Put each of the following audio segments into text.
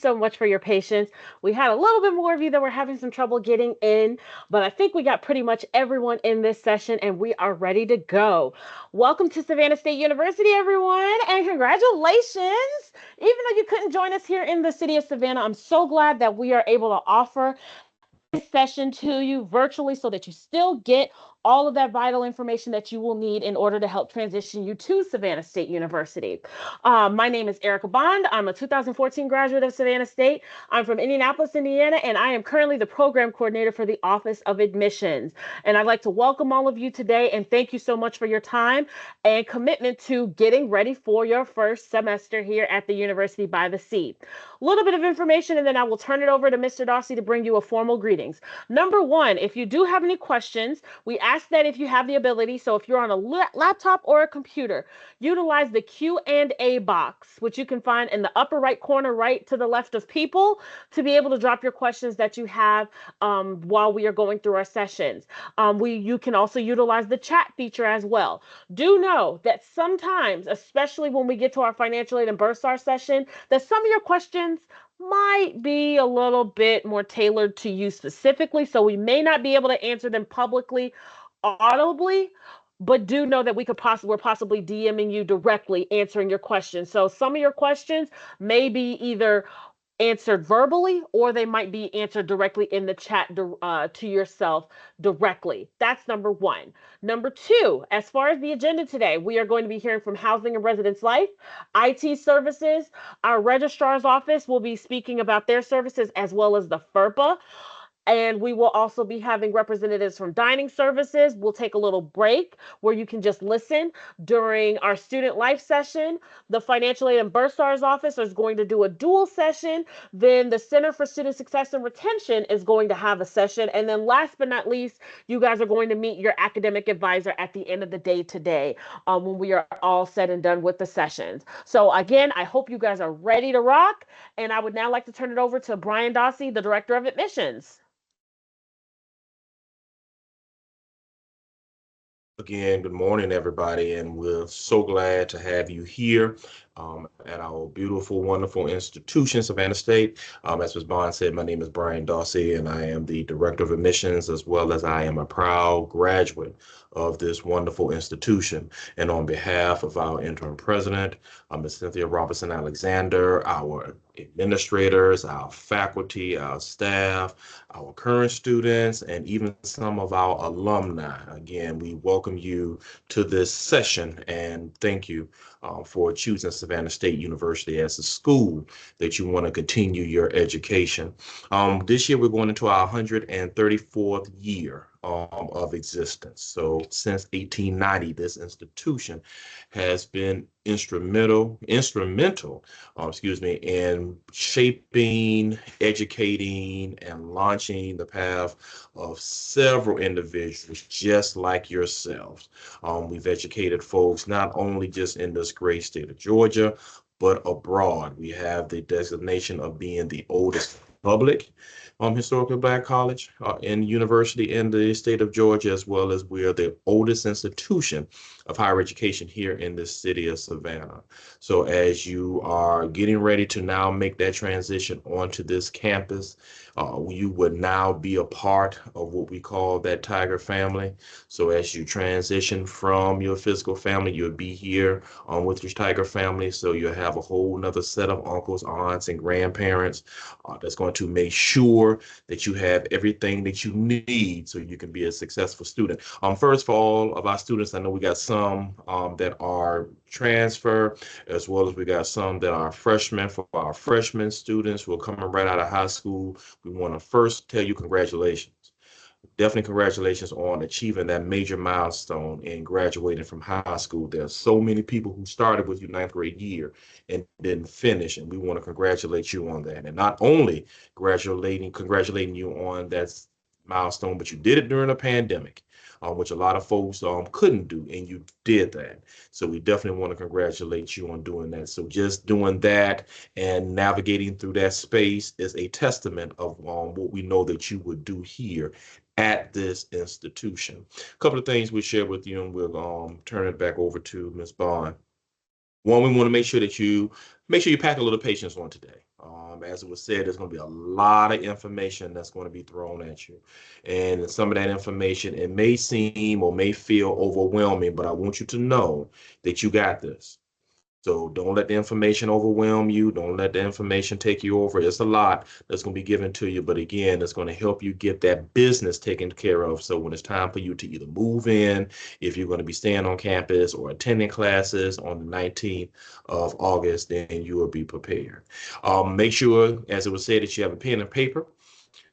so much for your patience. We had a little bit more of you that were having some trouble getting in, but I think we got pretty much everyone in this session and we are ready to go. Welcome to Savannah State University, everyone, and congratulations. Even though you couldn't join us here in the city of Savannah, I'm so glad that we are able to offer this session to you virtually so that you still get all of that vital information that you will need in order to help transition you to Savannah State University. My name is Erica Bond. I'm a 2014 graduate of Savannah State. I'm from Indianapolis, Indiana, and I am currently the program coordinator for the Office of Admissions. And I'd like to welcome all of you today and thank you so much for your time and commitment to getting ready for your first semester here at the University by the Sea. A little bit of information, and then I will turn it over to Mr. Dossi to bring you a formal greetings. Number one, if you do have any questions, we ask that if you have the ability, so if you're on a laptop or a computer, utilize the Q&A box, which you can find in the upper right corner, right to the left of people, to be able to drop your questions that you have while we are going through our sessions. You can also utilize the chat feature as well. Do know that sometimes, especially when we get to our financial aid and bursar session, that some of your questions might be a little bit more tailored to you specifically. So we may not be able to answer them publicly, audibly, but do know that we're possibly DMing you directly answering your questions. So some of your questions may be either answered verbally or they might be answered directly in the chat to yourself directly. That's number one. Number two, as far as the agenda today, we are going to be hearing from Housing and Residence Life, IT Services. Our registrar's office will be speaking about their services as well as the FERPA. And we will also be having representatives from dining services. We'll take a little break where you can just listen during our student life session. The financial aid and bursars office is going to do a dual session. Then the Center for Student Success and Retention is going to have a session. And then last but not least, you guys are going to meet your academic advisor at the end of the day today when we are all said and done with the sessions. So again, I hope you guys are ready to rock. And I would now like to turn it over to Brian Dossi, the Director of Admissions. Again, good morning, everybody, and we're so glad to have you here at our beautiful, wonderful institution, Savannah State. As Ms. Bond said, my name is Brian Dossi, and I am the Director of Admissions, as well as I am a proud graduate of this wonderful institution. And on behalf of our interim president, Ms. Cynthia Robertson Alexander, our administrators, our faculty, our staff, our current students, and even some of our alumni. Again, we welcome you to this session and thank you for choosing Savannah State University as a school that you want to continue your education. This year, we're going into our 134th year of existence. So since 1890, this institution has been instrumental, in shaping, educating, and launching the path of several individuals just like yourselves. We've educated folks not only just in this great state of Georgia, but abroad. We have the designation of being the oldest public historically Black college and university in the state of Georgia, as well as we are the oldest institution of higher education here in the city of Savannah. So as you are getting ready to now make that transition onto this campus, you would now be a part of what we call that Tiger family. So as you transition from your physical family, you'll be here with your Tiger family. So you'll have a whole nother set of uncles, aunts, and grandparents that's going to make sure that you have everything that you need so you can be a successful student. First, for all of our students, I know we got some that are transfer, as well as we got some that are freshmen. For our freshman students who are coming right out of high school, we want to first tell you congratulations. Definitely congratulations on achieving that major milestone in graduating from high school. There's so many people who started with you ninth grade year and didn't finish, and we want to congratulate you on that. And not only congratulating you on that milestone, but you did it during a pandemic, which a lot of folks couldn't do, and you did that. So we definitely want to congratulate you on doing that. So just doing that and navigating through that space is a testament of what we know that you would do here at this institution. A couple of things we shared with you, and we'll turn it back over to Ms. Bond. One, we want to make sure that you pack a little patience on today. As it was said, there's going to be a lot of information that's going to be thrown at you. And some of that information, it may seem or may feel overwhelming, but I want you to know that you got this. So don't let the information overwhelm you. Don't let the information take you over. It's a lot that's going to be given to you. But again, it's going to help you get that business taken care of. So when it's time for you to either move in, if you're going to be staying on campus or attending classes on the 19th of August, then you will be prepared. Make sure, as it was said, that you have a pen and paper,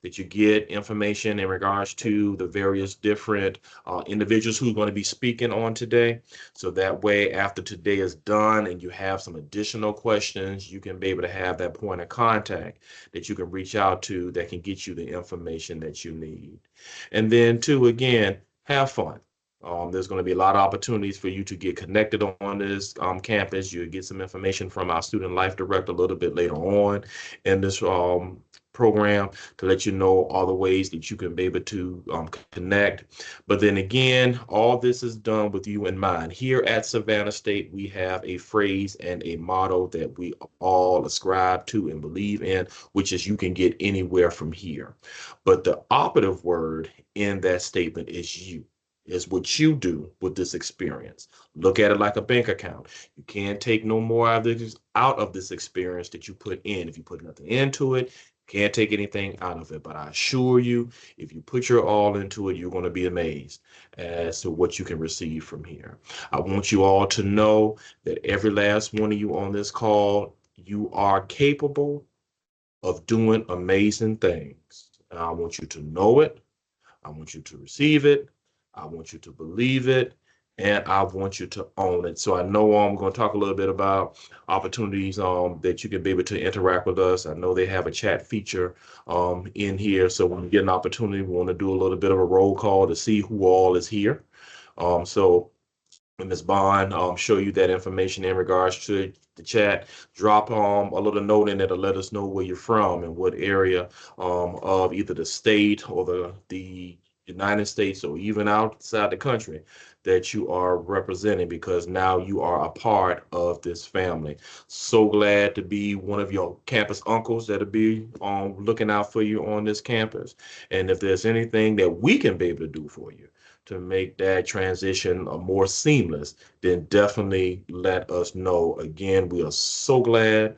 that you get information in regards to the various different individuals who are going to be speaking on today. So that way, after today is done and you have some additional questions, you can be able to have that point of contact that you can reach out to that can get you the information that you need. And then, two, again, have fun. There's going to be a lot of opportunities for you to get connected on this campus. You'll get some information from our student life director a little bit later on in this program to let you know all the ways that you can be able to connect. But then again, all this is done with you in mind. Here at Savannah State, we have a phrase and a motto that we all ascribe to and believe in, which is you can get anywhere from here. But the operative word in that statement is you. Is what you do with this experience. Look at it like a bank account. You can't take no more out of this experience that you put in. If you put nothing into it, can't take anything out of it. But I assure you, if you put your all into it, you're going to be amazed as to what you can receive from here. I want you all to know that every last one of you on this call, you are capable of doing amazing things. And I want you to know it. I want you to receive it. I want you to believe it. And I want you to own it. So I know I'm going to talk a little bit about opportunities that you can be able to interact with us. I know they have a chat feature in here. So when you get an opportunity, we want to do a little bit of a roll call to see who all is here. So when Ms. Bond show you that information in regards to the chat, drop a little note in there to let us know where you're from and what area of either the state or the United States or even outside the country that you are representing, because now you are a part of this family. So glad to be one of your campus uncles that'll be looking out for you on this campus. And if there's anything that we can be able to do for you to make that transition more seamless, then definitely let us know. Again, we are so glad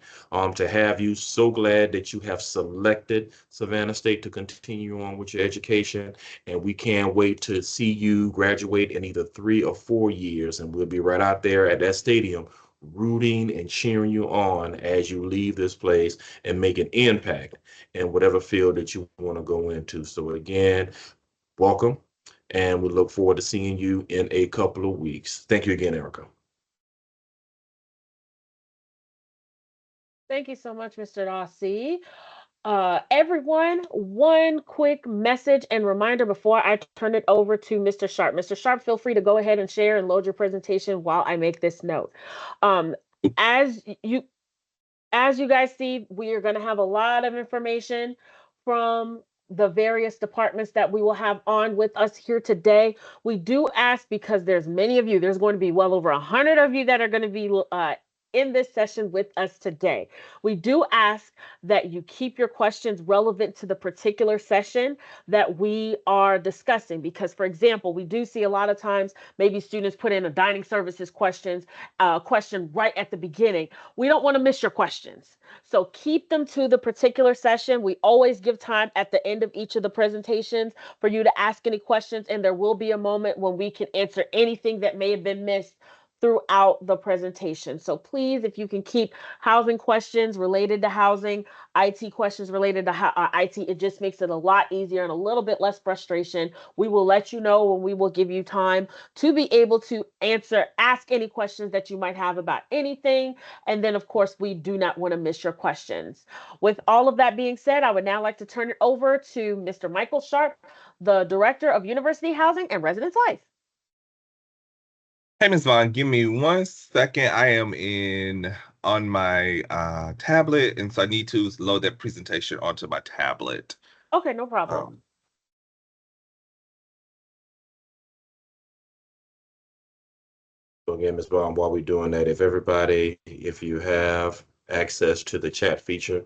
to have you, so glad that you have selected Savannah State to continue on with your education, and we can't wait to see you graduate in either 3 or 4 years, and we'll be right out there at that stadium rooting and cheering you on as you leave this place and make an impact in whatever field that you want to go into. So again, welcome. And we look forward to seeing you in a couple of weeks. Thank you again, Erica. Thank you so much, Mr. Dawsey. Everyone, one quick message and reminder before I turn it over to Mr. Sharp. Mr. Sharp, feel free to go ahead and share and load your presentation while I make this note. Um, as you as you guys see, we are going to have a lot of information from the various departments that we will have on with us here today. We do ask, because there's many of you, there's going to be well over 100 of you that are going to be in this session with us today. We do ask that you keep your questions relevant to the particular session that we are discussing, because, for example, we do see a lot of times maybe students put in a dining services question right at the beginning. We don't want to miss your questions. So keep them to the particular session. We always give time at the end of each of the presentations for you to ask any questions, and there will be a moment when we can answer anything that may have been missed throughout the presentation. So please, if you can keep housing questions related to housing, IT questions related to IT, it just makes it a lot easier and a little bit less frustration. We will let you know when we will give you time to be able to ask any questions that you might have about anything. And then, of course, we do not want to miss your questions. With all of that being said, I would now like to turn it over to Mr. Michael Sharp, the Director of University Housing and Residence Life. Hey, Ms. Vaughn, give me 1 second. I am on my tablet, and so I need to load that presentation onto my tablet. Okay, no problem. again, Ms. Vaughn, while we're doing that, if you have access to the chat feature,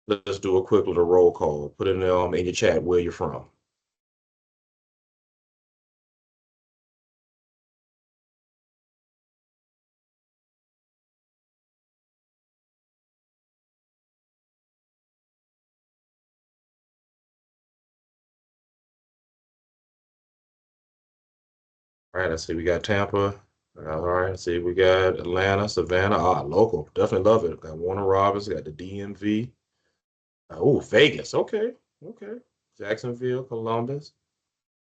let's do a quick little roll call. Put it in your chat where you're from. All right, I see we got Tampa. All right, I see we got Atlanta, Savannah. Ah, local. Definitely love it. Got Warner Robins, got the DMV. Oh, Vegas. Okay. Okay. Jacksonville, Columbus,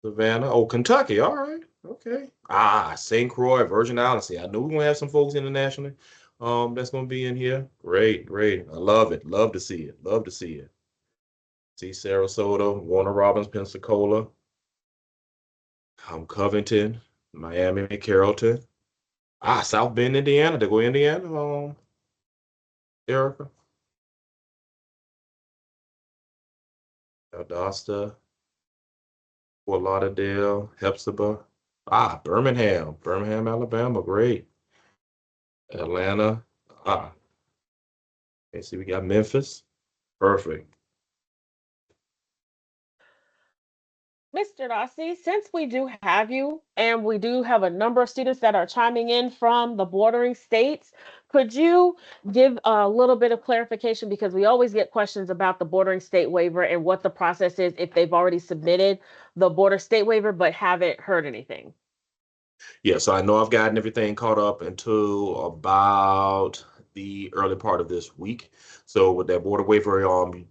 Savannah. Oh, Kentucky. All right. Okay. Ah, St. Croix, Virgin Islands. See, I knew we are gonna have some folks internationally. That's gonna be in here. Great, great. I love it. Love to see it. Love to see it. See Sarasota, Warner Robins, Pensacola, Covington, Miami, Carrollton. Ah, South Bend, Indiana. They go Indiana. Erica, Valdosta, Fort Lauderdale, Hepzibah. Ah, Birmingham, Alabama. Great. Atlanta. Ah, okay, see, we got Memphis. Perfect. Mr. Dossi, since we do have you and we do have a number of students that are chiming in from the bordering states, could you give a little bit of clarification? Because we always get questions about the bordering state waiver and what the process is if they've already submitted the border state waiver but haven't heard anything. Yeah, so I know I've gotten everything caught up until about the early part of this week. So with that border waiver,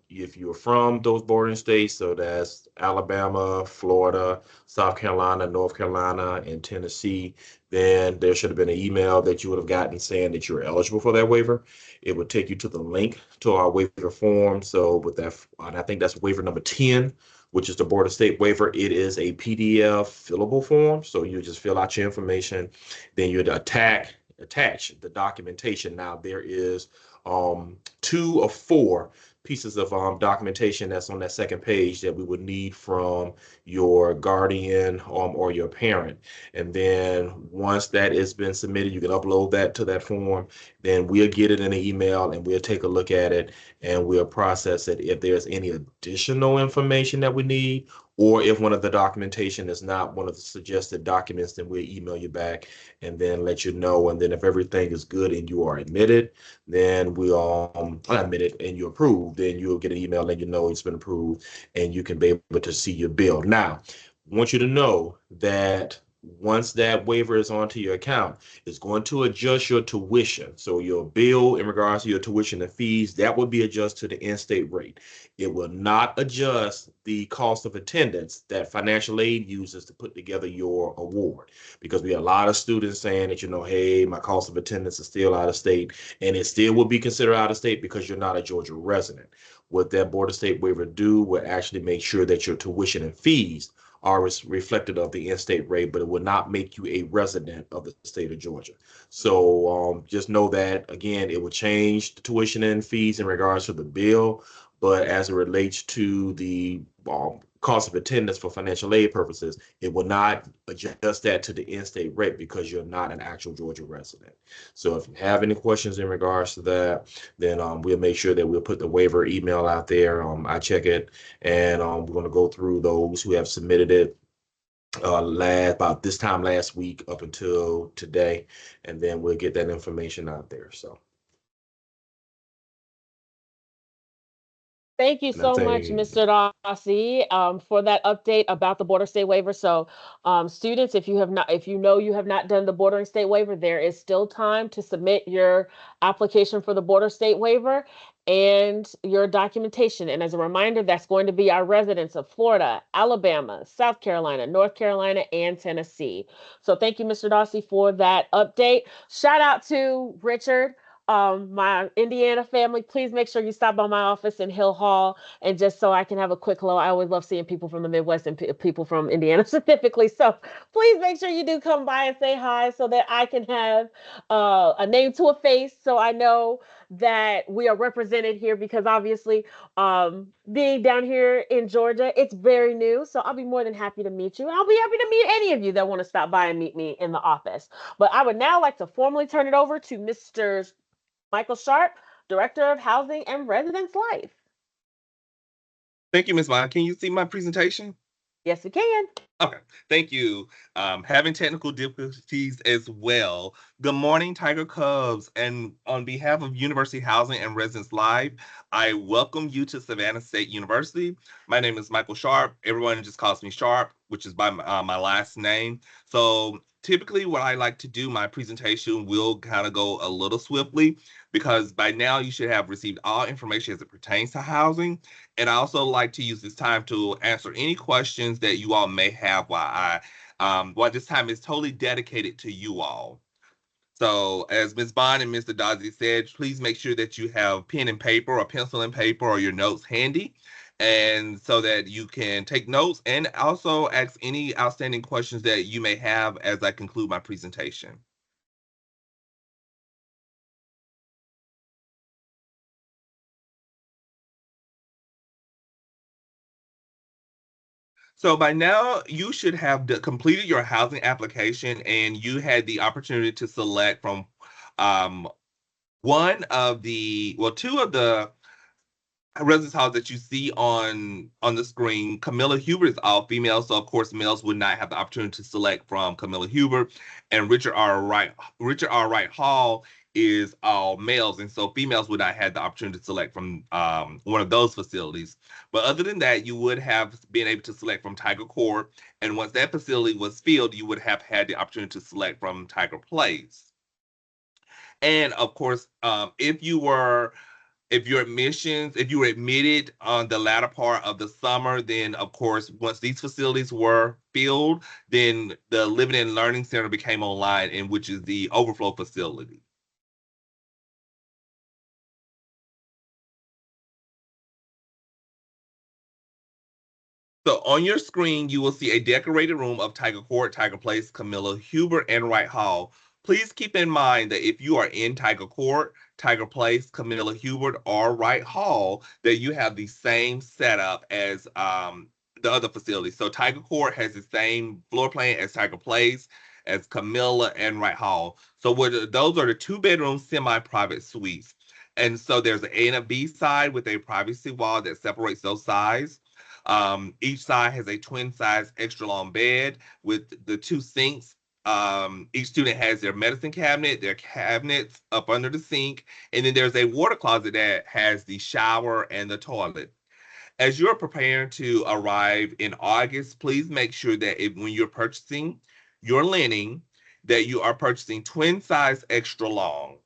if you're from those bordering states, so that's Alabama, Florida, South Carolina, North Carolina, and Tennessee, then there should have been an email that you would have gotten saying that you're eligible for that waiver. It would take you to the link to our waiver form. So with that, and I think that's waiver number 10, which is the border state waiver. It is a PDF fillable form. So you just fill out your information, then you'd attach the documentation. Now there is 2 or 4 pieces of documentation that's on that second page that we would need from your guardian or your parent. And then once that has been submitted, you can upload that to that form. Then we'll get it in an email and we'll take a look at it and we'll process it. If there's any additional information that we need, or if one of the documentation is not one of the suggested documents, then we'll email you back and then let you know. And then if everything is good and you are admitted, then we'll admit it and you approve, then you'll get an email letting you know it's been approved and you can be able to see your bill. Now, I want you to know that once that waiver is onto your account, it's going to adjust your tuition. So your bill in regards to your tuition and fees, that will be adjusted to the in-state rate. It will not adjust the cost of attendance that financial aid uses to put together your award, because we have a lot of students saying that, hey, my cost of attendance is still out of state, and it still will be considered out of state because you're not a Georgia resident. What that border state waiver do will actually make sure that your tuition and fees are reflected of the in-state rate, but it will not make you a resident of the state of Georgia. So just know that, again, it will change the tuition and fees in regards to the bill, but as it relates to the cost of attendance for financial aid purposes, it will not adjust that to the in-state rate because you're not an actual Georgia resident. So if you have any questions in regards to that, then we'll make sure that we'll put the waiver email out there. I check it, and we're going to go through those who have submitted it about this time last week up until today, and then we'll get that information out there. So Thank you and I so much, think Mr. Dossi, for that update about the border state waiver. So, students, if you have not done the bordering state waiver, there is still time to submit your application for the border state waiver and your documentation. And as a reminder, that's going to be our residents of Florida, Alabama, South Carolina, North Carolina, and Tennessee. So, thank you, Mr. Dossi, for that update. Shout out to Richard my Indiana family, please make sure you stop by my office in Hill Hall, and just so I can have a quick hello. I always love seeing people from the Midwest and people from Indiana specifically. So please make sure you do come by and say hi so that I can have a name to a face, so I know that we are represented here, because obviously, being down here in Georgia, it's very new. So I'll be more than happy to meet you. I'll be happy to meet any of you that want to stop by and meet me in the office. But I would now like to formally turn it over to Mr. Michael Sharp, Director of Housing and Residence Life. Thank you, Ms. Vaughn. Can you see my presentation? Yes, we can. Okay, thank you. Having technical difficulties as well. Good morning, Tiger Cubs. And on behalf of University Housing and Residence Live, I welcome you to Savannah State University. My name is Michael Sharp. Everyone just calls me Sharp, which is by my last name. So typically what I like to do, my presentation will kind of go a little swiftly, because by now you should have received all information as it pertains to housing. And I also like to use this time to answer any questions that you all may have while this time is totally dedicated to you all. So as Ms. Bond and Mr. Dodzy said, please make sure that you have pen and paper or pencil and paper or your notes handy, and so that you can take notes and also ask any outstanding questions that you may have as I conclude my presentation. So by now, you should have completed your housing application, and you had the opportunity to select from um, two of the residence halls that you see on the screen. Camilla Hubert is all female, so of course males would not have the opportunity to select from Camilla Hubert, and Richard R. Wright Hall is all males, and so females would not have the opportunity to select from one of those facilities. But other than that, you would have been able to select from Tiger Court, and once that facility was filled, you would have had the opportunity to select from Tiger Place. And of course, if you were admitted on the latter part of the summer, then of course, once these facilities were filled, then the Living and Learning Center became online, and which is the overflow facility. So on your screen, you will see a decorated room of Tiger Court, Tiger Place, Camilla Hubert, and Wright Hall. Please keep in mind that if you are in Tiger Court, Tiger Place, Camilla Hubert, or Wright Hall, that you have the same setup as the other facilities. So Tiger Court has the same floor plan as Tiger Place, as Camilla and Wright Hall. So those are the 2-bedroom semi-private suites. And so there's an A and a B side with a privacy wall that separates those sides. Each side has a twin size extra long bed with the 2 sinks. Each student has their medicine cabinet, their cabinets up under the sink, and then there's a water closet that has the shower and the toilet. As you're preparing to arrive in August, please make sure that when you're purchasing your linen, that you are purchasing twin size extra long.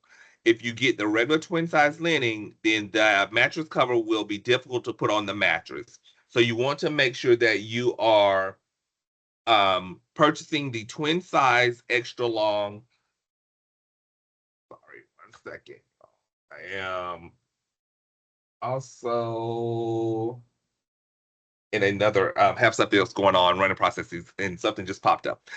If you get the regular twin size linen, then the mattress cover will be difficult to put on the mattress. So you want to make sure that you are purchasing the twin size extra long. Sorry, 1 second. I am also in another have something else going on, running processes, and something just popped up.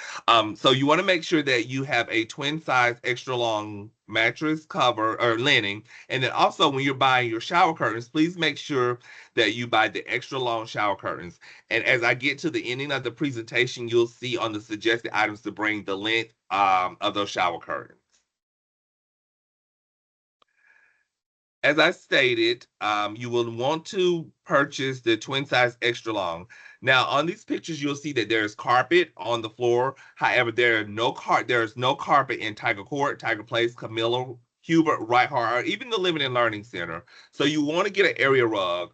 So you want to make sure that you have a twin size extra long mattress cover or linen. And then also when you're buying your shower curtains, please make sure that you buy the extra long shower curtains. And as I get to the ending of the presentation, you'll see on the suggested items to bring the length of those shower curtains. As I stated, you will want to purchase the twin size extra long. Now, on these pictures, you'll see that there's carpet on the floor. However, there is no carpet in Tiger Court, Tiger Place, Camilla Hubert, Wright Hall, or even the Living and Learning Center. So you want to get an area rug.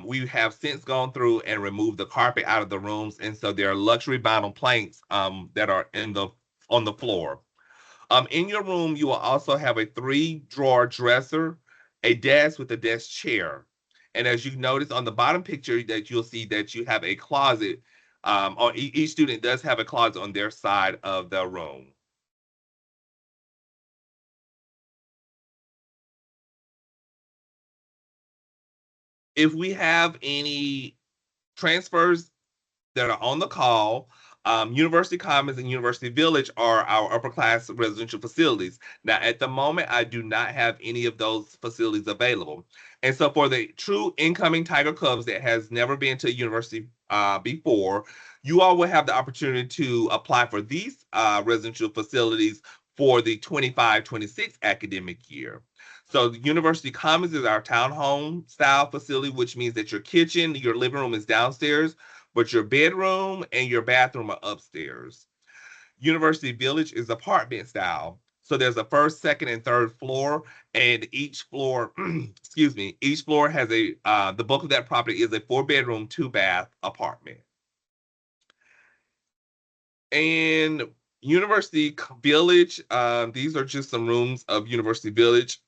We have since gone through and removed the carpet out of the rooms, and so there are luxury vinyl planks that are on the floor. In your room, you will also have a 3-drawer dresser, a desk with a desk chair. And as you notice on the bottom picture, that you'll see that you have a closet, or each student does have a closet on their side of the room. If we have any transfers that are on the call, University Commons and University Village are our upper class residential facilities. Now, at the moment, I do not have any of those facilities available. And so for the true incoming Tiger Cubs that has never been to a university before, you all will have the opportunity to apply for these residential facilities for the 25-26 academic year. So the University Commons is our townhome style facility, which means that your kitchen, your living room is downstairs, but your bedroom and your bathroom are upstairs. University Village is apartment style. So there's a first, second, and third floor, and each floor, excuse me, each floor has the bulk of that property is a 4-bedroom, 2-bath apartment. And University Village, these are just some rooms of University Village.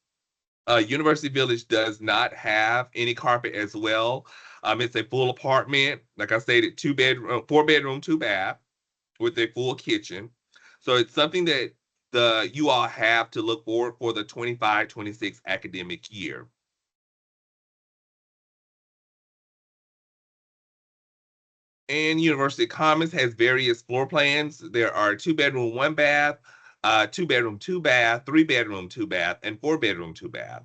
University Village does not have any carpet as well. It's a full apartment, like I stated, 4-bedroom, 2-bath with a full kitchen. So it's something that you all have to look forward for the 25-26 academic year. And University Commons has various floor plans. There are 2-bedroom, 1-bath, 2-bedroom, 2-bath, 3-bedroom, 2-bath, and 4-bedroom, 2-bath.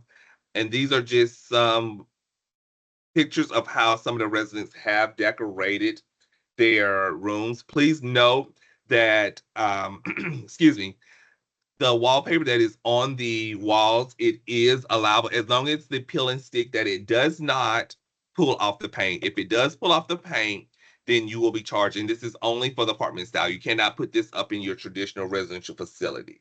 And these are just some pictures of how some of the residents have decorated their rooms. Please note that, excuse me, the wallpaper that is on the walls, it is allowable as long as the peel and stick that it does not pull off the paint. If it does pull off the paint, then you will be charged. And this is only for the apartment style. You cannot put this up in your traditional residential facility.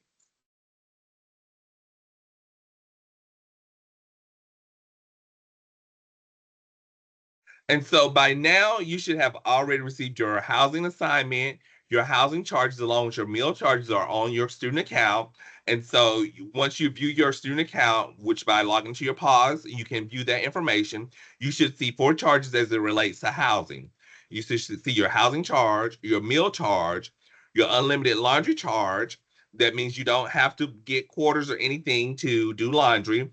And so by now, you should have already received your housing assignment. Your housing charges, along with your meal charges, are on your student account. And so once you view your student account, which by logging to your PAWS, you can view that information, you should see 4 charges as it relates to housing. You should see your housing charge, your meal charge, your unlimited laundry charge. That means you don't have to get quarters or anything to do laundry,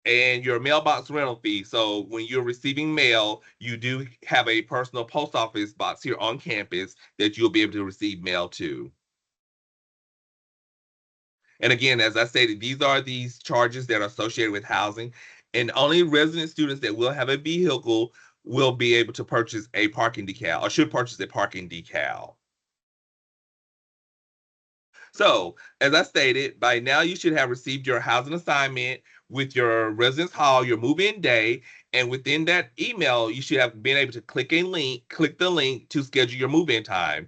and your mailbox rental fee. So when you're receiving mail, you do have a personal post office box here on campus that you'll be able to receive mail to. And again, as I stated, these are these charges that are associated with housing, and only resident students that will have a vehicle will be able to purchase a parking decal, or should purchase a parking decal. So, as I stated, by now you should have received your housing assignment with your residence hall, your move-in day, and within that email, you should have been able to click the link to schedule your move-in time.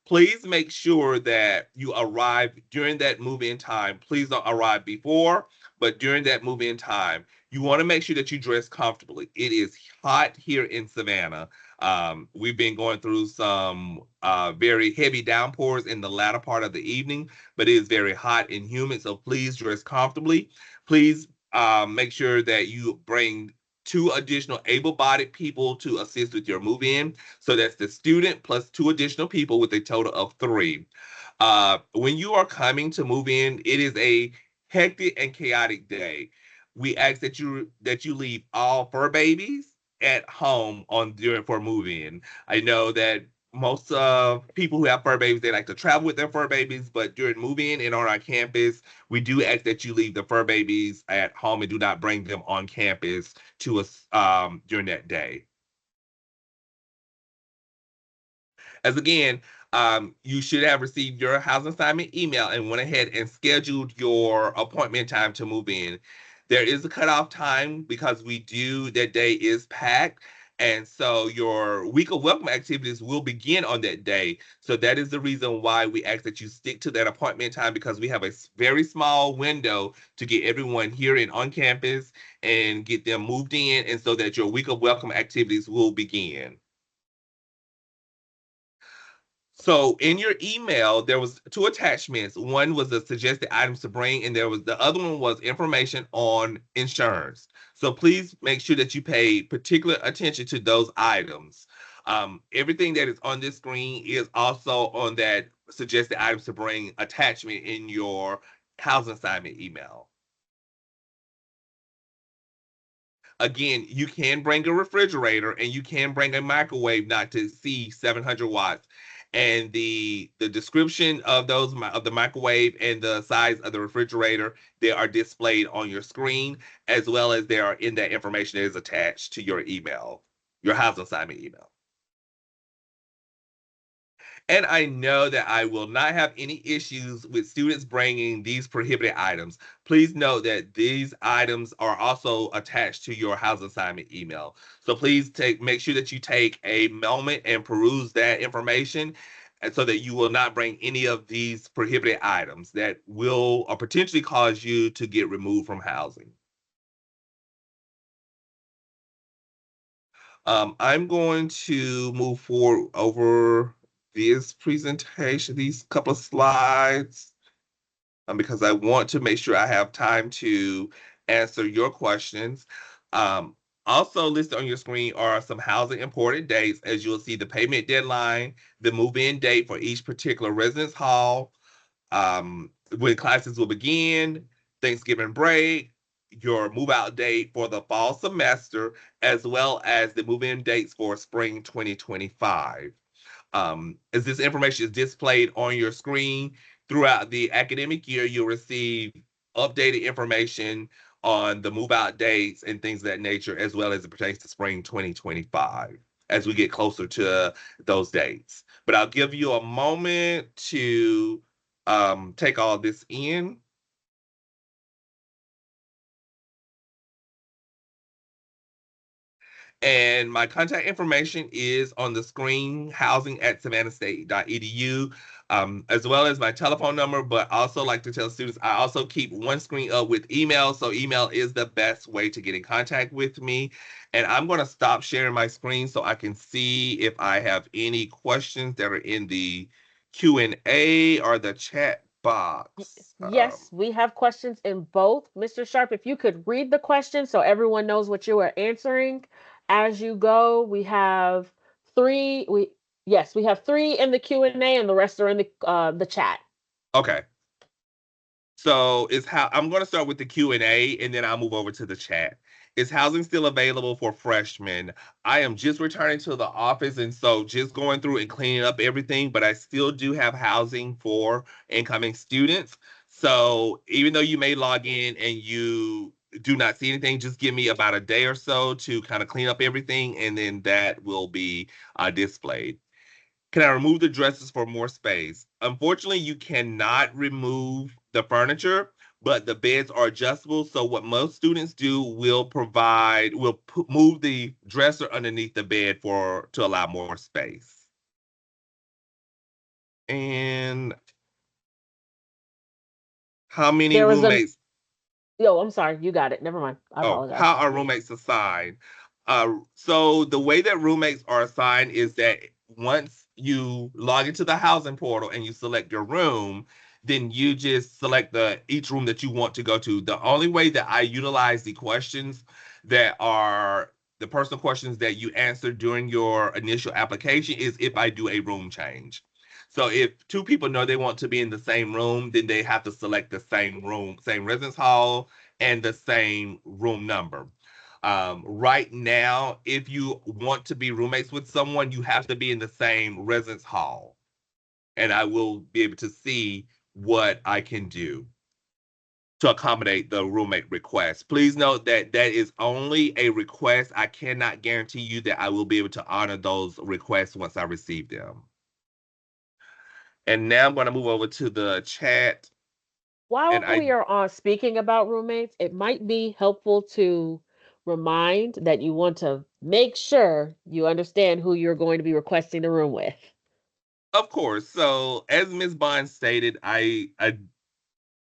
Please make sure that you arrive during that move-in time. Please don't arrive before, but during that move-in time. You want to make sure that you dress comfortably. It is hot here in Savannah. We've been going through some very heavy downpours in the latter part of the evening, but it is very hot and humid. So please dress comfortably. Please make sure that you bring 2 additional able-bodied people to assist with your move-in. So that's the student plus 2 additional people with a total of 3. When you are coming to move in, it is a hectic and chaotic day. We ask that you leave all fur babies at home for move-in. I know that most people who have fur babies, they like to travel with their fur babies, but during move-in and on our campus, we do ask that you leave the fur babies at home and do not bring them on campus to us during that day. As again, you should have received your housing assignment email and went ahead and scheduled your appointment time to move in. There is a cutoff time because that day is packed. And so your week of welcome activities will begin on that day. So that is the reason why we ask that you stick to that appointment time, because we have a very small window to get everyone here and on campus and get them moved in, and so that your week of welcome activities will begin. So in your email, there was 2 attachments. One was the suggested items to bring, and the other one was information on insurance. So please make sure that you pay particular attention to those items. Everything that is on this screen is also on that suggested items to bring attachment in your housing assignment email. Again, you can bring a refrigerator and you can bring a microwave not to exceed 700 watts. And the description of the microwave and the size of the refrigerator, they are displayed on your screen, as well as they are in that information that is attached to your email, your house assignment email. And I know that I will not have any issues with students bringing these prohibited items. Please note that these items are also attached to your house assignment email. So please make sure that you take a moment and peruse that information, and so that you will not bring any of these prohibited items that will potentially cause you to get removed from housing. I'm going to move forward over this presentation, these couple of slides, because I want to make sure I have time to answer your questions. Um, Also listed on your screen are some housing important dates. As you'll see, the payment deadline, the move-in date for each particular residence hall, when classes will begin, Thanksgiving break, your move out date for the fall semester, as well as the move in dates for spring 2025. As this information is displayed on your screen throughout the academic year, you'll receive updated information on the move out dates and things of that nature, as well as it pertains to spring 2025 as we get closer to those dates. But I'll give you a moment to take all this in. And my contact information is on the screen, housing@savannahstate.edu, as well as my telephone number. But I also like to tell students I also keep one screen up with email. So email is the best way to get in contact with me. And I'm going to stop sharing my screen so I can see if I have any questions that are in the Q&A or the chat box. Yes, we have questions in both. Mr. Sharp, if you could read the question so everyone knows what you are answering as you go. We have three. We have three in the Q&A, and the rest are in the chat. Okay. So is how I'm going to start with the Q&A and then I'll move over to the chat. Is housing still available for freshmen? I am just returning to the office, and so just going through and cleaning up everything, but I still do have housing for incoming students. So even though you may log in and you do not see anything, just give me about a day or so to kind of clean up everything, and then that will be displayed. Can I remove the dressers for more space? Unfortunately, you cannot remove the furniture, but the beds are adjustable. So what most students do will move the dresser underneath the bed to allow more space. And how many There was a. roommates? Yo, I'm sorry. You got it. Never mind. I Oh, apologize. how are roommates assigned? So the way that roommates are assigned is that once you log into the housing portal and you select your room, then you just select each room that you want to go to. The only way that I utilize the questions that are the personal questions that you answer during your initial application is if I do a room change. So if two people know they want to be in the same room, then they have to select the same room, same residence hall, and the same room number. Right now, if you want to be roommates with someone, you have to be in the same residence hall. And I will be able to see what I can do to accommodate the roommate request. Please note that that is only a request. I cannot guarantee you that I will be able to honor those requests once I receive them. And now I'm going to move over to the chat. While And I we are on speaking about roommates, it might be helpful to remind that you want to make sure you understand who you're going to be requesting the room with. Of course. So as Ms. Bond stated, I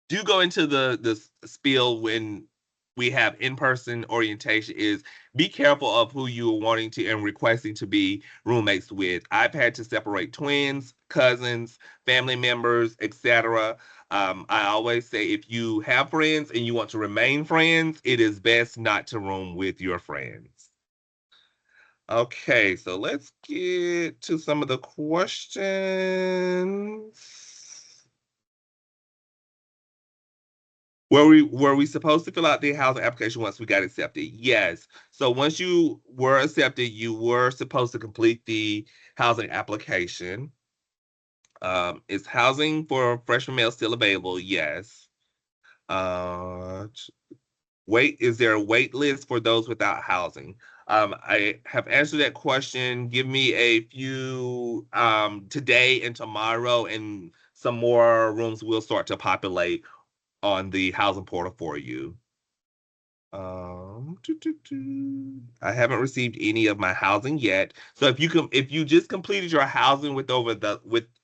do go into the spiel when we have in-person orientation is be careful of who you are wanting to and requesting to be roommates with. I've had to separate twins, cousins, family members, etc. I always say if you have friends and you want to remain friends, it is best not to room with your friends. Okay, so let's get to some of the questions. Were we supposed to fill out the housing application once we got accepted? Yes. So once you were accepted, you were supposed to complete the housing application. Is housing for freshman male still available? Yes. Uh, is there a wait list for those without housing? I have answered that question. Give me a few today and tomorrow, and some more rooms will start to populate on the housing portal for you. I haven't received any of my housing yet. So if you just completed your housing with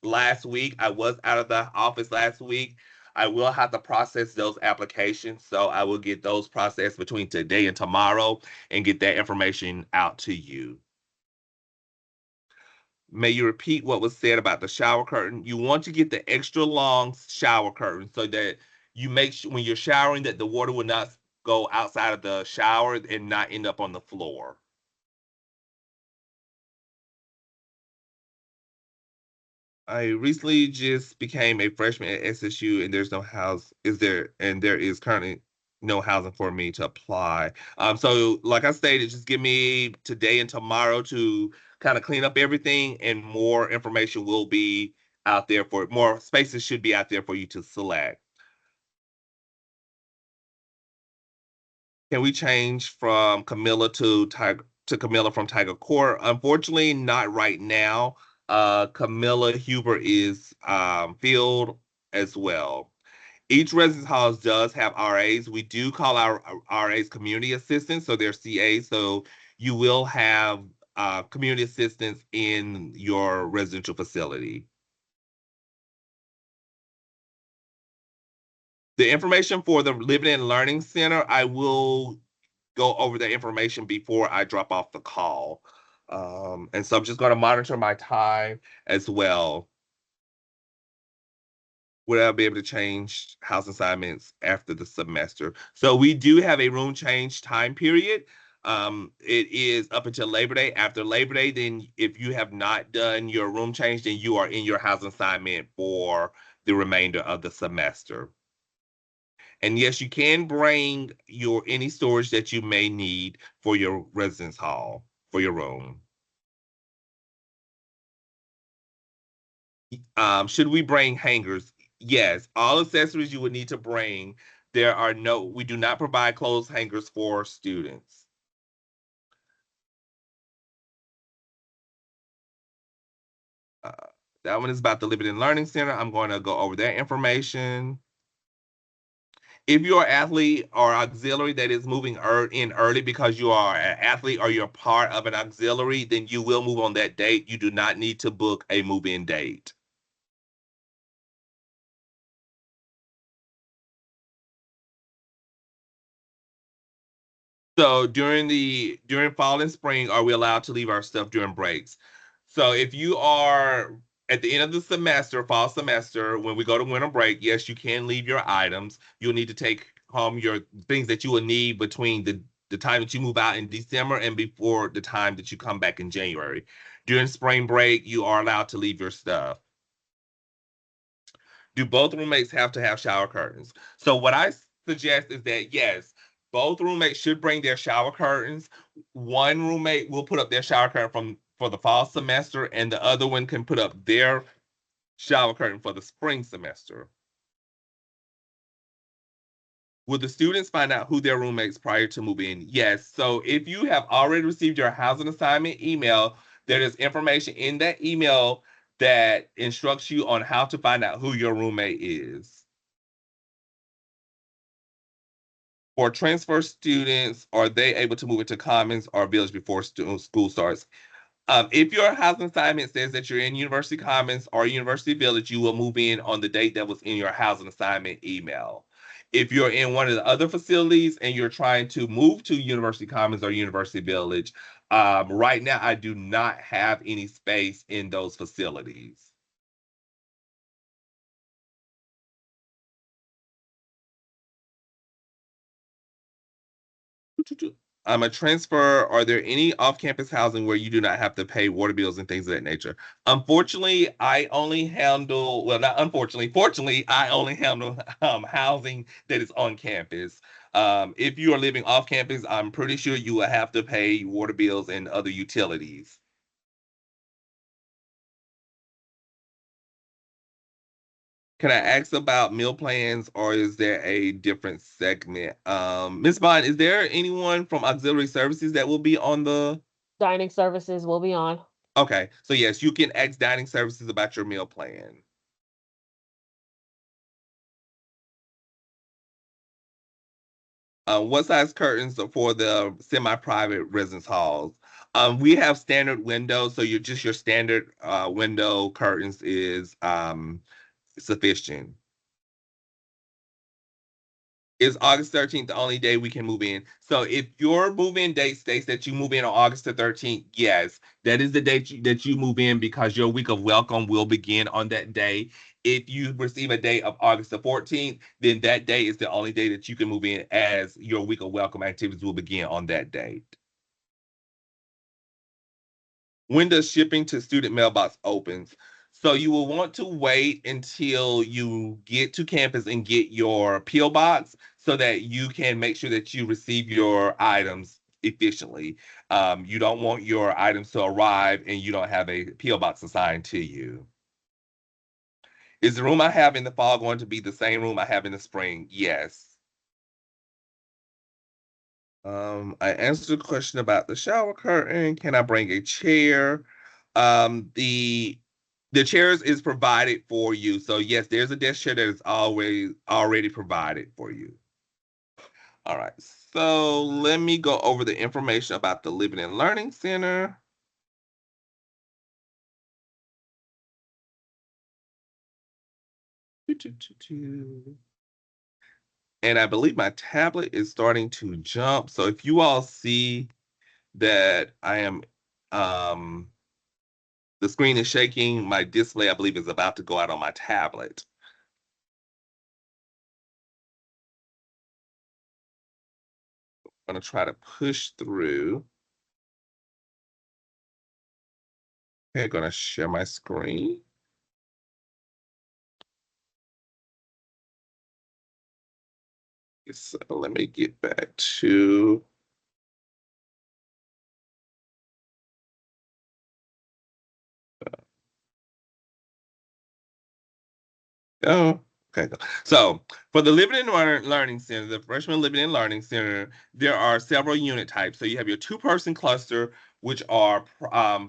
last week, I was out of the office last week. I will have to process those applications. So I will get those processed between today and tomorrow and get that information out to you. May you repeat what was said about the shower curtain? You want to get the extra long shower curtain so that you make sure when you're showering that the water will not go outside of the shower and not end up on the floor. I recently just became a freshman at SSU, and there is currently no housing for me to apply. So like I stated, just give me today and tomorrow to kind of clean up everything, and more information will be out there for more spaces should be out there for you to select. Can we change from Camilla to Camilla from Tiger Court? Unfortunately, not right now. Camilla Huber is filled as well. Each residence hall does have RAs. We do call our RAs community assistants, so they're CAs. So you will have community assistants in your residential facility. The information for the Living and Learning Center, I will go over the information before I drop off the call. And so I'm just going to monitor my time as well. Would I be able to change house assignments after the semester? So we do have a room change time period. It is up until Labor Day. After Labor Day, then if you have not done your room change, then you are in your housing assignment for the remainder of the semester. And yes, you can bring your any storage that you may need for your residence hall, for your room. Should we bring hangers? Yes, all accessories you would need to bring. We do not provide clothes hangers for students. Uh, that one is about the Living and Learning Center. I'm going to go over that information. If you're an athlete or auxiliary that is moving in early because you are an athlete or you're part of an auxiliary, then you will move on that date. You do not need to book a move-in date. So during fall and spring, are we allowed to leave our stuff during breaks? So if you are at the end of the semester, fall semester, when we go to winter break, yes, you can leave your items. You'll need to take home your things that you will need between the time that you move out in December and before the time that you come back in January. During spring break, you are allowed to leave your stuff. Do both roommates have to have shower curtains? So what I suggest is that yes, both roommates should bring their shower curtains. One roommate will put up their shower curtain for the fall semester, and the other one can put up their shower curtain for the spring semester. Will the students find out who their roommates prior to moving in? Yes. So if you have already received your housing assignment email, there is information in that email that instructs you on how to find out who your roommate is. For transfer students, are they able to move into Commons or Village before school starts? If your housing assignment says that you're in University Commons or University Village, you will move in on the date that was in your housing assignment email. If you're in one of the other facilities and you're trying to move to University Commons or University Village, right now I do not have any space in those facilities. I'm a transfer. Are there any off-campus housing where you do not have to pay water bills and things of that nature? Unfortunately, I only handle, well, not unfortunately, fortunately, I only handle housing that is on campus. If you are living off campus, I'm pretty sure you will have to pay water bills and other utilities. Can I ask about meal plans or is there a different segment? Ms. Bond, is there anyone from auxiliary services that will be on the Dining services will be on. Okay, so yes, you can ask dining services about your meal plan. What size curtains are for the semi-private residence halls? We have standard windows, so your standard window curtains is sufficient. Is August 13th the only day we can move in? So if your move-in date states that you move in on August the 13th, yes, that is the date that you move in because your week of welcome will begin on that day. If you receive a date of August the 14th, then that day is the only day that you can move in as your week of welcome activities will begin on that date. When does shipping to student mailbox opens? So you will want to wait until you get to campus and get your PO box so that you can make sure that you receive your items efficiently. You don't want your items to arrive and you don't have a PO box assigned to you. Is the room I have in the fall going to be the same room I have in the spring? Yes. I answered the question about the shower curtain. Can I bring a chair? The chairs is provided for you. So yes, there's a desk chair that is always already provided for you. All right. So let me go over the information about the Living and Learning Center. And I believe my tablet is starting to jump. So if you all see that I am the screen is shaking, my display, I believe, is about to go out on my tablet. I'm going to try to push through. Okay, I'm going to share my screen. So let me get back to oh, okay. So for the Living and Learning Center, the Freshman Living and Learning Center, there are several unit types. So you have your two-person cluster, which are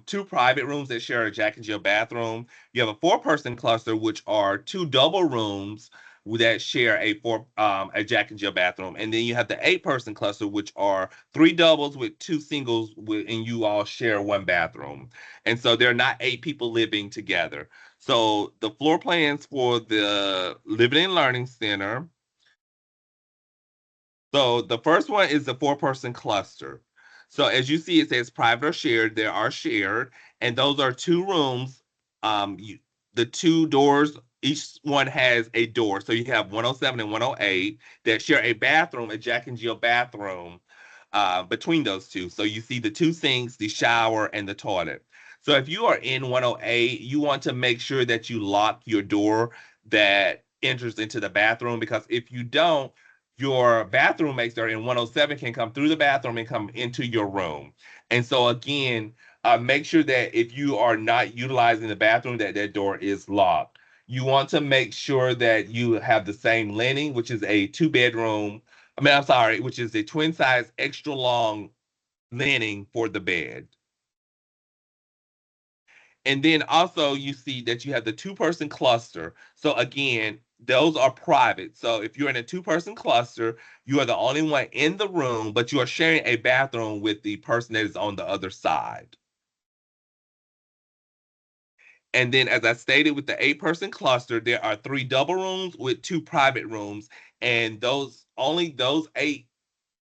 two private rooms that share a Jack and Jill bathroom. You have a four-person cluster, which are two double rooms that share a Jack and Jill bathroom, and then you have the eight-person cluster, which are three doubles with two singles, and you all share one bathroom. And so they're not eight people living together. So the floor plans for the Living and Learning Center. So the first one is the four-person cluster. So as you see, it says private or shared. There are shared, and those are two rooms. The two doors, each one has a door. So you have 107 and 108 that share a bathroom, a Jack and Jill bathroom between those two. So you see the two sinks, the shower, and the toilet. So if you are in 108, you want to make sure that you lock your door that enters into the bathroom because if you don't, your bathroom mates that are in 107 can come through the bathroom and come into your room. And so again, make sure that if you are not utilizing the bathroom, that that door is locked. You want to make sure that you have the same linen, which is a two-bedroom. I'm sorry, which is a twin size extra long linen for the bed. And then also you see that you have the two-person cluster. So again, those are private. So if you're in a two-person cluster, you are the only one in the room, but you are sharing a bathroom with the person that is on the other side. And then, as I stated, with the eight-person cluster, there are three double rooms with two private rooms, and those eight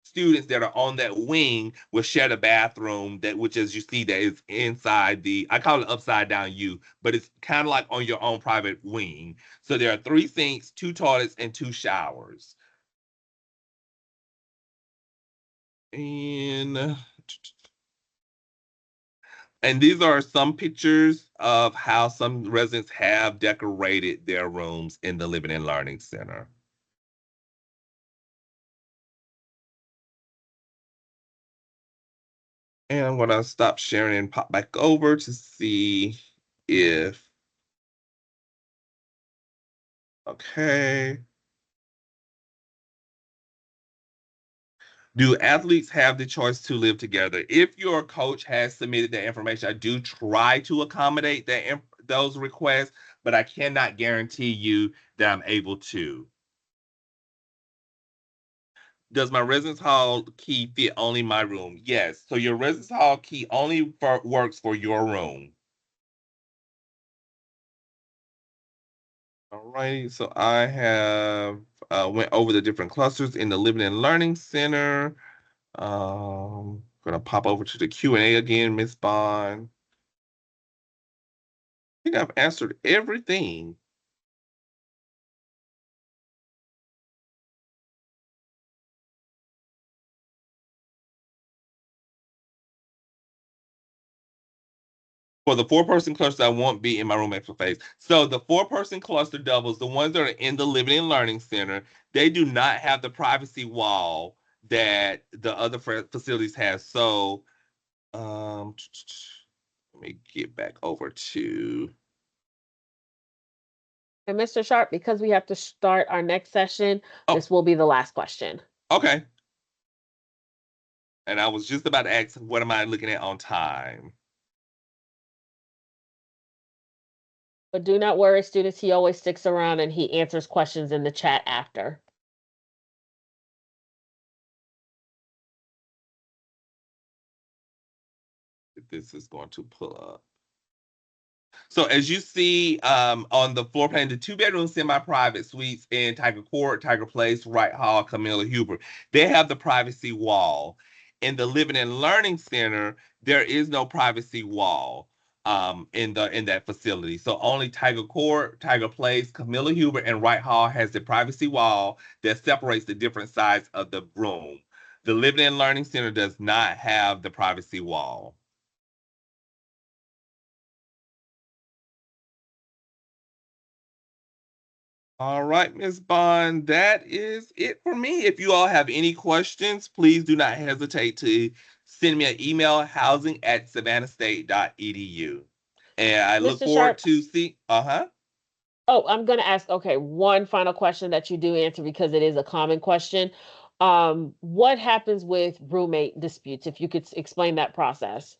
students that are on that wing will share the bathroom that which as you see that is inside the I call it upside down U, but it's kind of like on your own private wing. So there are three sinks, two toilets, and two showers. And in. And these are some pictures of how some residents have decorated their rooms in the Living and Learning Center. And I'm going to stop sharing and pop back over to see if, okay. Do athletes have the choice to live together? If your coach has submitted that information, I do try to accommodate those requests, but I cannot guarantee you that I'm able to. Does my residence hall key fit only my room? Yes. So your residence hall key only works for your room. All right. So I have went over the different clusters in the Living and Learning Center. Gonna pop over to the Q&A again, Miss Bond. I think I've answered everything. For the 4-person cluster, I won't be in my room extra phase. So the 4-person cluster doubles, the ones that are in the Living and Learning Center, they do not have the privacy wall that the other facilities have. So let me get back over to. And Mr. Sharp, because we have to start our next session, Oh. this will be the last question. Okay. And I was just about to ask, what am I looking at on time? But do not worry, students. He always sticks around and he answers questions in the chat after. This is going to pull up. So as you see on the floor plan, the 2-bedroom semi-private suites in Tiger Court, Tiger Place, Wright Hall, Camilla Huber, they have the privacy wall. In the Living and Learning Center, there is no privacy wall in that facility. So only Tiger Court, Tiger Place, Camilla Huber, and Wright Hall has the privacy wall that separates the different sides of the room. The Living and Learning Center does not have the privacy wall. All right, Ms. Bond, that is it for me. If you all have any questions, please do not hesitate to send me an email, housing@savannahstate.edu. And I look Mr. forward Sharp. to see, Oh, I'm going to ask, okay, one final question that you do answer because it is a common question. What happens with roommate disputes? If you could explain that process.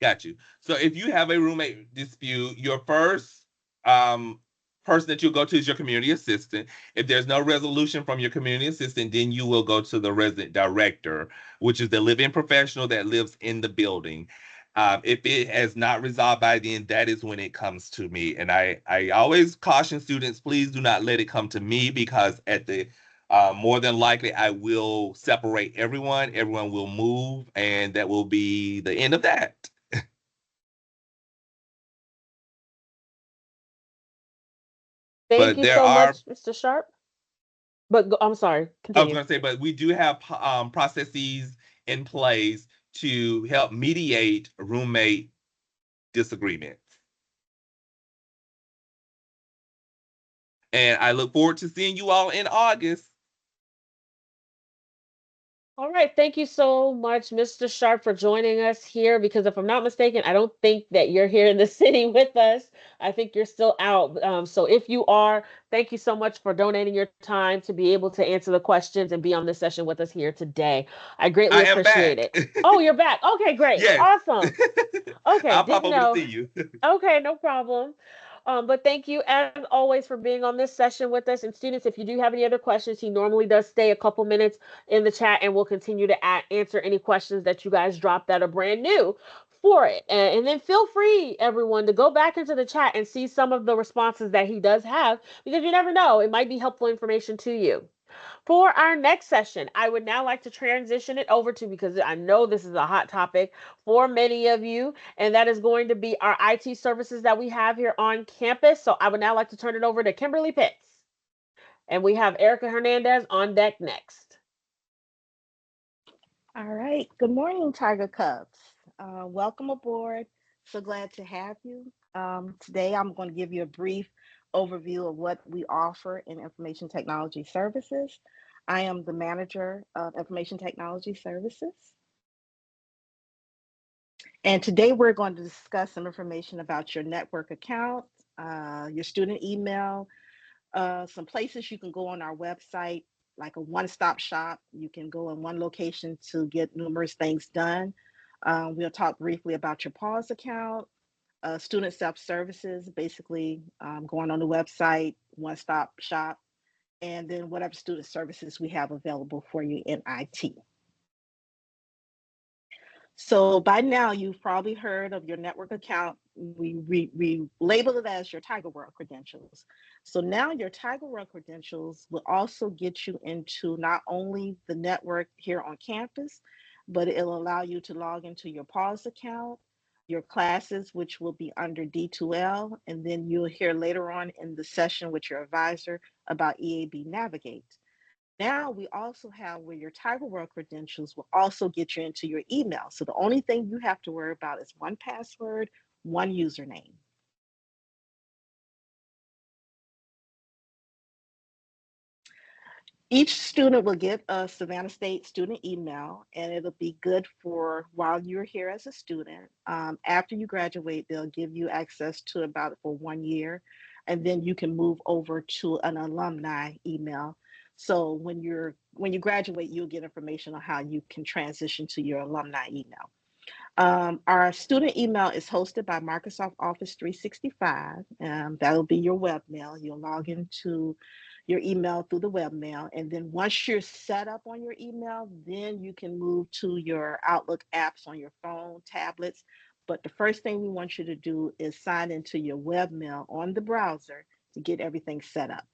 Got you. So if you have a roommate dispute, your first person that you'll go to is your community assistant. If there's no resolution from your community assistant, then you will go to the resident director, which is the living professional that lives in the building. If it has not resolved by then, that is when it comes to me. And I always caution students, please do not let it come to me, because at the more than likely I will separate everyone. Everyone will move, and that will be the end of that. Thank you so much, Mr. Sharp. But I'm sorry, continue. I was going to say, but we do have processes in place to help mediate roommate disagreements. And I look forward to seeing you all in August. All right. Thank you so much, Mr. Sharp, for joining us here, because if I'm not mistaken, I don't think that you're here in the city with us. I think you're still out. So if you are, thank you so much for donating your time to be able to answer the questions and be on this session with us here today. I greatly appreciate it. Oh, you're back. Okay, great. Yes. Awesome. Okay. I'll pop over to see you. Okay, no problem. But thank you, as always, for being on this session with us. And students, if you do have any other questions, he normally does stay a couple minutes in the chat, and we'll continue to answer any questions that you guys drop that are brand new for it. And then feel free, everyone, to go back into the chat and see some of the responses that he does have, because you never know, it might be helpful information to you. For our next session, I would now like to transition it over to, because I know this is a hot topic for many of you, and that is going to be our IT services that we have here on campus. So I would now like to turn it over to Kimberly Pitts. And we have Erica Hernandez on deck next. All right. Good morning, Tiger Cubs. Welcome aboard. So glad to have you. Today, I'm going to give you a brief overview of what we offer in information technology services. I am the manager of information technology services. And today, we're going to discuss some information about your network account, your student email, some places you can go on our website, like a one-stop shop. You can go in one location to get numerous things done. We'll talk briefly about your pause account, student self-services, basically going on the website, one-stop shop, and then whatever student services we have available for you in IT. So by now, you've probably heard of your network account. We label it as your Tiger World credentials. So now your Tiger World credentials will also get you into not only the network here on campus, but it'll allow you to log into your PAWS account, your classes, which will be under D2L, and then you'll hear later on in the session with your advisor about EAB Navigate. Now we also have where your Tiger World credentials will also get you into your email. So the only thing you have to worry about is one password, one username. Each student will get a Savannah State student email, and it'll be good for while you're here as a student. After you graduate, they'll give you access to about it for 1 year, and then you can move over to an alumni email. So when you graduate, you'll get information on how you can transition to your alumni email. Our student email is hosted by Microsoft Office 365. That'll be your web mail. You'll log into your email through the web mail. And then once you're set up on your email, then you can move to your Outlook apps on your phone, tablets. But the first thing we want you to do is sign into your web mail on the browser to get everything set up.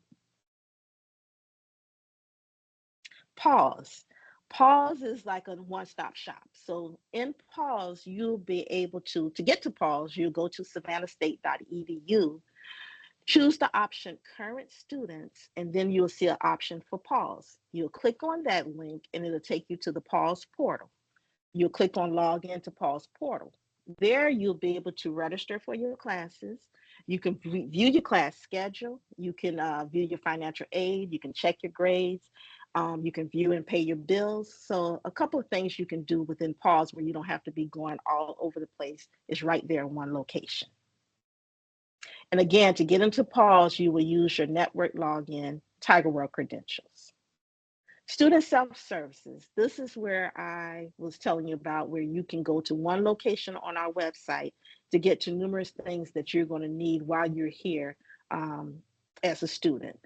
Pause. Pause is like a one-stop shop. So in Pause, you'll be able to get to Pause, you go to savannahstate.edu, choose the option current students, and then you'll see an option for Pause. You'll click on that link and it'll take you to the Pause portal. You'll click on log into Pause portal. There you'll be able to register for your classes. You can view your class schedule. You can view your financial aid. You can check your grades. You can view and pay your bills. So a couple of things you can do within Pause where you don't have to be going all over the place is right there in one location. And again, to get into Pause, you will use your network login Tiger World credentials. Student self-services. This is where I was telling you about where you can go to one location on our website to get to numerous things that you're going to need while you're here as a student.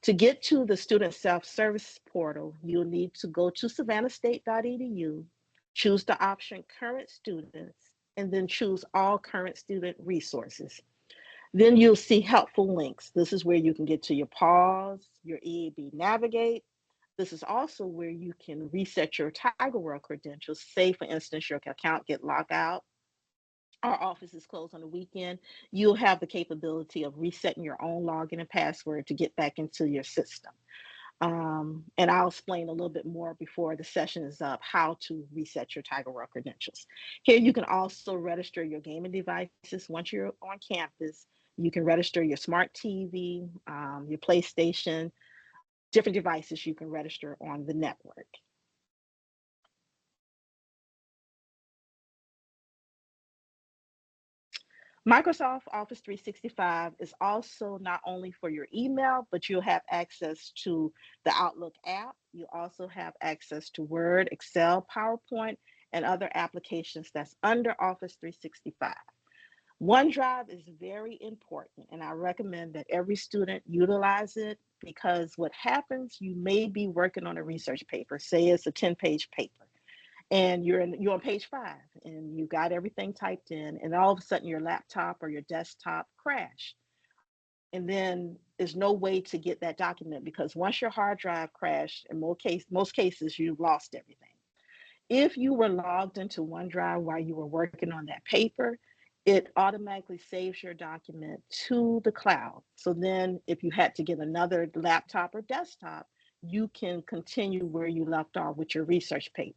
To get to the student self-service portal, you'll need to go to savannahstate.edu, choose the option current students, and then choose all current student resources. Then you'll see helpful links. This is where you can get to your PAWS, your EAB Navigate. This is also where you can reset your Tiger World credentials. Say, for instance, your account get locked out, our office is closed on the weekend. You'll have the capability of resetting your own login and password to get back into your system. And I'll explain a little bit more before the session is up how to reset your Tiger World credentials. Here you can also register your gaming devices once you're on campus. You can register your smart TV, your PlayStation, different devices you can register on the network. Microsoft Office 365 is also not only for your email, but you'll have access to the Outlook app. You also have access to Word, Excel, PowerPoint, and other applications that's under Office 365. OneDrive is very important, and I recommend that every student utilize it because what happens, you may be working on a research paper, say it's a 10-page paper and you're on page 5 and you got everything typed in and all of a sudden your laptop or your desktop crash, and then there's no way to get that document because once your hard drive crashed, in most cases you've lost everything. If you were logged into OneDrive while you were working on that paper, it automatically saves your document to the cloud. So then if you had to get another laptop or desktop, you can continue where you left off with your research paper.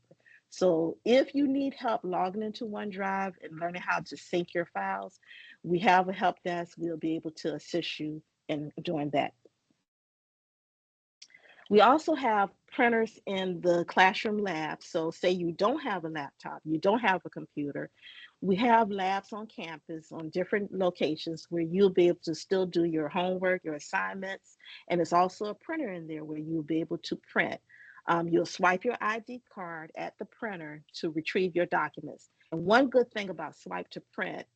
So if you need help logging into OneDrive and learning how to sync your files, we have a help desk. We'll be able to assist you in doing that. We also have printers in the classroom lab. So say you don't have a laptop, you don't have a computer, we have labs on campus on different locations where you'll be able to still do your homework, your assignments, and there's also a printer in there where you'll be able to print. You'll swipe your ID card at the printer to retrieve your documents. And one good thing about swipe to print,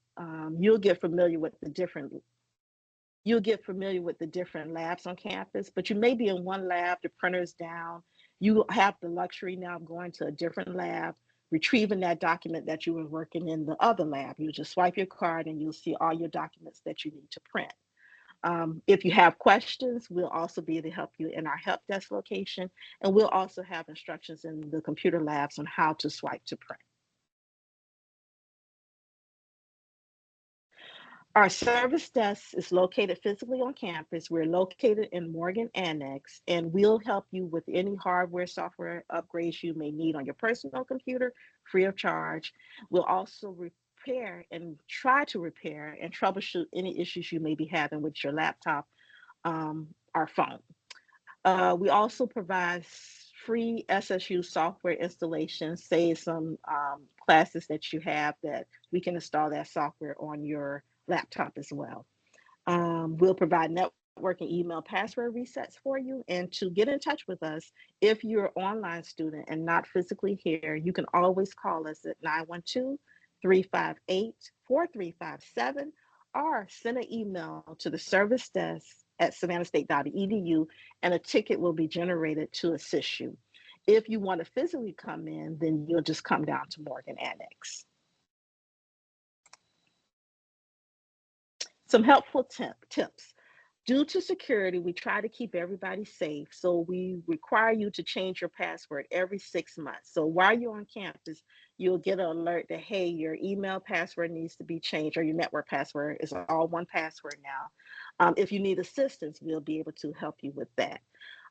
you'll get familiar with the different labs on campus, but you may be in one lab, the printer's down. You have the luxury now of going to a different lab, retrieving that document that you were working in the other lab. You just swipe your card and you'll see all your documents that you need to print. If you have questions, we'll also be able to help you in our help desk location, and we'll also have instructions in the computer labs on how to swipe to print. Our service desk is located physically on campus. We're located in Morgan Annex, and we'll help you with any hardware, software upgrades you may need on your personal computer, free of charge. We'll also repair and try to repair and troubleshoot any issues you may be having with your laptop, or phone. We also provide free SSU software installation, say some classes that you have that we can install that software on your laptop as well. We'll provide network and email password resets for you. And to get in touch with us, if you're an online student and not physically here, you can always call us at 912-358-4357 or send an email to the service desk at savannahstate.edu, and a ticket will be generated to assist you. If you want to physically come in, then you'll just come down to Morgan Annex. Some helpful tips. Due to security, we try to keep everybody safe. So we require you to change your password every 6 months. So while you're on campus, you'll get an alert that, hey, your email password needs to be changed, or your network password is all one password now. If you need assistance, we'll be able to help you with that.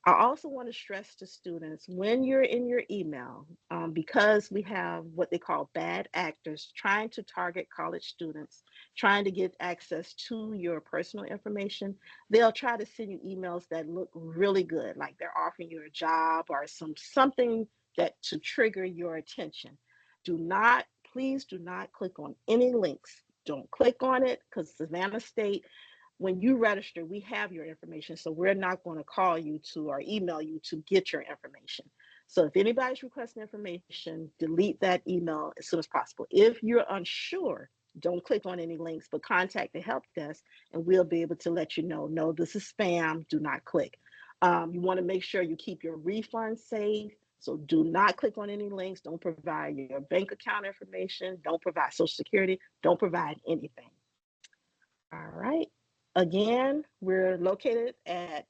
I also want to stress to students, when you're in your email, because we have what they call bad actors trying to target college students, trying to get access to your personal information, they'll try to send you emails that look really good, like they're offering you a job or something that to trigger your attention. Please do not click on any links. Don't click on it, because Savannah State, when you register, we have your information. So we're not going to call you to or email you to get your information. So if anybody's requesting information, delete that email as soon as possible. If you're unsure, don't click on any links, but contact the help desk and we'll be able to let you know, no, this is spam, do not click. You want to make sure you keep your refund safe. So do not click on any links. Don't provide your bank account information. Don't provide Social Security. Don't provide anything. All right. Again, we're located at,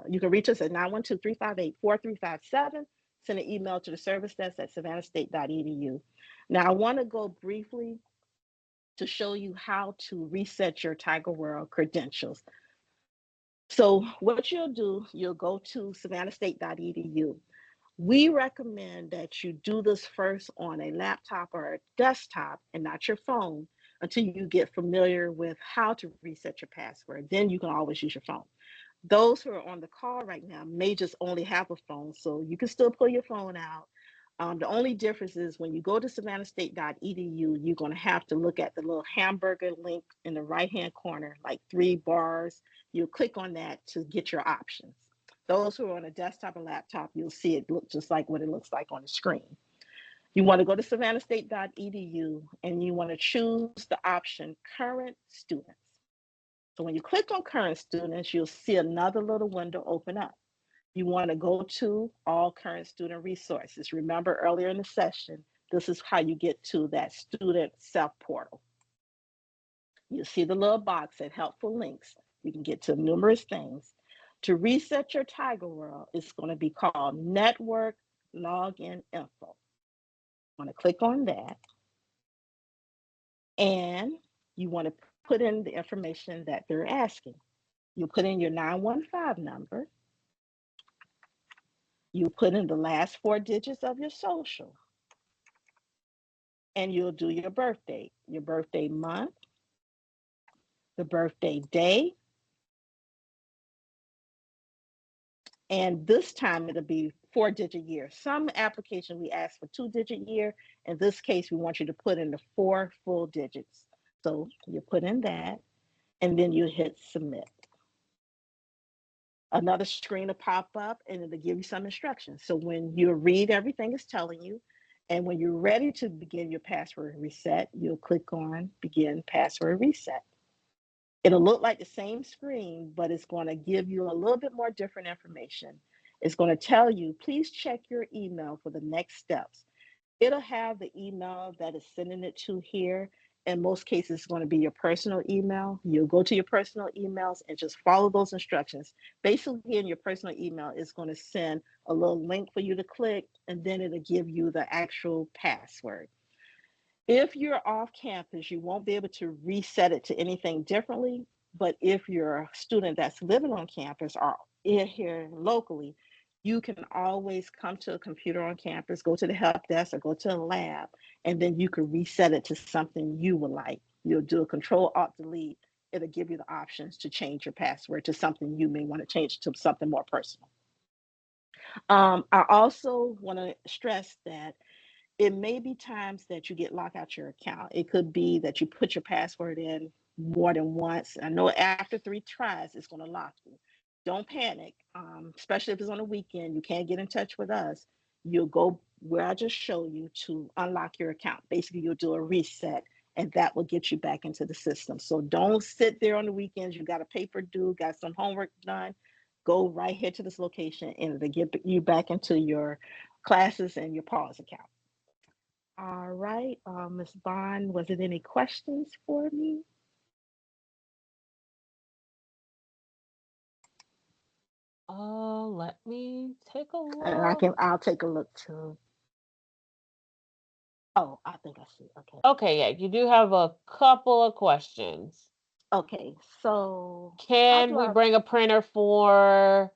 you can reach us at 912-358-4357. Send an email to the service desk at savannahstate.edu. Now, I want to go briefly to show you how to reset your Tiger World credentials. So what you'll do, you'll go to savannahstate.edu. We recommend that you do this first on a laptop or a desktop and not your phone until you get familiar with how to reset your password. Then you can always use your phone. Those who are on the call right now may just only have a phone, so you can still pull your phone out. The only difference is when you go to savannahstate.edu, you're going to have to look at the little hamburger link in the right-hand corner, like 3 bars. You'll click on that to get your options. Those who are on a desktop or laptop, you'll see it look just like what it looks like on the screen. You want to go to savannahstate.edu and you want to choose the option current students. So when you click on current students, you'll see another little window open up. You want to go to all current student resources. Remember earlier in the session, this is how you get to that student self portal. You'll see the little box at helpful links. You can get to numerous things. To reset your Tiger World, it's going to be called Network Login Info. Want to click on that. And you want to put in the information that they're asking. You put in your 915 number. You put in the last 4 digits of your social. and you'll do your birthday month, the birthday day, and this time it'll be 4-digit year. Some application we ask for 2-digit year. In this case, we want you to put in the 4 full digits. So you put in that, and then you hit submit. Another screen will pop up and it'll give you some instructions. So when you read everything it's telling you, and when you're ready to begin your password reset, you'll click on begin password reset. It'll look like the same screen, but it's going to give you a little bit more different information. It's going to tell you, please check your email for the next steps. It'll have the email that is sending it to here. In most cases, it's going to be your personal email. You'll go to your personal emails and just follow those instructions. Basically, in your personal email, it's going to send a little link for you to click, and then it'll give you the actual password. If you're off campus, you won't be able to reset it to anything differently. But if you're a student that's living on campus or here locally, you can always come to a computer on campus, go to the help desk or go to a lab, and then you can reset it to something you would like. You'll do a Control-Alt-Delete. It'll give you the options to change your password to something you may want to change to something more personal. I also want to stress that it may be times that you get locked out your account. It could be that you put your password in more than once. I know after 3 tries, it's going to lock you. Don't panic, especially if it's on a weekend. You can't get in touch with us. You'll go where I just showed you to unlock your account. Basically, you'll do a reset, and that will get you back into the system. So don't sit there on the weekends. You got a paper due, got some homework done. Go right here to this location, and it'll get you back into your classes and your pause account. All right, Ms. Bond, was it any questions for me? Let me take a And look. I'll take a look too. Oh, I think I see. Okay. Okay, yeah, you do have a couple of questions. Okay, so how Can do we I, bring a printer for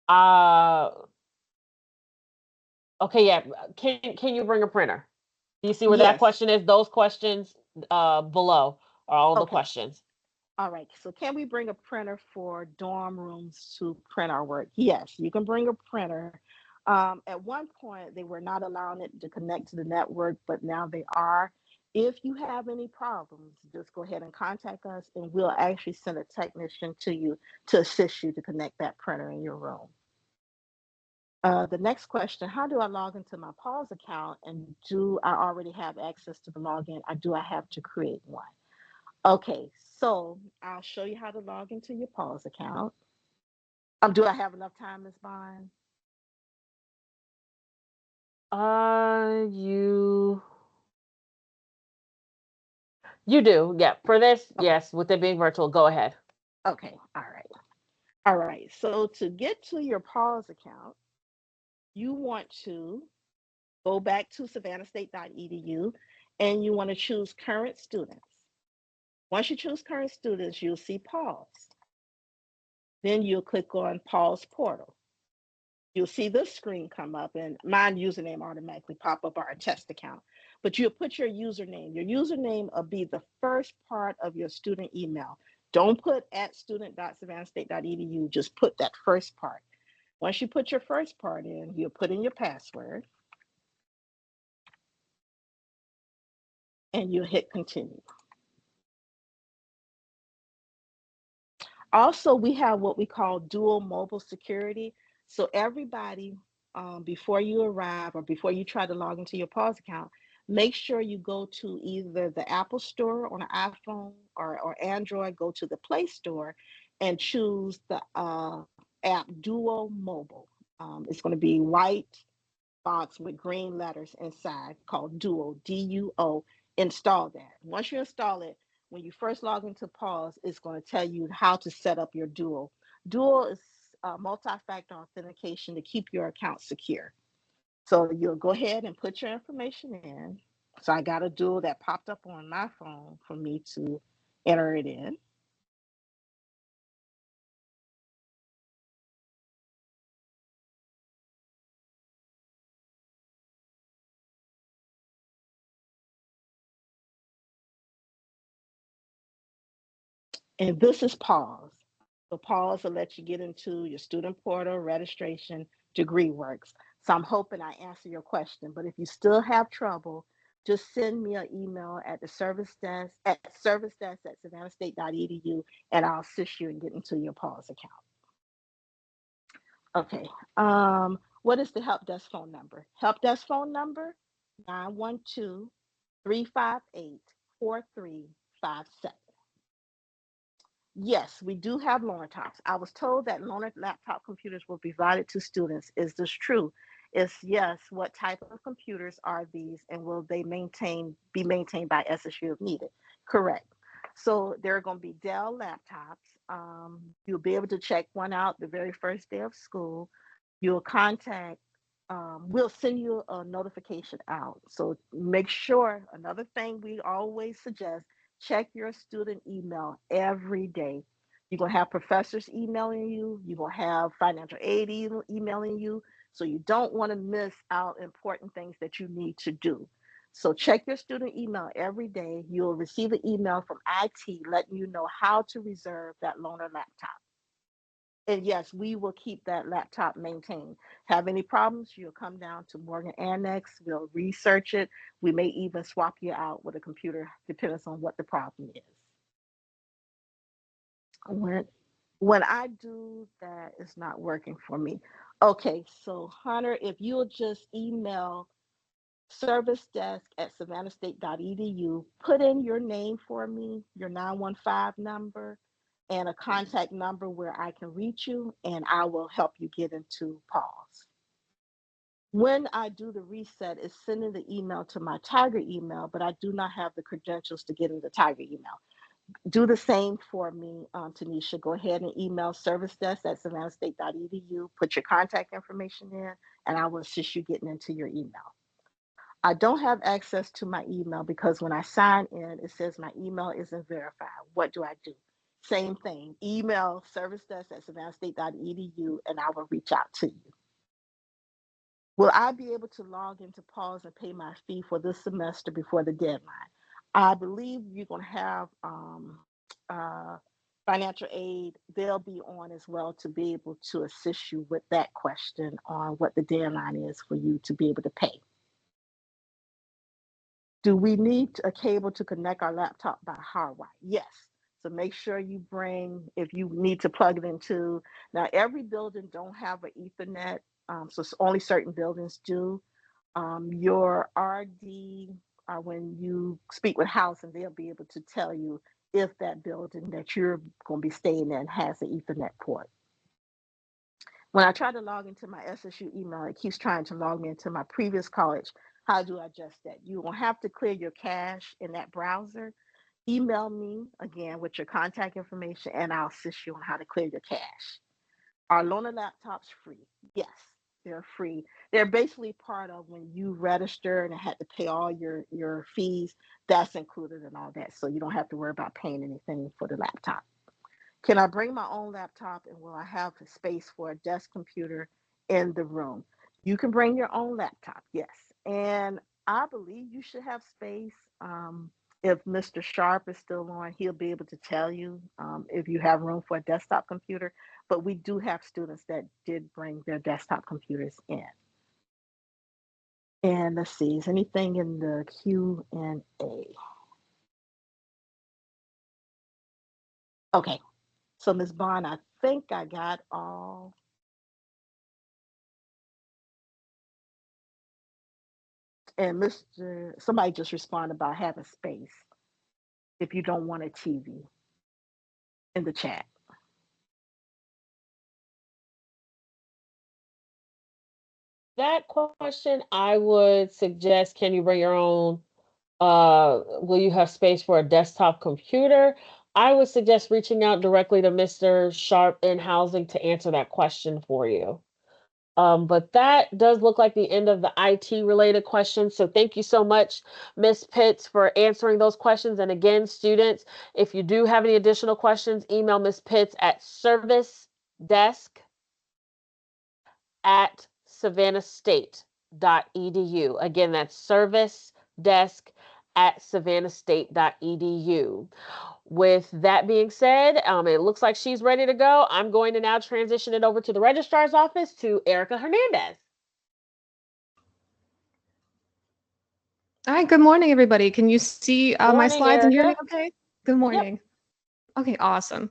uh okay, yeah. Can you bring a printer? Do you see where that yes, question is? Those questions below are all the okay. questions. All right, so can we bring a printer for dorm rooms to print our work? Yes, you can bring a printer. At one point, they were not allowing it to connect to the network, but now they are. If you have any problems, just go ahead and contact us, and we'll actually send a technician to you to assist you to connect that printer in your room. The next question, how do I log into my PAWS account, and do I already have access to the login, or do I have to create one? Okay, so I'll show you how to log into your PAWS account. Do I have enough time, Ms. Bond? You do, yeah. For this, Okay, yes, with it being virtual, go ahead. okay, all right. All right, so to get to your PAWS account, you want to go back to savannahstate.edu and you want to choose current students. Once you choose current students, you'll see PAWS. Then you'll click on PAWS portal. You'll see this screen come up, and my username automatically pop up our test account. But you'll put your username. Your username will be the first part of your student email. Don't put at student.savannahstate.edu, just put that first part. Once you put your first part in, you'll put in your password and you'll hit continue. Also, we have what we call dual mobile security. So everybody, before you arrive or before you try to log into your PAWS account, make sure you go to either the Apple Store on an iPhone or Android, go to the Play Store and choose the app Duo Mobile. It's going to be white box with green letters inside called Duo, D-U-O. Install that. Once you install it, when you first log into PAWS, it's going to tell you how to set up your Duo. Duo is multi-factor authentication to keep your account secure. So you'll go ahead and put your information in. So I got a Duo that popped up on my phone for me to enter it in. And this is pause. So pause will let you get into your student portal, registration, degree works. So I'm hoping I answer your question. But if you still have trouble, just send me an email at the service desk at savannahstate.edu, and I'll assist you in getting to your pause account. Okay. What is the help desk phone number? Help desk phone number 912-358-4357. Yes, we do have loaner tops. I was told that loaner laptop computers were provided to students. Is this true? Is yes. What type of computers are these, and will they be maintained by SSU if needed? Correct. So there are going to be Dell laptops. You'll be able to check one out the very first day of school. You'll contact. We'll send you a notification out. So make sure. Another thing we always suggest: check your student email every day. You're going to have professors emailing you. You're going to have financial aid emailing you. So you don't want to miss out important things that you need to do. So check your student email every day. You'll receive an email from IT letting you know how to reserve that loaner laptop. And yes, we will keep that laptop maintained. Have any problems, you'll come down to Morgan Annex, we'll research it. We may even swap you out with a computer, depending on what the problem is. When I do that, it's not working for me. Okay, so Hunter, if you'll just email service desk at savannahstate.edu, put in your name for me, your 915 number, and a contact number where I can reach you, and I will help you get into pause. When I do the reset, it's sending the email to my Tiger email, but I do not have the credentials to get into the Tiger email. Do the same for me, Tanisha. Go ahead and email service desk at savannahstate.edu, put your contact information in, and I will assist you getting into your email. I don't have access to my email because when I sign in, it says my email isn't verified. What do I do? Same thing. Email service desk at savannahstate.edu, and I will reach out to you. Will I be able to log into pause and pay my fee for this semester before the deadline? I believe you're going to have financial aid. They'll be on as well to be able to assist you with that question on what the deadline is for you to be able to pay. Do we need a cable to connect our laptop by hardwire? Yes. So make sure you bring, if you need to plug it into. Now, every building don't have an Ethernet, so only certain buildings do. Your RD, when you speak with housing, they'll be able to tell you if that building that you're going to be staying in has an Ethernet port. When I try to log into my SSU email, it keeps trying to log me into my previous college. How do I adjust that? You will have to clear your cache in that browser. Email me again with your contact information, and I'll assist you on how to clear your cache. Are loaner laptops free? Yes, they're free. They're basically part of when you register and had to pay all your fees. That's included in all that, so you don't have to worry about paying anything for the laptop. Can I bring my own laptop, and will I have a space for a desk computer in the room? You can bring your own laptop, yes. And I believe you should have space. If Mr. Sharp is still on, he'll be able to tell you if you have room for a desktop computer. But we do have students that did bring their desktop computers in. And let's see, is anything in the Q&A? Okay, so Ms. Bond, I think I got all. And somebody just responded about having space if you don't want a TV in the chat. That question, I would suggest, can you bring your own, will you have space for a desktop computer? I would suggest reaching out directly to Mr. Sharp in housing to answer that question for you. But that does look like the end of the IT related questions. So thank you so much, Ms. Pitts, for answering those questions. And again, students, if you do have any additional questions, email Ms. Pitts at servicedesk@savannahstate.edu. Again, that's servicedesk at savannahstate.edu. With that being said, it looks like she's ready to go. I'm going to now transition it over to the registrar's office to Erica Hernandez. All right, good morning, everybody. Can you see my Morning, slides and hear me Erica. okay? Good morning. Okay, awesome.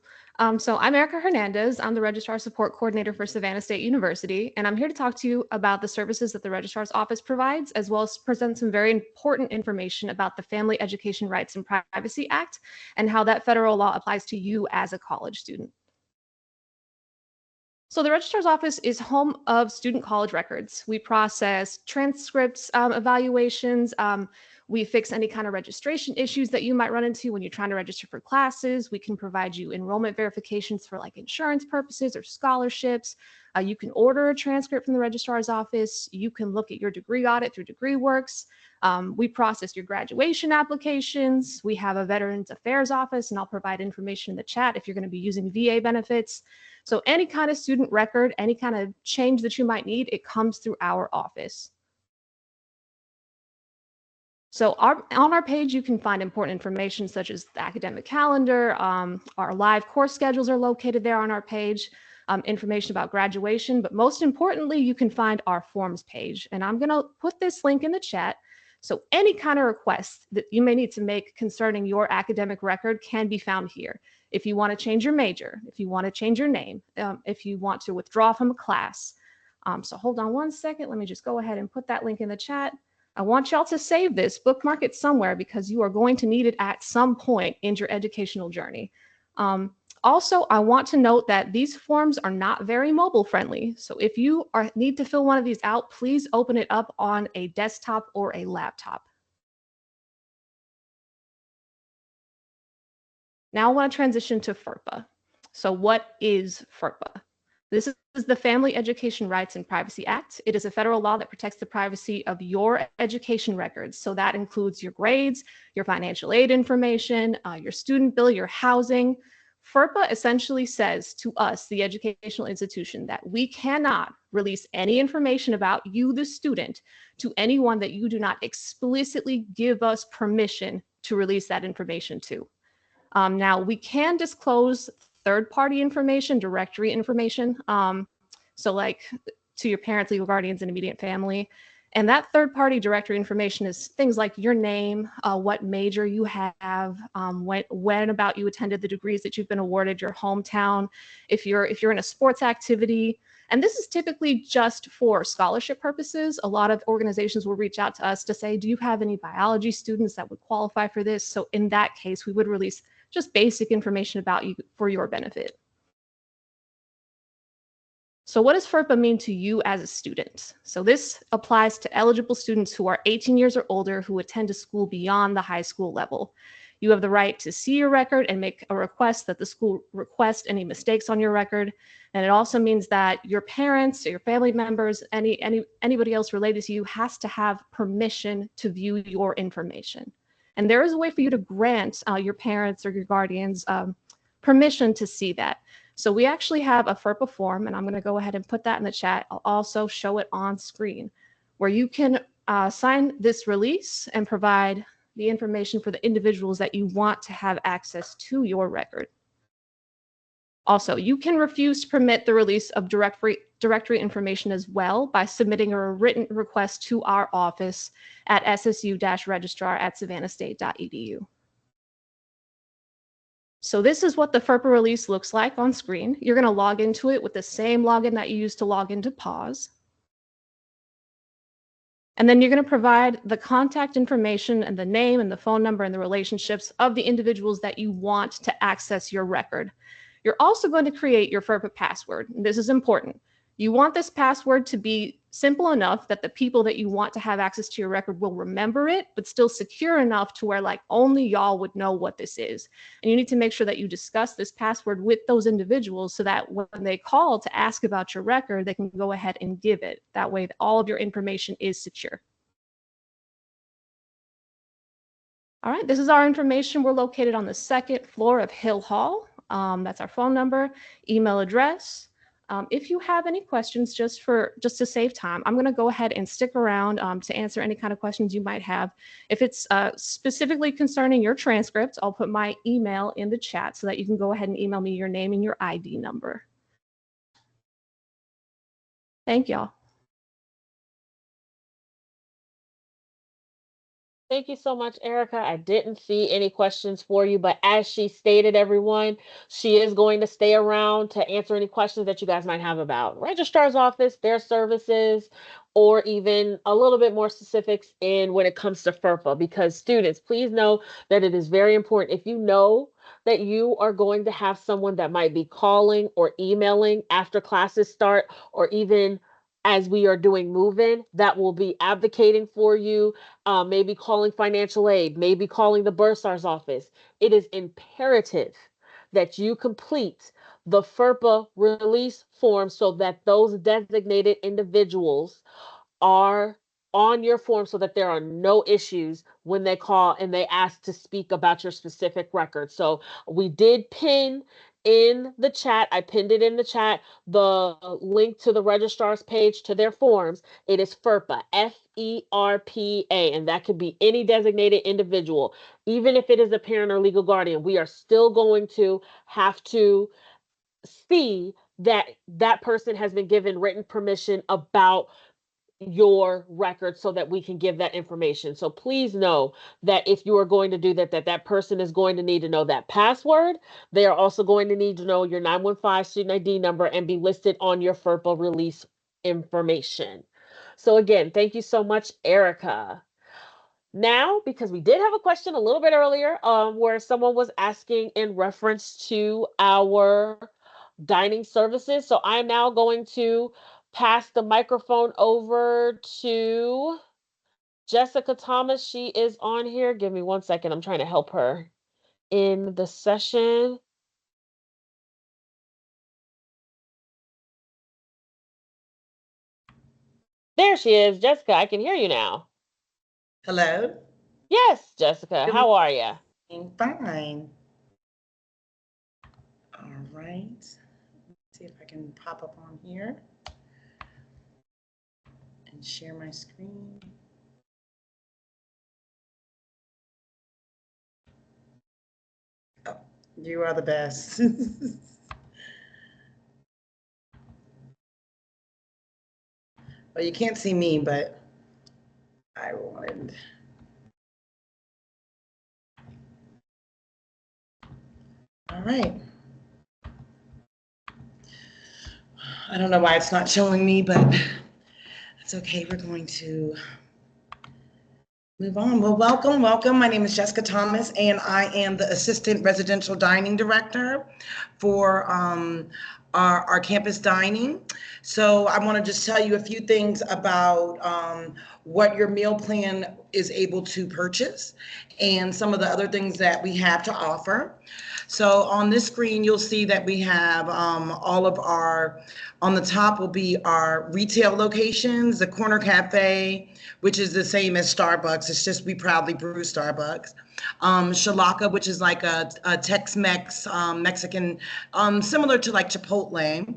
So I'm Erica Hernandez. I'm the Registrar Support Coordinator for Savannah State University, and I'm here to talk to you about the services that the Registrar's Office provides, as well as present some very important information about the Family Education Rights and Privacy Act and how that federal law applies to you as a college student. So the Registrar's Office is home of student college records. We process transcripts, evaluations. We fix any kind of registration issues that you might run into when you're trying to register for classes. We can provide you enrollment verifications for like insurance purposes or scholarships. You can order a transcript from the Registrar's Office. You can look at your degree audit through DegreeWorks. We process your graduation applications. We have a Veterans Affairs Office, and I'll provide information in the chat if you're going to be using VA benefits. So any kind of student record, any kind of change that you might need, it comes through our office. So on our page, you can find important information such as the academic calendar. Our live course schedules are located there on our page, information about graduation. But most importantly, you can find our forms page. And I'm going to put this link in the chat. So any kind of requests that you may need to make concerning your academic record can be found here. If you want to change your major, if you want to change your name, if you want to withdraw from a class. So hold on one second. Let me just go ahead and put that link in the chat. I want y'all to save this, bookmark it somewhere because you are going to need it at some point in your educational journey. Also, I want to note that these forms are not very mobile friendly. So if you need to fill one of these out, please open it up on a desktop or a laptop. Now I want to transition to FERPA. So what is FERPA? This is the Family Education Rights and Privacy Act. It is a federal law that protects the privacy of your education records. So that includes your grades, your financial aid information, your student bill, your housing. FERPA essentially says to us, the educational institution, that we cannot release any information about you, the student, to anyone that you do not explicitly give us permission to release that information to. Now, we can disclose third-party information, directory information, so like to your parents, legal guardians, and immediate family. And that third-party directory information is things like your name, what major you have, when about you attended the degrees that you've been awarded, your hometown, if you're in a sports activity. And this is typically just for scholarship purposes. A lot of organizations will reach out to us to say, do you have any biology students that would qualify for this? So in that case, we would release just basic information about you for your benefit. So what does FERPA mean to you as a student? So this applies to eligible students who are 18 years or older who attend a school beyond the high school level. You have the right to see your record and make a request that the school request any mistakes on your record. And it also means that your parents, or your family members, anybody else related to you has to have permission to view your information. And there is a way for you to grant your parents or your guardians permission to see that. So we actually have a FERPA form, and I'm going to go ahead and put that in the chat. I'll also show it on screen, where you can sign this release and provide the information for the individuals that you want to have access to your record. Also, you can refuse to permit the release of directory information as well by submitting a written request to our office at ssu-registrar@savannahstate.edu. So this is what the FERPA release looks like on screen. You're going to log into it with the same login that you used to log into PAWS. And then you're going to provide the contact information and the name and the phone number and the relationships of the individuals that you want to access your record. You're also going to create your FERPA password. And this is important. You want this password to be simple enough that the people that you want to have access to your record will remember it, but still secure enough to where like only y'all would know what this is. And you need to make sure that you discuss this password with those individuals so that when they call to ask about your record, they can go ahead and give it. That way, all of your information is secure. All right, this is our information. We're located on the second floor of Hill Hall. That's our phone number, email address. If you have any questions, just to save time, I'm going to go ahead and stick around to answer any kind of questions you might have. If it's specifically concerning your transcript, I'll put my email in the chat so that you can go ahead and email me your name and your ID number. Thank y'all. Thank you so much, Erica. I didn't see any questions for you, but as she stated, everyone, she is going to stay around to answer any questions that you guys might have about registrar's office, their services, or even a little bit more specifics in when it comes to FERPA. Because students, please know that it is very important. If you know that you are going to have someone that might be calling or emailing after classes start, or even as we are doing move-in, that will be advocating for you, maybe calling financial aid, maybe calling the bursar's office. It is imperative that you complete the FERPA release form so that those designated individuals are on your form so that there are no issues when they call and they ask to speak about your specific record. So we did pin in the chat, I pinned it in the chat, the link to the registrar's page to their forms. It is FERPA, F-E-R-P-A, and that could be any designated individual. Even if it is a parent or legal guardian, we are still going to have to see that that person has been given written permission about your record so that we can give that information. So please know that if you are going to do that, that person is going to need to know that password. They are also going to need to know your 915 student ID number and be listed on your FERPA release information. So again, thank you so much, Erica. Now, because we did have a question a little bit earlier where someone was asking in reference to our dining services. So I'm now going to pass the microphone over to Jessica Thomas. She is on here. Give me 1 second. I'm trying to help her in the session. There she is. Jessica, I can hear you now. Hello? Yes, Jessica. How are you? Fine. All right. Let's see if I can pop up on here and share my screen. Oh, you are the best. Well, you can't see me, but I wanted. All right. I don't know why it's not showing me, but it's okay. We're going to move on. Well, welcome. My name is Jessica Thomas, and I am the Assistant Residential Dining Director for our campus dining. So I want to just tell you a few things about what your meal plan is able to purchase and some of the other things that we have to offer. So on this screen, you'll see that we have all of our, on the top will be our retail locations, the Corner Cafe, which is the same as Starbucks. It's just we proudly brew Starbucks. Shalaka, which is like a Tex-Mex Mexican, similar to like Chipotle.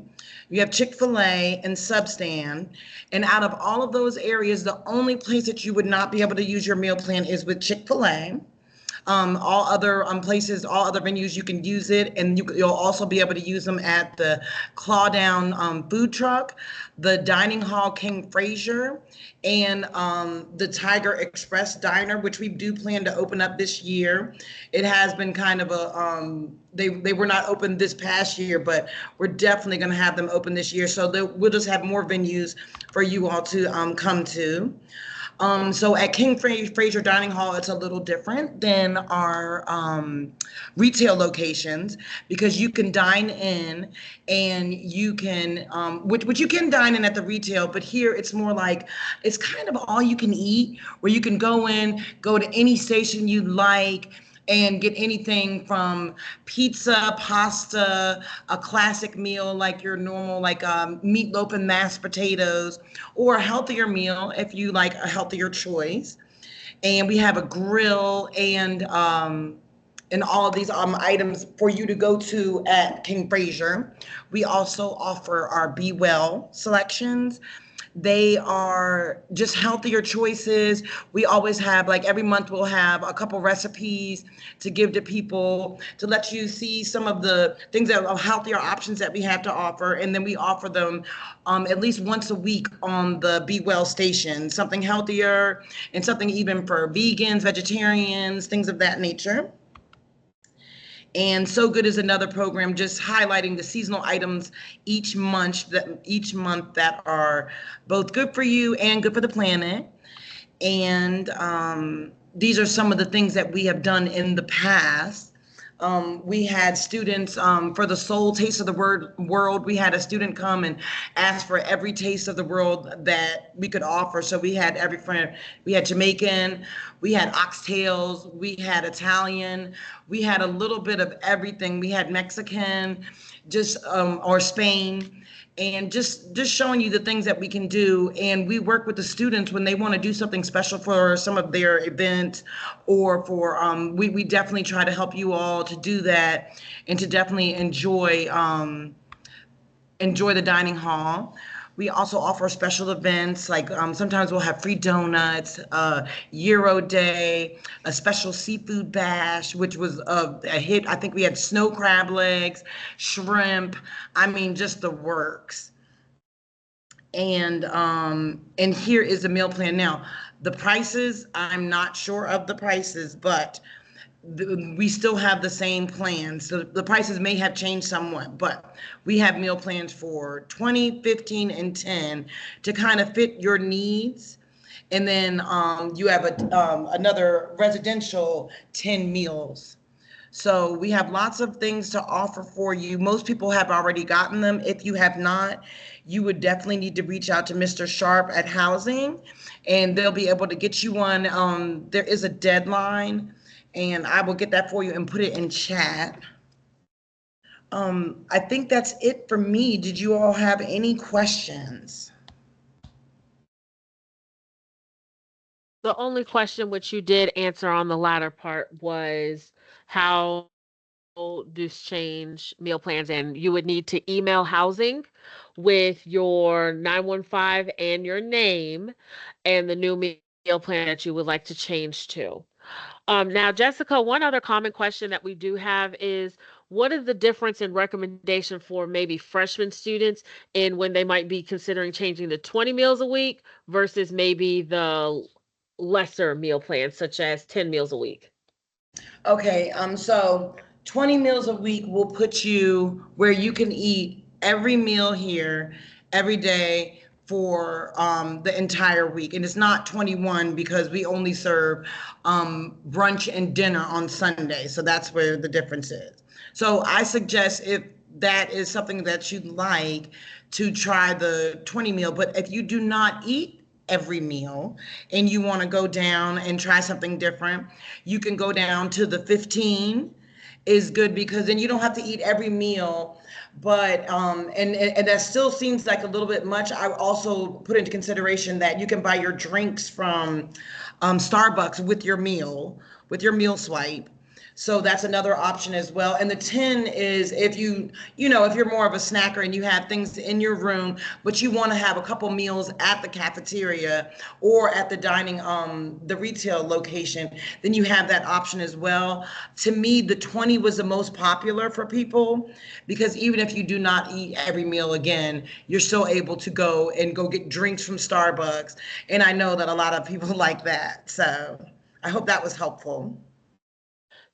You have Chick-fil-A and Substand. And out of all of those areas, the only place that you would not be able to use your meal plan is with Chick-fil-A. All other places, all other venues, you can use it, and you'll also be able to use them at the Claw Down food truck, the Dining Hall King Fraser, and the Tiger Express Diner, which we do plan to open up this year. It has been kind of a, they were not open this past year, but we're definitely going to have them open this year. So we'll just have more venues for you all to come to. So at King Fraser Dining Hall, it's a little different than our retail locations because you can dine in and you can, which you can dine in at the retail, but here it's more like, it's kind of all you can eat where you can go in, go to any station you like, and get anything from pizza, pasta, a classic meal like your normal like meatloaf and mashed potatoes, or a healthier meal if you like a healthier choice. And we have a grill and and all of these items for you to go to at King Fraser. We also offer our Be Well selections. They are just healthier choices. We always have, like every month, we'll have a couple recipes to give to people to let you see some of the things that are healthier options that we have to offer. And then we offer them at least once a week on the Be Well station, something healthier and something even for vegans, vegetarians, things of that nature. And So Good is another program just highlighting the seasonal items each month that are both good for you and good for the planet. And these are some of the things that we have done in the past. We had students for the Soul Taste of the World. We had a student come and ask for every taste of the world that we could offer. So we had we had Jamaican, we had oxtails, we had Italian, we had a little bit of everything. We had Mexican, or Spain. And just showing you the things that we can do. And we work with the students when they want to do something special for some of their events, or for we definitely try to help you all to do that and to definitely enjoy the dining hall. We also offer special events, like sometimes we'll have free donuts, Euro Day, a special seafood bash, which was a hit. I think we had snow crab legs, shrimp. I mean, just the works. And here is the meal plan. Now, the prices, I'm not sure of the prices, but we still have the same plans. So the prices may have changed somewhat, but we have meal plans for 20, 15, and 10 to kind of fit your needs. And then you have another residential 10 meals. So we have lots of things to offer for you. Most people have already gotten them. If you have not, you would definitely need to reach out to Mr. Sharp at Housing, and they'll be able to get you one. There is a deadline, and I will get that for you and put it in chat. I think that's it for me. Did you all have any questions? The only question which you did answer on the latter part was how this change meal plans, and you would need to email Housing with your 915 and your name and the new meal plan that you would like to change to. Now, Jessica, one other common question that we do have is, what is the difference in recommendation for maybe freshman students in when they might be considering changing to 20 meals a week versus maybe the lesser meal plans, such as 10 meals a week? Okay, so 20 meals a week will put you where you can eat every meal here every day for the entire week. And it's not 21 because we only serve brunch and dinner on Sunday. So that's where the difference is. So I suggest, if that is something that you'd like, to try the 20 meal. But if you do not eat every meal and you want to go down and try something different, you can go down to the 15 is good, because then you don't have to eat every meal. But and that still seems like a little bit much. I also put into consideration that you can buy your drinks from Starbucks with your meal swipe. So that's another option as well. And the 10 is if if you're more of a snacker and you have things in your room, but you want to have a couple meals at the cafeteria or at the the retail location, then you have that option as well. To me, the 20 was the most popular for people, because even if you do not eat every meal again, you're still able to go get drinks from Starbucks. And I know that a lot of people like that. So I hope that was helpful.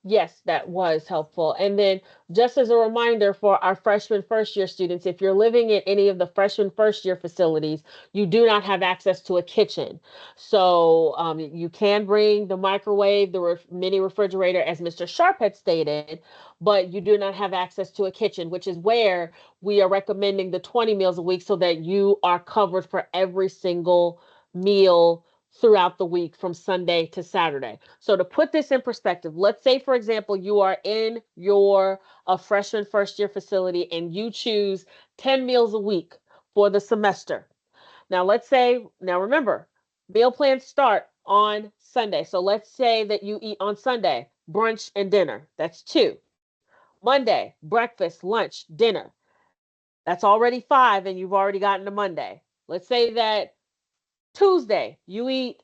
Yes, that was helpful. And then just as a reminder for our freshman first year students, if you're living in any of the freshman first year facilities, you do not have access to a kitchen. So you can bring the microwave, the mini refrigerator, as Mr. Sharp had stated, but you do not have access to a kitchen, which is where we are recommending the 20 meals a week, so that you are covered for every single meal throughout the week from Sunday to Saturday. So to put this in perspective, let's say, for example, you are in your freshman first year facility and you choose 10 meals a week for the semester. Now remember, meal plans start on Sunday. So let's say that you eat on Sunday. brunch, and dinner. That's 2. Monday, breakfast, lunch, dinner. That's already 5, and you've already gotten to Monday. Let's say that Tuesday, you eat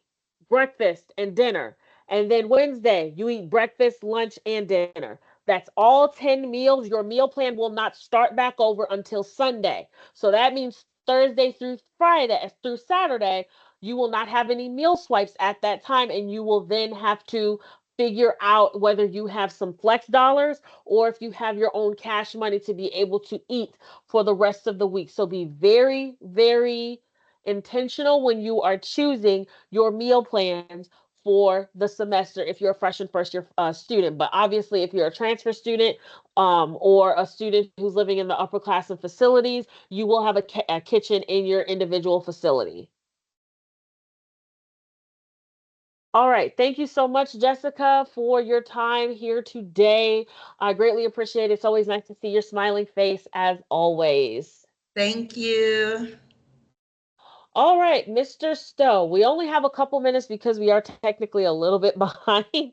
breakfast and dinner. And then Wednesday, you eat breakfast, lunch, and dinner. That's all 10 meals. Your meal plan will not start back over until Sunday. So that means Thursday through Friday, through Saturday, you will not have any meal swipes at that time. And you will then have to figure out whether you have some flex dollars or if you have your own cash money to be able to eat for the rest of the week. So be very, very intentional when you are choosing your meal plans for the semester if you're a fresh and first year student. But obviously, if you're a transfer student or a student who's living in the upper class of facilities, you will have a kitchen in your individual facility. All right. Thank you so much, Jessica, for your time here today. I greatly appreciate it. It's always nice to see your smiling face as always. Thank you. All right, Mr. Stowe, we only have a couple minutes because we are technically a little bit behind.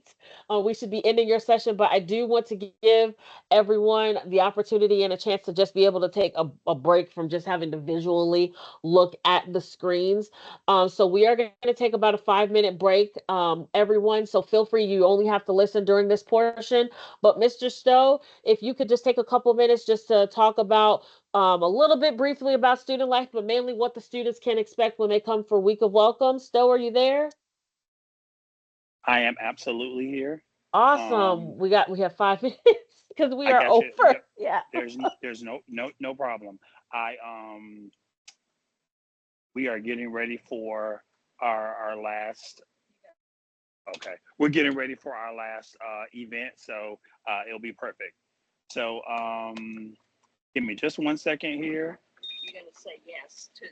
We should be ending your session, but I do want to give everyone the opportunity and a chance to just be able to take a break from just having to visually look at the screens. So we are going to take about a 5-minute break, everyone. So feel free, you only have to listen during this portion. But Mr. Stowe, if you could just take a couple minutes just to talk about a little bit briefly about student life, but mainly what the students can expect when they come for Week of Welcome. Stowe, are you there? I am absolutely here. Awesome. We have 5 minutes because we I are got you. over. Yep. Yeah. There's no problem. We are getting ready for our last. Okay, we're getting ready for our last event, so it'll be perfect. So give me just 1 second here. You're going to say yes to.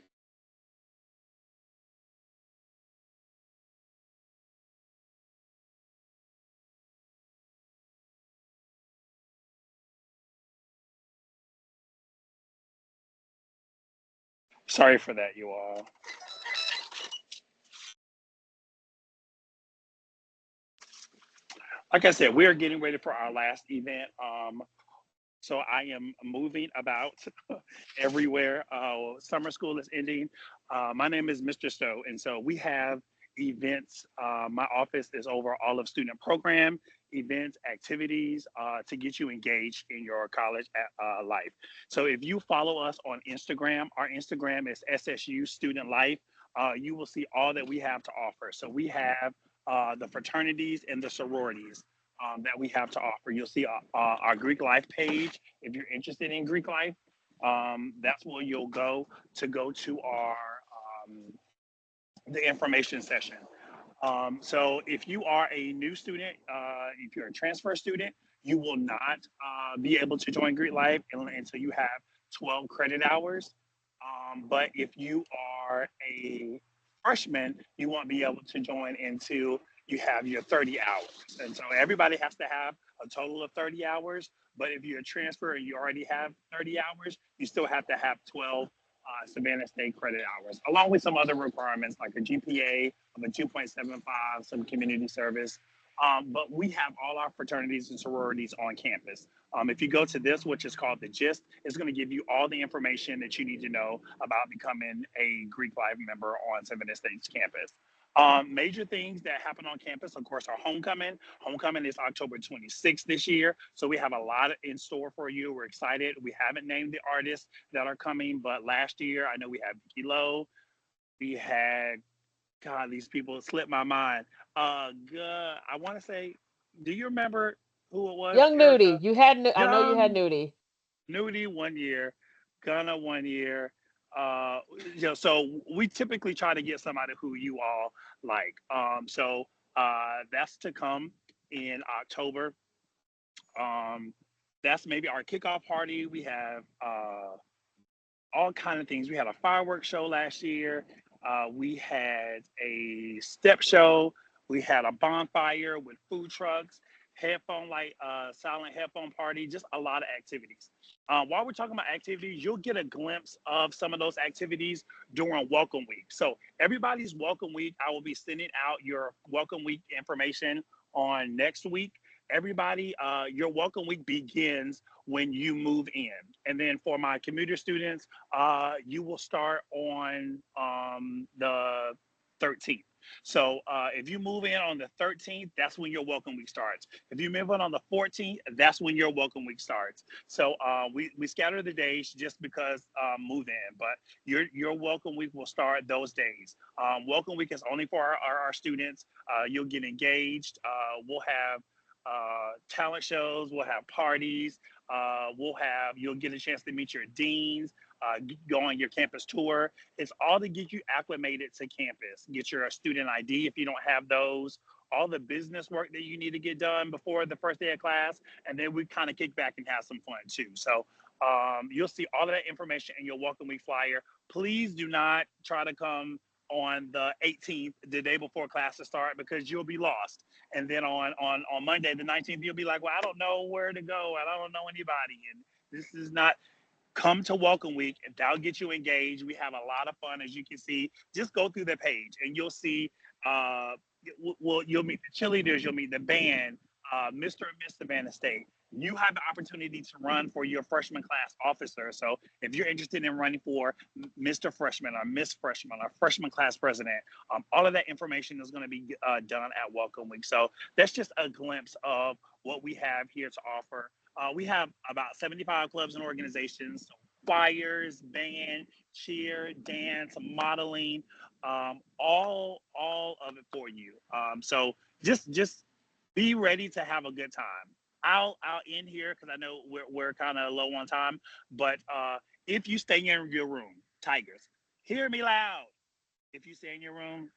Sorry for that, you all. Like I said, we are getting ready for our last event. So I am moving about everywhere. Summer school is ending. My name is Mr. Stowe, and so we have events. My office is over all of student program, events, activities to get you engaged in your college life. So if you follow us on Instagram, our Instagram is SSU Student Life. You will see all that we have to offer. So we have the fraternities and the sororities that we have to offer. You'll see our Greek life page. If you're interested in Greek life, that's where you'll go to our the information session. So if you are a new student, if you're a transfer student, you will not be able to join Greek life until you have 12 credit hours. But if you are a freshman, you won't be able to join until you have your 30 hours. And so everybody has to have a total of 30 hours. But if you're a transfer and you already have 30 hours, you still have to have 12 Savannah State credit hours, along with some other requirements like a GPA of a 2.75, some community service. But we have all our fraternities and sororities on campus. If you go to this, which is called The Gist, it's going to give you all the information that you need to know about becoming a Greek Life member on Savannah State's campus. Major things that happen on campus, of course, are homecoming. Homecoming is October 26th this year. So we have a lot in store for you. We're excited. We haven't named the artists that are coming, but last year, I know we had Vicky Lowe. We had, God, these people slipped my mind. I want to say, do you remember who it was, Young Nudie. Erica? I know you had Young Nudie. Nudie 1 year, Gunna 1 year. So we typically try to get somebody who you all like. So that's to come in October. That's maybe our kickoff party. We have all kind of things. We had a fireworks show last year. We had a step show. We had a bonfire with food trucks, silent headphone party, just a lot of activities. While we're talking about activities, you'll get a glimpse of some of those activities during Welcome Week. So everybody's Welcome Week, I will be sending out your Welcome Week information on next week. everybody, your welcome week begins when you move in. And then for my commuter students, you will start on the 13th. So if you move in on the 13th, that's when your welcome week starts. If you move in on the 14th, that's when your welcome week starts. So we scatter the days just because move in, but your welcome week will start those days. Welcome week is only for our students. You'll get engaged. We'll have talent shows. We'll have parties. You'll get a chance to meet your deans, go on your campus tour. It's all to get you acclimated to campus. Get your student ID if you don't have those. All the business work that you need to get done before the first day of class, and then we kind of kick back and have some fun too. So you'll see all of that information in your welcome week flyer. Please do not try to come on the 18th, the day before classes start, because you'll be lost. And then on Monday, the 19th, you'll be like, well, I don't know where to go. I don't know anybody. And this is not, come to welcome week and that'll get you engaged. We have a lot of fun, as you can see. Just go through the page and you'll see, you'll meet the cheerleaders, you'll meet the band, Mr. and Miss Savannah State. You have the opportunity to run for your freshman class officer. So if you're interested in running for Mr. Freshman or Miss Freshman or freshman class president, all of that information is going to be done at welcome week. So that's just a glimpse of what we have here to offer. We have about 75 clubs and organizations, choirs, band, cheer, dance, modeling, all of it for you. So just be ready to have a good time. I'll end here because I know we're kind of low on time. But if you stay in your room, Tigers, hear me loud. If you stay in your room,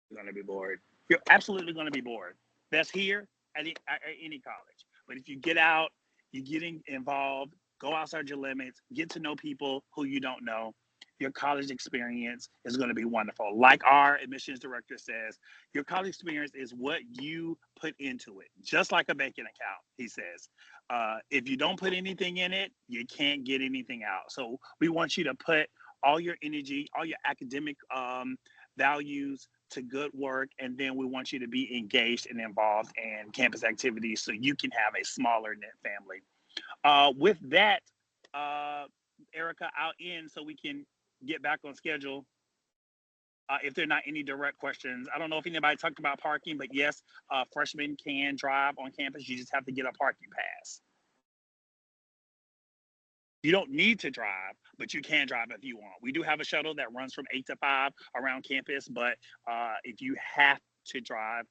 you're gonna be bored. You're absolutely gonna be bored. That's here at any college. But if you get out, you getting involved, go outside your limits, get to know people who you don't know. Your college experience is going to be wonderful. Like our admissions director says, your college experience is what you put into it, just like a banking account, he says. If you don't put anything in it, you can't get anything out. So we want you to put all your energy, all your academic values to good work, and then we want you to be engaged and involved in campus activities so you can have a smaller knit family. With that, Erica, I'll end so we can get back on schedule. If there are not any direct questions, I don't know if anybody talked about parking, but yes, freshmen can drive on campus. You just have to get a parking pass. You don't need to drive, but you can drive if you want. We do have a shuttle that runs from 8 to 5 around campus, but if you have to drive,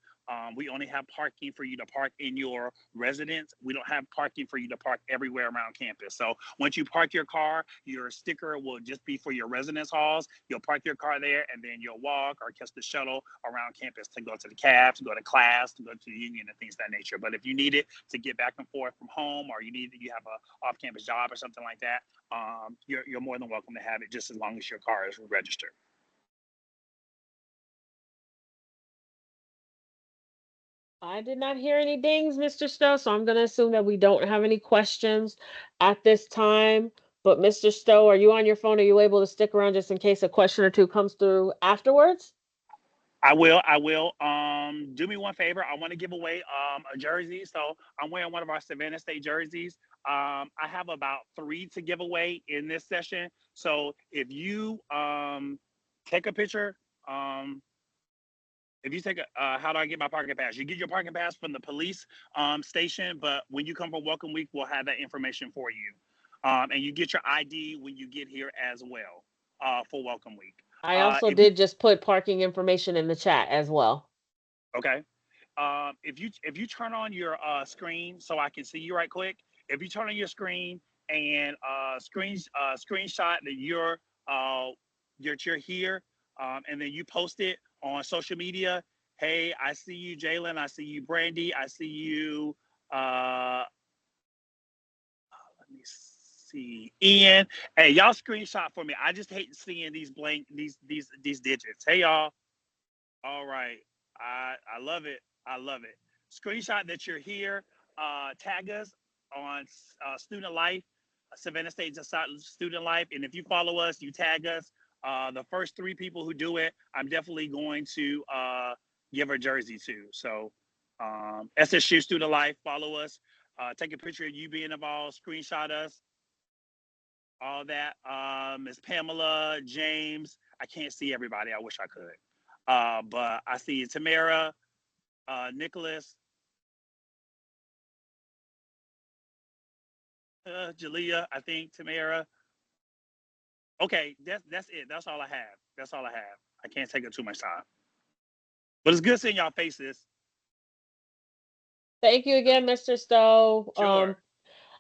we only have parking for you to park in your residence. We don't have parking for you to park everywhere around campus. So once you park your car, your sticker will just be for your residence halls. You'll park your car there, and then you'll walk or catch the shuttle around campus to go to the cab, to go to class, to go to the union, and things of that nature. But if you need it to get back and forth from home, or you have a off-campus job or something like that, you're more than welcome to have it, just as long as your car is registered. I did not hear any dings, Mr. Stowe, so I'm going to assume that we don't have any questions at this time. But Mr. Stowe, are you on your phone? Are you able to stick around just in case a question or two comes through afterwards? I will. Do me one favor. I want to give away a jersey. So I'm wearing one of our Savannah State jerseys. I have about 3 to give away in this session. So if you take a picture, if you take how do I get my parking pass? You get your parking pass from the police station, but when you come for welcome week, we'll have that information for you. And you get your ID when you get here as well for welcome week. I also did just put parking information in the chat as well. Okay. If you turn on your screen so I can see you right quick, if you turn on your screen and screenshot that you're here, and then you post it on social media. Hey, I see you, Jalen. I see you, Brandy. I see you. Let me see, Ian. Hey, y'all screenshot for me. I just hate seeing these these digits. Hey, y'all. All right. I love it. I love it. Screenshot that you're here. Tag us on Student Life, Savannah State Student Life. And if you follow us, you tag us. The first 3 people who do it, I'm definitely going to give a jersey to. So SSU Student Life, follow us. Take a picture of you being involved, screenshot us, all that. Miss Pamela, James, I can't see everybody. I wish I could. But I see Tamara, Nicholas, Jalea, I think, Tamara. Okay, that's it. That's all I have. That's all I have. I can't take up too much time. But it's good seeing y'all faces. Thank you again, Mr. Stowe. Sure.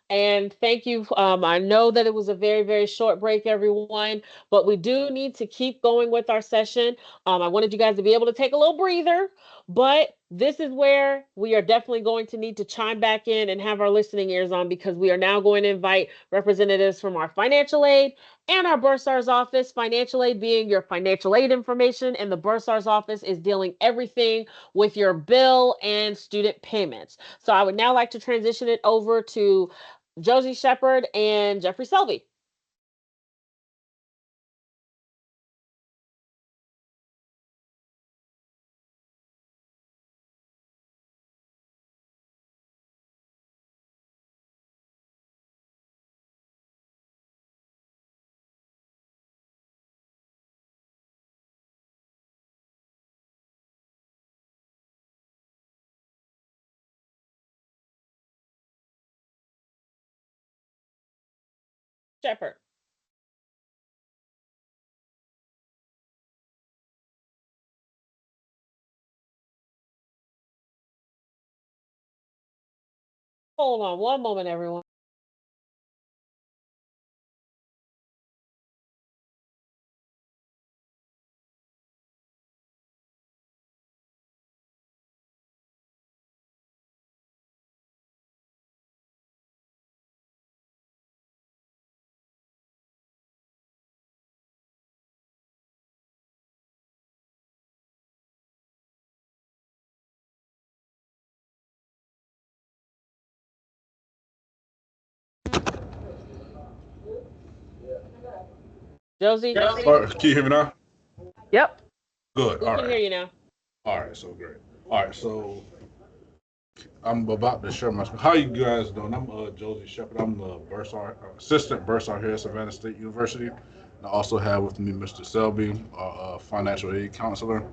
And thank you. I know that it was a very, very short break, everyone, but we do need to keep going with our session. I wanted you guys to be able to take a little breather, but this is where we are definitely going to need to chime back in and have our listening ears on, because we are now going to invite representatives from our financial aid and our bursar's office. Financial aid being your financial aid information, and the bursar's office is dealing everything with your bill and student payments. So I would now like to transition it over to Josie Shepard and Jeffrey Selby. Shepard. Hold on one moment, everyone. Josie? Can you hear me now? Yep. Good. We All can right. hear you now. All right. So great. All right. So I'm about to share my screen. How you guys doing? I'm Josie Shepard. I'm the bursar assistant bursar here at Savannah State University. And I also have with me Mr. Selby, our financial aid counselor.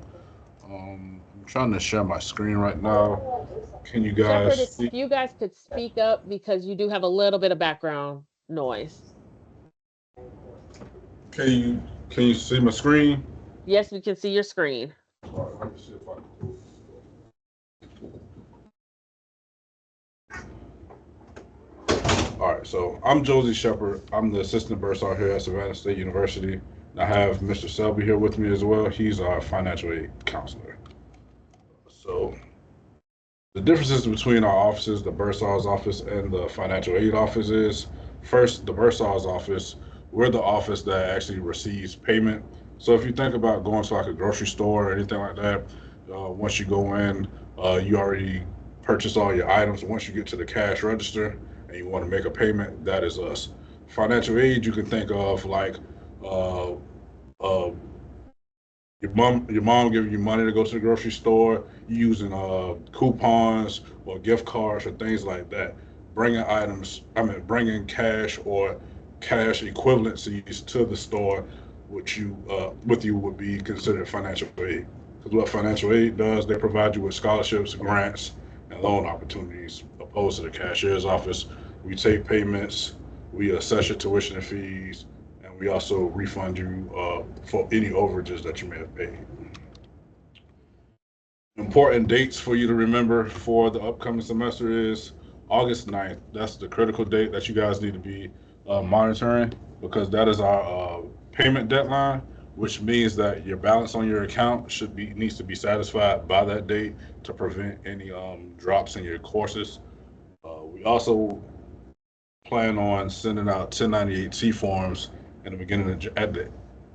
I'm trying to share my screen right now. Can you Shepard, guys if you guys could speak up, because you do have a little bit of background noise. Can you see my screen? Yes, we can see your screen. All right, let me see if I can. All right, so I'm Josie Shepard. I'm the assistant bursar here at Savannah State University. And I have Mr. Selby here with me as well. He's our financial aid counselor. So the differences between our offices, the bursar's office and the financial aid office is, first, the bursar's office, we're the office that actually receives payment. So if you think about going to like a grocery store or anything like that, once you go in, you already purchase all your items. Once you get to the cash register and you want to make a payment, that is us. Financial aid, you can think of like uh, uh, your mom giving you money to go to the grocery store, you using coupons or gift cards or things like that. Bringing cash or cash equivalencies to the store, which you with you would be considered financial aid. Because what financial aid does, they provide you with scholarships, grants, and loan opportunities. Opposed to the cashier's office, we take payments, we assess your tuition and fees, and we also refund you for any overages that you may have paid. Important dates for you to remember for the upcoming semester is August 9th. That's the critical date that you guys need to be monitoring, because that is our payment deadline, which means that your balance on your account needs to be satisfied by that date to prevent any drops in your courses. We also plan on sending out 1098-T forms at the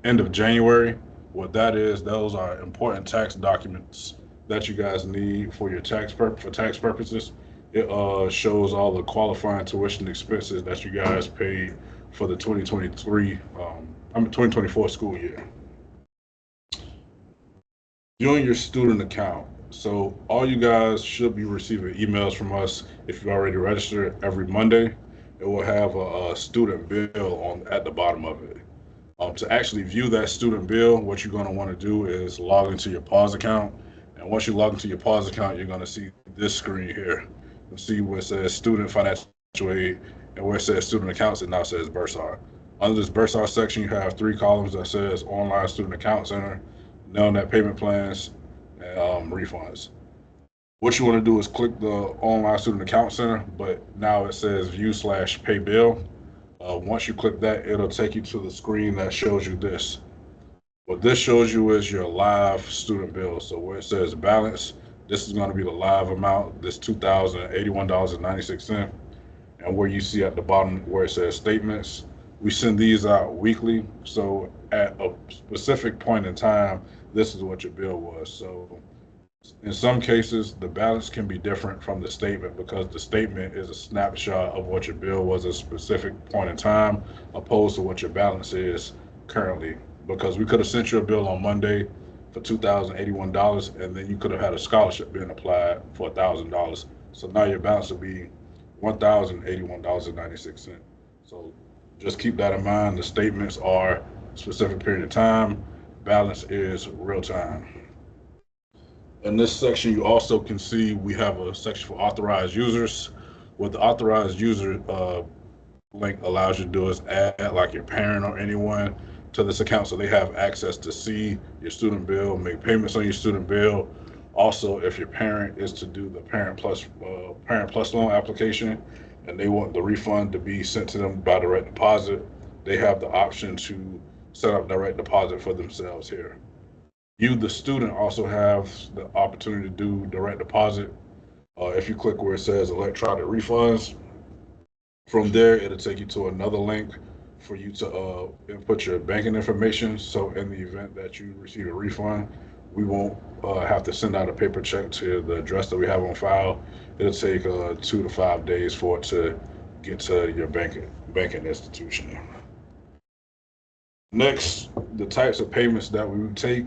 end of January. What that is, those are important tax documents that you guys need for your tax purposes. It shows all the qualifying tuition expenses that you guys paid for the 2024 school year. During your student account, So all you guys should be receiving emails from us if you already registered every Monday. It will have a student bill on at the bottom of it. To actually view that student bill, what you're going to want to do is log into your PAWS account. And once you log into your PAWS account, you're going to see this screen here. You'll see where it says Student Financial Aid, and where it says Student Accounts, it now says Bursar. Under this Bursar section, you have 3 columns that says Online Student Account Center, Nelnet Payment Plans, and refunds. What you want to do is click the Online Student Account Center, but now it says View/Pay Bill. Once you click that, it'll take you to the screen that shows you this. What this shows you is your live student bill. So where it says balance, this is going to be the live amount, this $2,081.96. And where you see at the bottom where it says statements, we send these out weekly. So at a specific point in time, this is what your bill was. So in some cases, the balance can be different from the statement because the statement is a snapshot of what your bill was at a specific point in time, opposed to what your balance is currently. Because we could have sent you a bill on Monday for $2,081, and then you could have had a scholarship being applied for $1,000. So now your balance will be $1,081.96. So just keep that in mind. The statements are specific period of time. Balance is real time. In this section, you also can see we have a section for authorized users. What the authorized user link allows you to do is add like your parent or anyone to this account so they have access to see your student bill, make payments on your student bill. Also, if your parent is to do the Parent Plus loan application and they want the refund to be sent to them by direct deposit, they have the option to set up direct deposit for themselves here. You, the student, also have the opportunity to do direct deposit. If you click where it says electronic refunds, from there, it'll take you to another link for you to input your banking information. So in the event that you receive a refund, we won't have to send out a paper check to the address that we have on file. It'll take 2 to 5 days for it to get to your banking institution. Next, the types of payments that we would take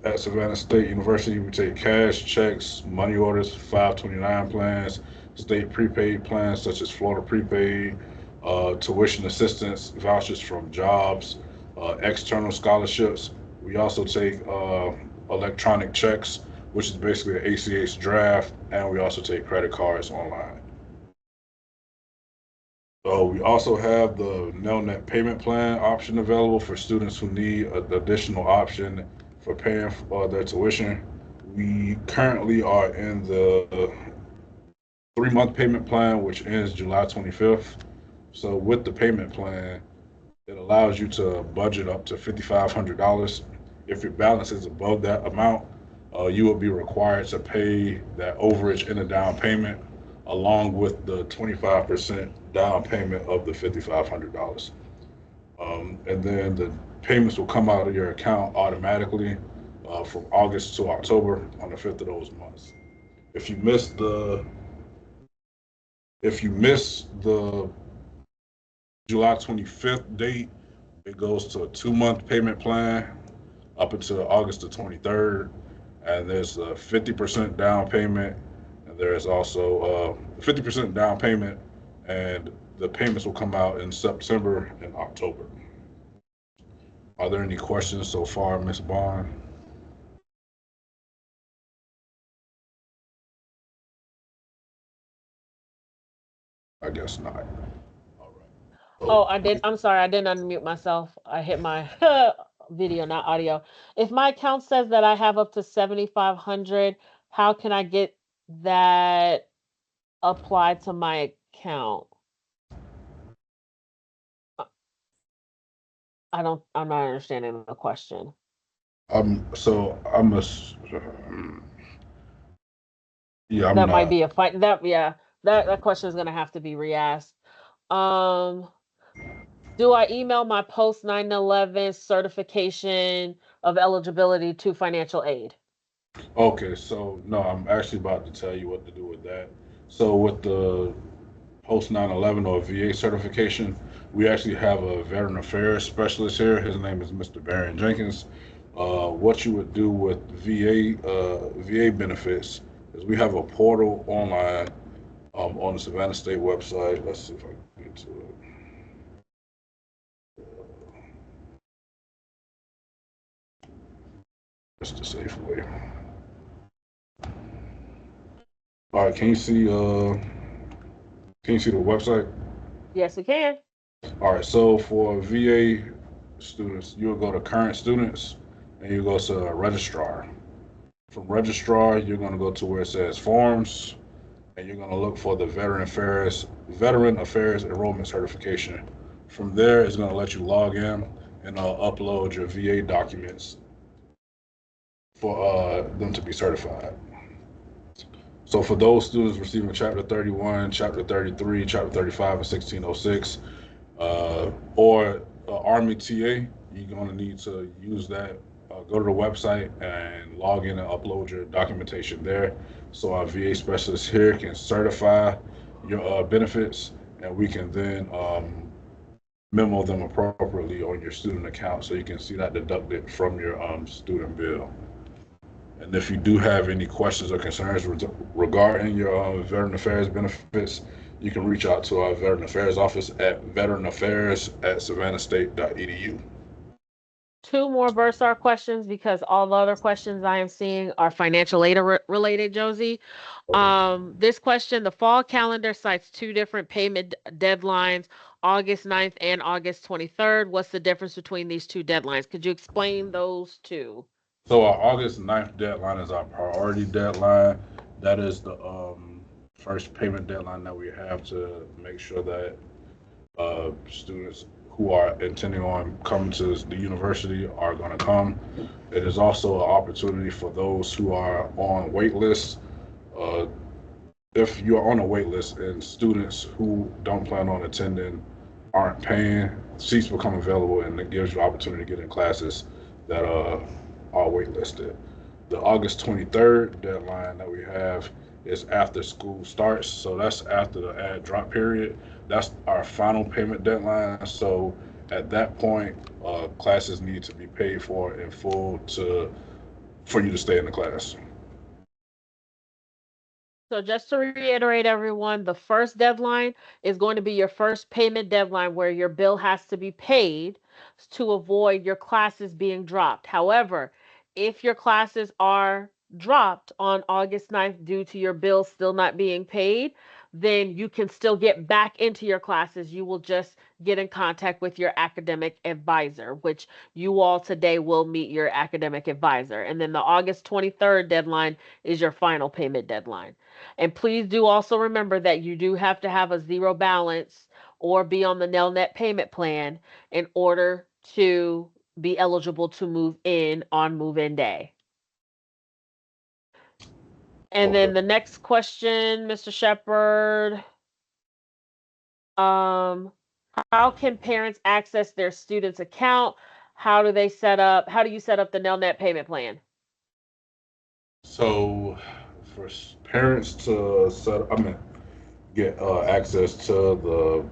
at Savannah State University. We take cash, checks, money orders, 529 plans, state prepaid plans such as Florida prepaid, tuition assistance, vouchers from jobs, external scholarships. We also take electronic checks, which is basically an ACH draft, and we also take credit cards online. We also have the Nelnet payment plan option available for students who need an additional option for paying for their tuition. We currently are in the 3-month payment plan, which ends July 25th. So with the payment plan, it allows you to budget up to $5,500. If your balance is above that amount, you will be required to pay that overage in a down payment, along with the 25% down payment of the $5,500. And then the payments will come out of your account automatically from August to October on the 5th of those months. If you miss the July 25th date, it goes to a 2-month payment plan up until August the 23rd, and there's a 50% down payment, and there's also 50% down payment, and the payments will come out in September and October. Are there any questions so far, Ms. Bond? I guess not. All right. Oh, I did. I'm sorry. I didn't unmute myself. I hit my video, not audio. If my account says that I have up to 7,500, how can I get that applied to my account? I'm not understanding the question. So I'm a, yeah, I'm That not. might be a fight. That question is gonna have to be re-asked. Do I email my post 9/11 certification of eligibility to financial aid? Okay, so no, I'm actually about to tell you what to do with that. So with the post 9/11 or VA certification, we actually have a veteran affairs specialist here. His name is Mr. Barron Jenkins. What you would do with VA benefits is we have a portal online on the Savannah State website. Let's see if I can get to it. Just a safe way. All right, can you see the website? Yes, we can. All right, so for VA students, you'll go to current students and you go to registrar. From registrar, you're going to go to where it says forms, and you're going to look for the Veteran Affairs Enrollment Certification. From there, it's going to let you log in and upload your VA documents for them to be certified. So for those students receiving Chapter 31, Chapter 33, Chapter 35, and 1606, or Army TA, you're going to need to use that. Go to the website and log in and upload your documentation there, so our VA specialist here can certify your benefits, and we can then memo them appropriately on your student account, so you can see that deducted from your student bill. And if you do have any questions or concerns regarding your Veteran Affairs benefits, you can reach out to our Veteran Affairs office at veteranaffairs@savannahstate.edu. 2 more Bursar questions, because all the other questions I am seeing are financial aid related, Josie. This question, the fall calendar cites 2 different payment deadlines, August 9th and August 23rd. What's the difference between these 2 deadlines? Could you explain those 2? So our August 9th deadline is our priority deadline. That is the first payment deadline that we have to make sure that students who are intending on coming to the university are going to come. It is also an opportunity for those who are on wait lists. If you're on a wait list and students who don't plan on attending aren't paying, seats become available, and it gives you opportunity to get in classes that are waitlisted. The August 23rd deadline that we have is after school starts, so that's after the add drop period. That's our final payment deadline. So at that point, classes need to be paid for in full for you to stay in the class. So just to reiterate, everyone, the first deadline is going to be your first payment deadline, where your bill has to be paid to avoid your classes being dropped. However, if your classes are dropped on August 9th due to your bill still not being paid, then you can still get back into your classes. You will just get in contact with your academic advisor, which you all today will meet your academic advisor. And then the August 23rd deadline is your final payment deadline. And please do also remember that you do have to have a 0 balance or be on the Nelnet payment plan in order to be eligible to move in on move-in day. And then the next question, Mr. Shepard, how can parents access their student's account? How do you set up the Nelnet payment plan? So for parents to get access to the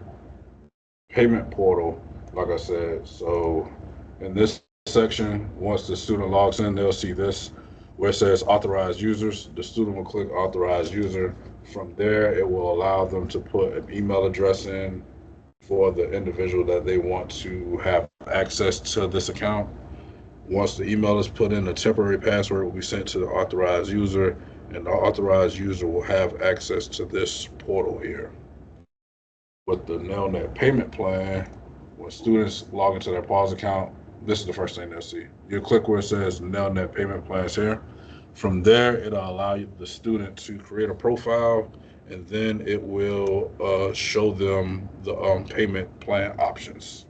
payment portal, like I said, so in this section, once the student logs in, they'll see this where it says authorized users. The student will click authorized user. From there, it will allow them to put an email address in for the individual that they want to have access to this account. Once the email is put in, a temporary password will be sent to the authorized user, and the authorized user will have access to this portal here. With the Nelnet payment plan, when students log into their PAWS account, this is the first thing they'll see. You click where it says Nelnet payment plans here. From there, it'll allow the student to create a profile, and then it will show them the payment plan options.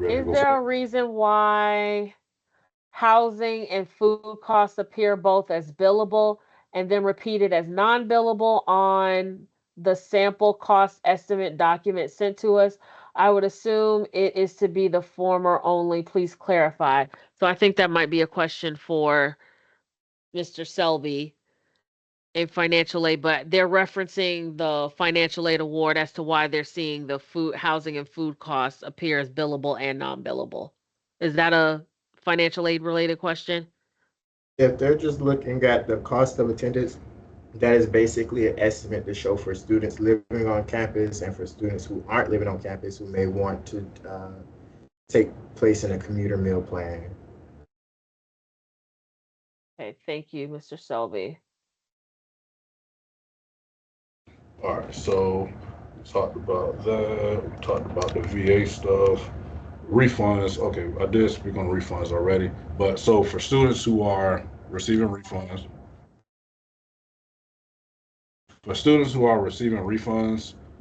Is there a reason why housing and food costs appear both as billable and then repeated as non-billable on the sample cost estimate document sent to us? I would assume it is to be the former only. Please clarify. So I think that might be a question for Mr. Selby. in financial aid, but they're referencing the financial aid award as to why they're seeing the food, housing, and food costs appear as billable and non-billable. Is that a financial aid related question? If they're just looking at the cost of attendance, that is basically an estimate to show for students living on campus and for students who aren't living on campus who may want to take place in a commuter meal plan. Okay, thank you, Mr. Selby. All right, so we talked about that. We talked about the VA stuff. Refunds. Okay, I did speak on refunds already. But so for students who are receiving refunds,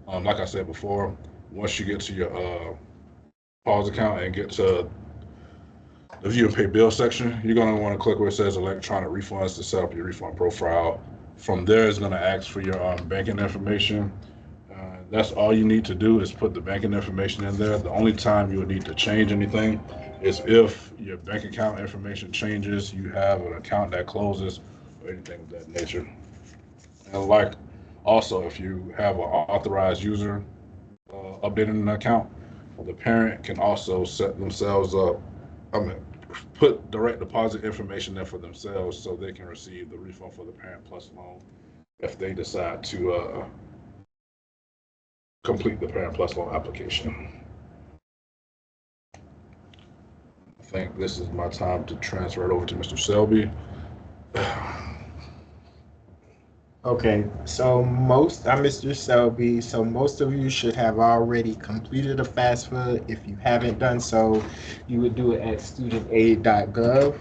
like I said before, once you get to your pause account and get to the view and pay bill section, you're going to want to click where it says electronic refunds to set up your refund profile. From there, it's going to ask for your banking information. That's all you need to do is put the banking information in there. The only time you would need to change anything is if your bank account information changes, you have an account that closes, or anything of that nature. And like also, if you have an authorized user updating an account, the parent can also set themselves up, put direct deposit information there for themselves so they can receive the refund for the Parent Plus loan if they decide to complete the Parent Plus loan application. I think this is my time to transfer it over to Mr. Selby. Okay, so I'm Mr. Selby. So most of you should have already completed a FAFSA. If you haven't done so, you would do it at studentaid.gov.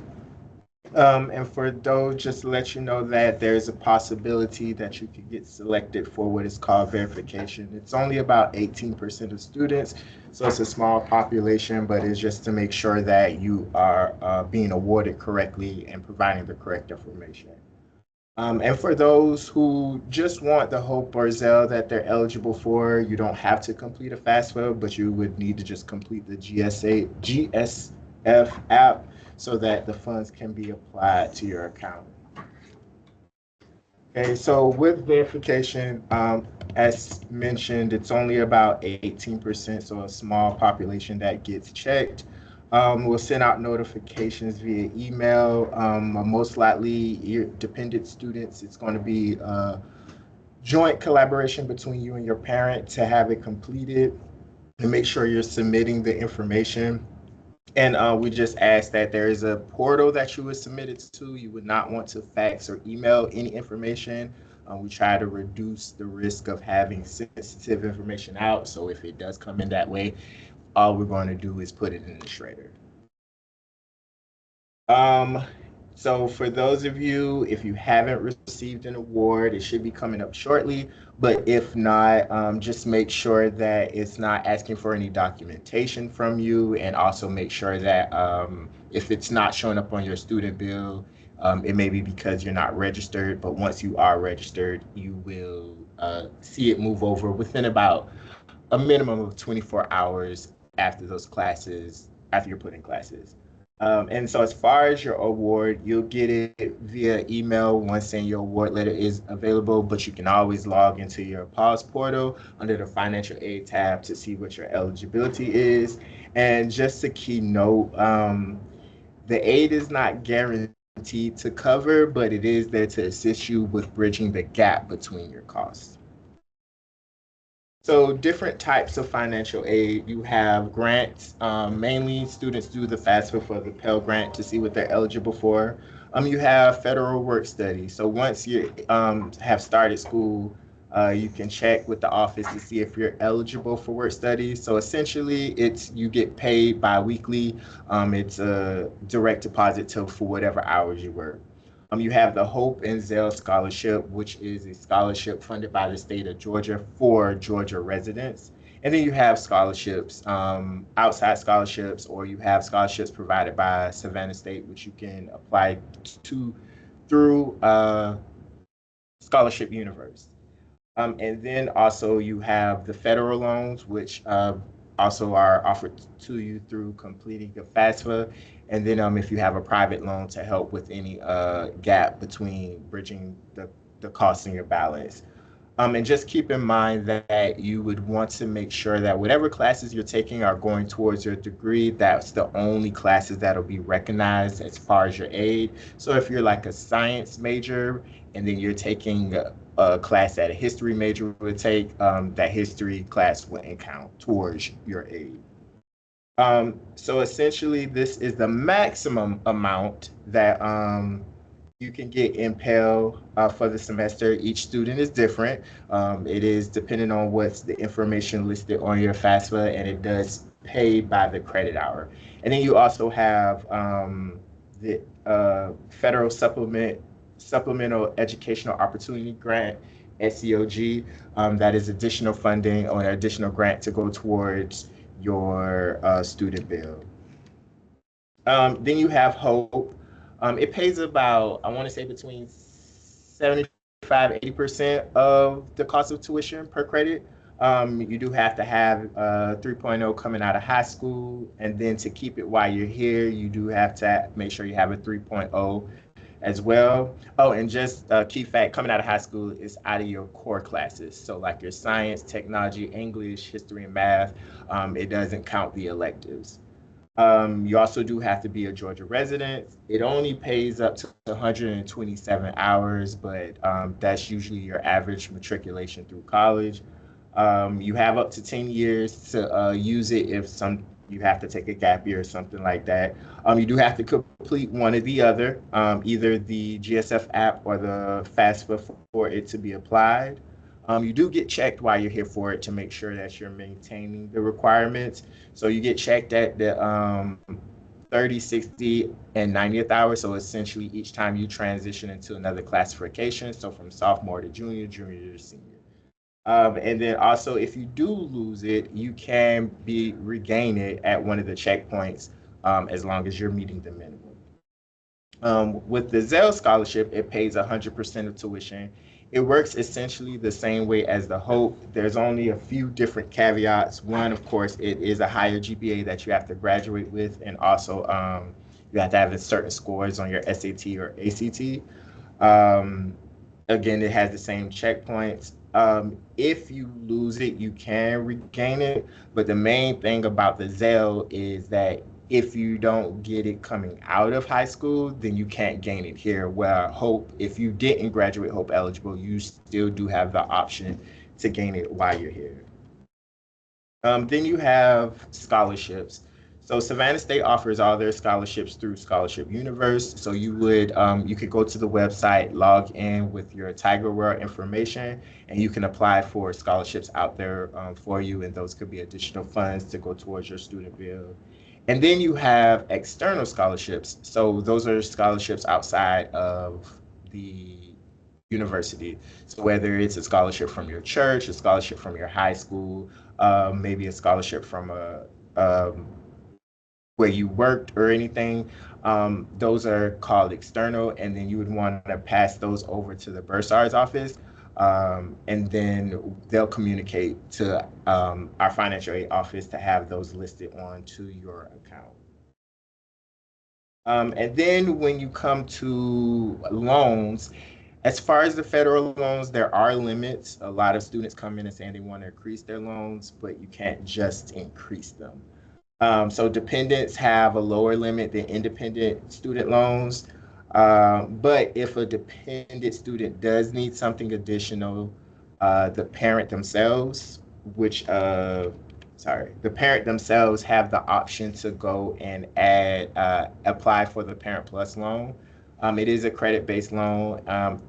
And for those, just to let you know that there's a possibility that you could get selected for what is called verification. It's only about 18% of students, so it's a small population, but it's just to make sure that you are being awarded correctly and providing the correct information. And for those who just want the HOPE or Zell that they're eligible for, you don't have to complete a FAFSA, but you would need to just complete the GSF app so that the funds can be applied to your account. Okay, so with verification, as mentioned, it's only about 18%, so a small population that gets checked. We'll send out notifications via email. Most likely, your dependent students, it's going to be a joint collaboration between you and your parent to have it completed and make sure you're submitting the information. And we just ask that there is a portal that you would submit it to. You would not want to fax or email any information. We try to reduce the risk of having sensitive information out. So if it does come in that way, all we're going to do is put it in the shredder. So for those of you, if you haven't received an award, it should be coming up shortly. But if not, just make sure that it's not asking for any documentation from you, and also make sure that if it's not showing up on your student bill, it may be because you're not registered. But once you are registered, you will see it move over within about a minimum of 24 hours after those classes, after you're put in classes. And so as far as your award, you'll get it via email once saying your award letter is available, but you can always log into your PAWS portal under the financial aid tab to see what your eligibility is. And just a key note, the aid is not guaranteed to cover, but it is there to assist you with bridging the gap between your costs. So different types of financial aid. You have grants. Mainly students do the FAFSA for the Pell Grant to see what they're eligible for. You have federal work study. So once you have started school, you can check with the office to see if you're eligible for work study. So essentially, you get paid bi-weekly. It's a direct deposit for whatever hours you work. You have the HOPE and Zell Scholarship, which is a scholarship funded by the state of Georgia for Georgia residents. And then you have scholarships, outside scholarships, or you have scholarships provided by Savannah State, which you can apply to through Scholarship Universe. And then also you have the federal loans, which also are offered to you through completing the FAFSA. And then if you have a private loan to help with any gap between bridging the the cost in your balance. And just keep in mind that you would want to make sure that whatever classes you're taking are going towards your degree. That's the only classes that'll be recognized as far as your aid. So if you're like a science major and then you're taking a class that a history major would take, that history class wouldn't count towards your aid. So essentially, this is the maximum amount that you can get in Pell for the semester. Each student is different. It is depending on what's the information listed on your FAFSA, and it does pay by the credit hour. And then you also have the Federal Supplemental Educational Opportunity Grant, SEOG. That is additional funding or an additional grant to go towards your student bill. Then you have HOPE. It pays about, I want to say, between 75-80% of the cost of tuition per credit. You do have to have 3.0 coming out of high school, and then to keep it while you're here, you do have to make sure you have a 3.0 as well. Oh, and just a key fact, coming out of high school is out of your core classes. So like your science, technology, English, history, and math, it doesn't count the electives. You also do have to be a Georgia resident. It only pays up to 127 hours, but that's usually your average matriculation through college. You have up to 10 years to use it if you have to take a gap year or something like that. You do have to complete one or the other, either the GSF app or the FAFSA for it to be applied. You do get checked while you're here for it to make sure that you're maintaining the requirements. So you get checked at the 30, 60, and 90th hour. So essentially each time you transition into another classification, so from sophomore to junior, junior to senior. And then also, if you do lose it, you can regain it at one of the checkpoints as long as you're meeting the minimum. With the Zell Scholarship, it pays 100% of tuition. It works essentially the same way as the HOPE. There's only a few different caveats. One, of course, it is a higher GPA that you have to graduate with, and also you have to have certain scores on your SAT or ACT. Again, it has the same checkpoints. If you lose it, you can regain it. But the main thing about the Zell is that if you don't get it coming out of high school, then you can't gain it here. Where HOPE, if you didn't graduate HOPE eligible, you still do have the option to gain it while you're here. Then you have scholarships. So Savannah State offers all their scholarships through Scholarship Universe. So you could go to the website, log in with your Tiger World information, and you can apply for scholarships out there for you. And those could be additional funds to go towards your student bill. And then you have external scholarships. So those are scholarships outside of the university. So whether it's a scholarship from your church, a scholarship from your high school, maybe a scholarship from where you worked or anything, those are called external. And then you would want to pass those over to the Bursar's office. And then they'll communicate to our financial aid office to have those listed onto your account. And then when you come to loans, as far as the federal loans, there are limits. A lot of students come in and saying they want to increase their loans, but you can't just increase them. So dependents have a lower limit than independent student loans. But if a dependent student does need something additional, the parent themselves, the parent themselves have the option to go and apply for the Parent Plus loan. It is a credit-based loan,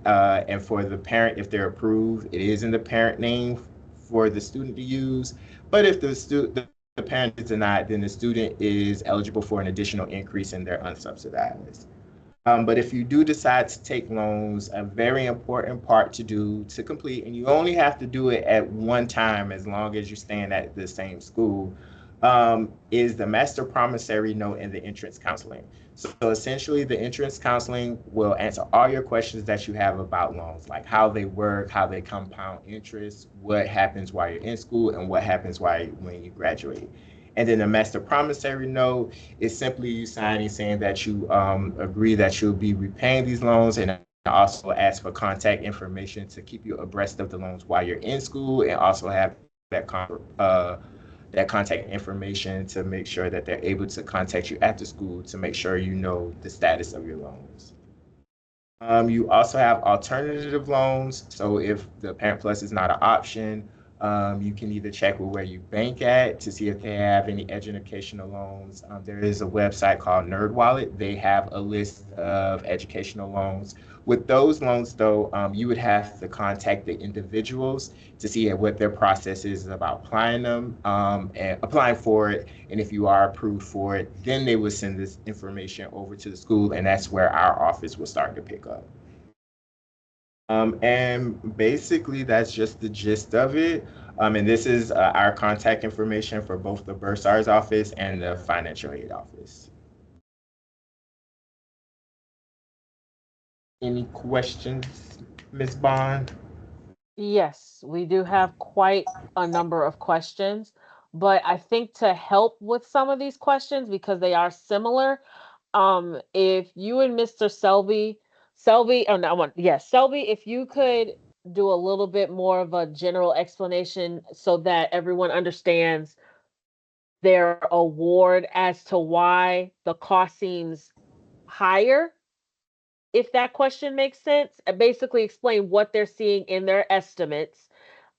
and for the parent, if they're approved, it is in the parent name for the student to use. But if the parent is denied, then the student is eligible for an additional increase in their unsubsidized. But if you do decide to take loans, a very important part to complete, and you only have to do it at one time as long as you're staying at the same school, is the master promissory note and the entrance counseling. So essentially, the entrance counseling will answer all your questions that you have about loans, like how they work, how they compound interest, what happens while you're in school, and what happens when you graduate. And then the master promissory note is simply you signing saying that you agree that you'll be repaying these loans and also ask for contact information to keep you abreast of the loans while you're in school, and also have that that contact information to make sure that they're able to contact you after school to make sure you know the status of your loans. You also have alternative loans. So if the Parent Plus is not an option, you can either check with where you bank at to see if they have any educational loans. There is a website called NerdWallet. They have a list of educational loans. With those loans, though, you would have to contact the individuals to see what their process is about applying them and applying for it. And if you are approved for it, then they would send this information over to the school, and that's where our office will start to pick up. And basically, that's just the gist of it. And this is our contact information for both the Bursar's office and the financial aid office. Any questions, Ms. Bond? Yes, we do have quite a number of questions, but I think to help with some of these questions, because they are similar, if you and Mr. Selby, oh no, yes, Selby, if you could do a little bit more of a general explanation so that everyone understands their award as to why the cost seems higher, if that question makes sense, and basically explain what they're seeing in their estimates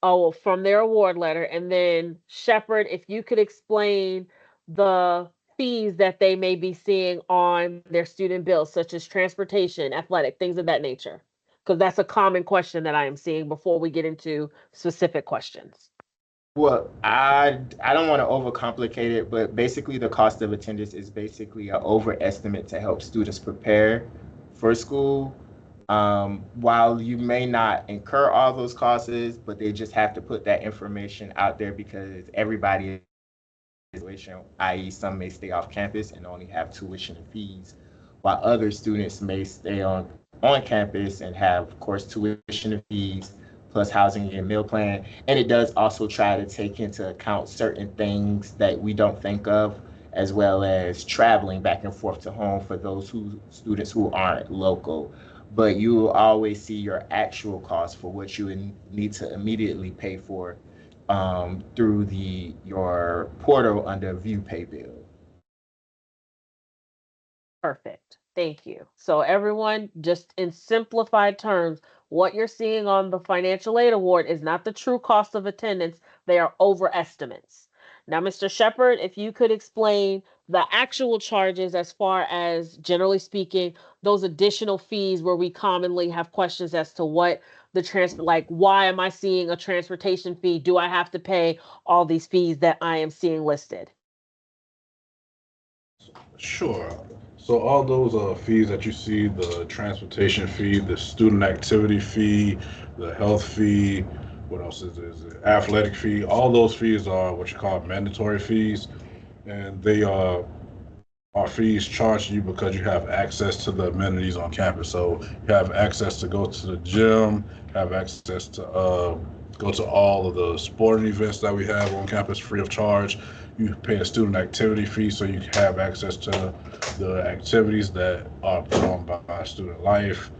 from their award letter. And then Shepard, if you could explain the fees that they may be seeing on their student bills, such as transportation, athletic, things of that nature. Because that's a common question that I am seeing before we get into specific questions. Well, I don't want to overcomplicate it, but basically the cost of attendance is basically an overestimate to help students prepare for school. While you may not incur all those costs, but they just have to put that information out there because everybody is tuition, i.e. some may stay off campus and only have tuition and fees, while other students may stay on campus and have, of course, tuition and fees, plus housing and meal plan. And it does also try to take into account certain things that we don't think of, as well as traveling back and forth to home for those students who aren't local. But you will always see your actual cost for what you need to immediately pay for through your portal under View Pay Bill. Perfect. Thank you. So everyone, just in simplified terms, what you're seeing on the financial aid award is not the true cost of attendance. They are overestimates. Now, Mr. Shepard, if you could explain the actual charges as far as, generally speaking, those additional fees where we commonly have questions as to what the like, why am I seeing a transportation fee? Do I have to pay all these fees that I am seeing listed? Sure. So all those fees that you see, the transportation fee, the student activity fee, the health fee, what else is it? Athletic fee, all those fees are what you call mandatory fees. And they are fees charged to you because you have access to the amenities on campus. So you have access to go to the gym, have access to go to all of the sporting events that we have on campus free of charge. You pay a student activity fee so you have access to the activities that are put on by Student Life.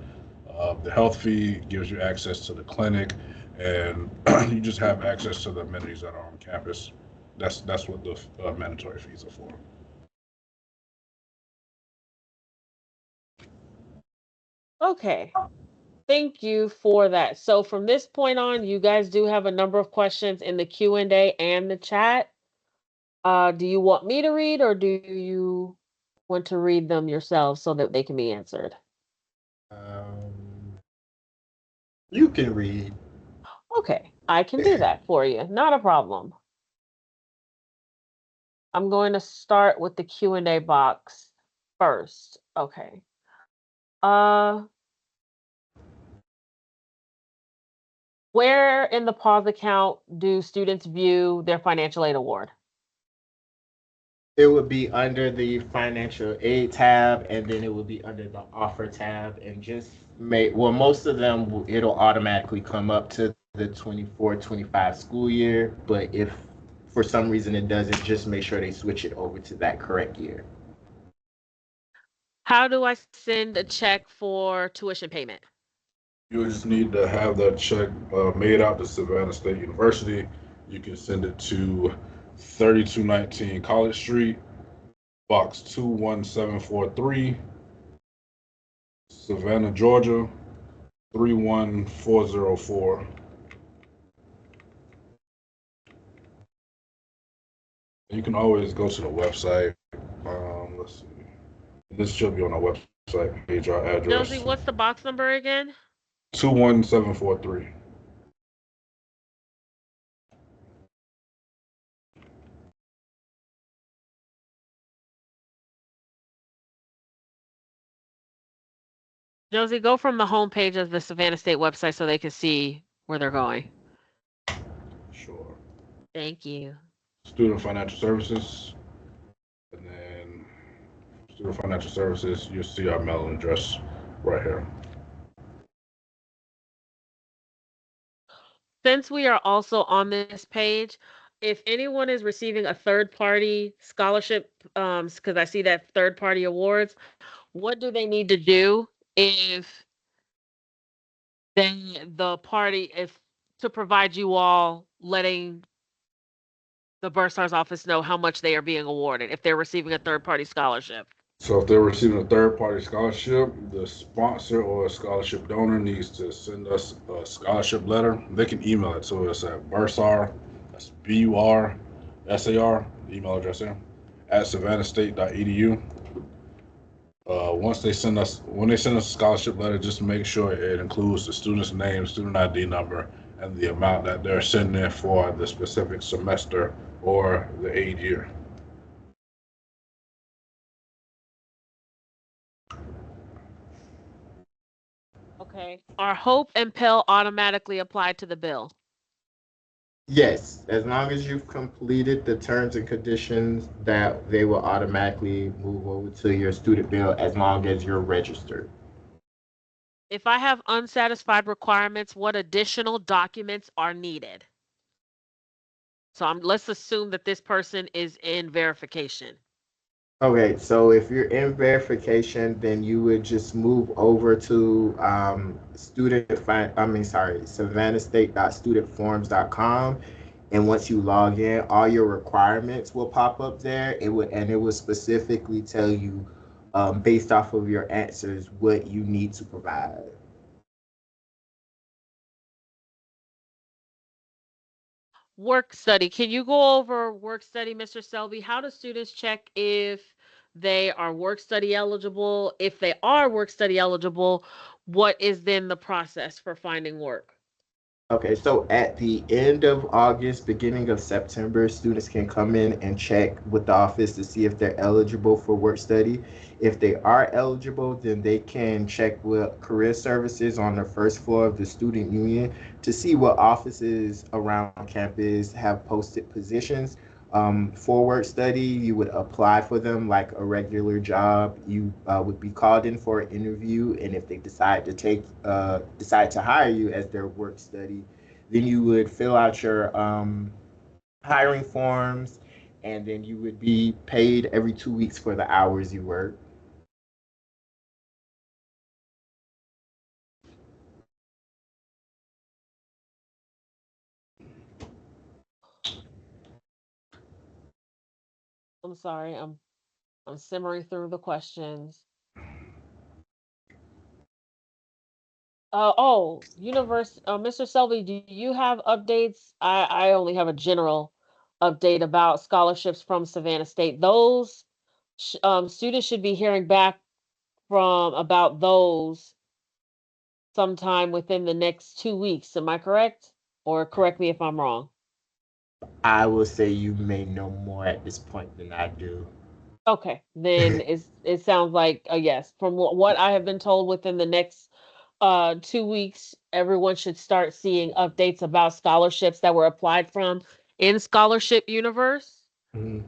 The health fee gives you access to the clinic, and you just have access to the amenities that are on campus. That's what the mandatory fees are for. Okay. Thank you for that. So from this point on, you guys do have a number of questions in the Q&A and the chat. Do you want me to read, or do you want to read them yourselves so that they can be answered? You can read. Okay, I can do that for you. Not a problem. I'm going to start with the Q&A box first. Okay. Where in the pause account do students view their financial aid award? It would be under the financial aid tab, and then it would be under the offer tab, and most of them, it'll automatically come up to the 24-25 school year. But if for some reason it doesn't, just make sure they switch it over to that correct year. How do I send a check for tuition payment? You just need to have that check made out to Savannah State University. You can send it to 3219 College Street, Box 21743, Savannah, Georgia 31404. You can always go to the website. Let's see. This should be on our website page, our address. Josie, what's the box number again? 21743. Josie, go from the homepage of the Savannah State website so they can see where they're going. Sure. Thank you. Student Financial Services. And then Student Financial Services, you'll see our mailing address right here. Since we are also on this page, if anyone is receiving a third-party scholarship, because I see that third-party awards, what do they need to do if the party, if to provide you all letting the Bursar's office know how much they are being awarded if they're receiving a third-party scholarship? So if they're receiving a third-party scholarship, the sponsor or scholarship donor needs to send us a scholarship letter. They can email it to us at Bursar, that's BURSAR, the email address there, at savannahstate.edu. When they send us a scholarship letter, just make sure it includes the student's name, student ID number, and the amount that they're sending in for the specific semester or the aid year. Okay. Are Hope and Pell automatically applied to the bill? Yes, as long as you've completed the terms and conditions, that they will automatically move over to your student bill as long as you're registered. If I have unsatisfied requirements, what additional documents are needed? So let's assume that this person is in verification. Okay, so if you're in verification, then you would just move over to savannahstate.studentforms.com. And once you log in, all your requirements will pop up there. It will specifically tell you, based off of your answers, what you need to provide. Work study. Can you go over work study, Mr. Selby? How do students check if they are work study eligible? If they are work study eligible, what is then the process for finding work? Okay, so at the end of August, beginning of September, students can come in and check with the office to see if they're eligible for work study. If they are eligible, then they can check with career services on the first floor of the student union to see what offices around campus have posted positions for work study. You would apply for them like a regular job. You would be called in for an interview, and if they decide to hire you as their work study, then you would fill out your hiring forms, and then you would be paid every 2 weeks for the hours you work. I'm sorry, I'm simmering through the questions. Mr. Selby, do you have updates? I only have a general update about scholarships from Savannah State. Those students should be hearing back about those sometime within the next 2 weeks. Am I correct? Or correct me if I'm wrong. I will say you may know more at this point than I do. Okay, then it sounds like a yes. From what I have been told, within the next 2 weeks, everyone should start seeing updates about scholarships that were applied from in Scholarship Universe. Mhm.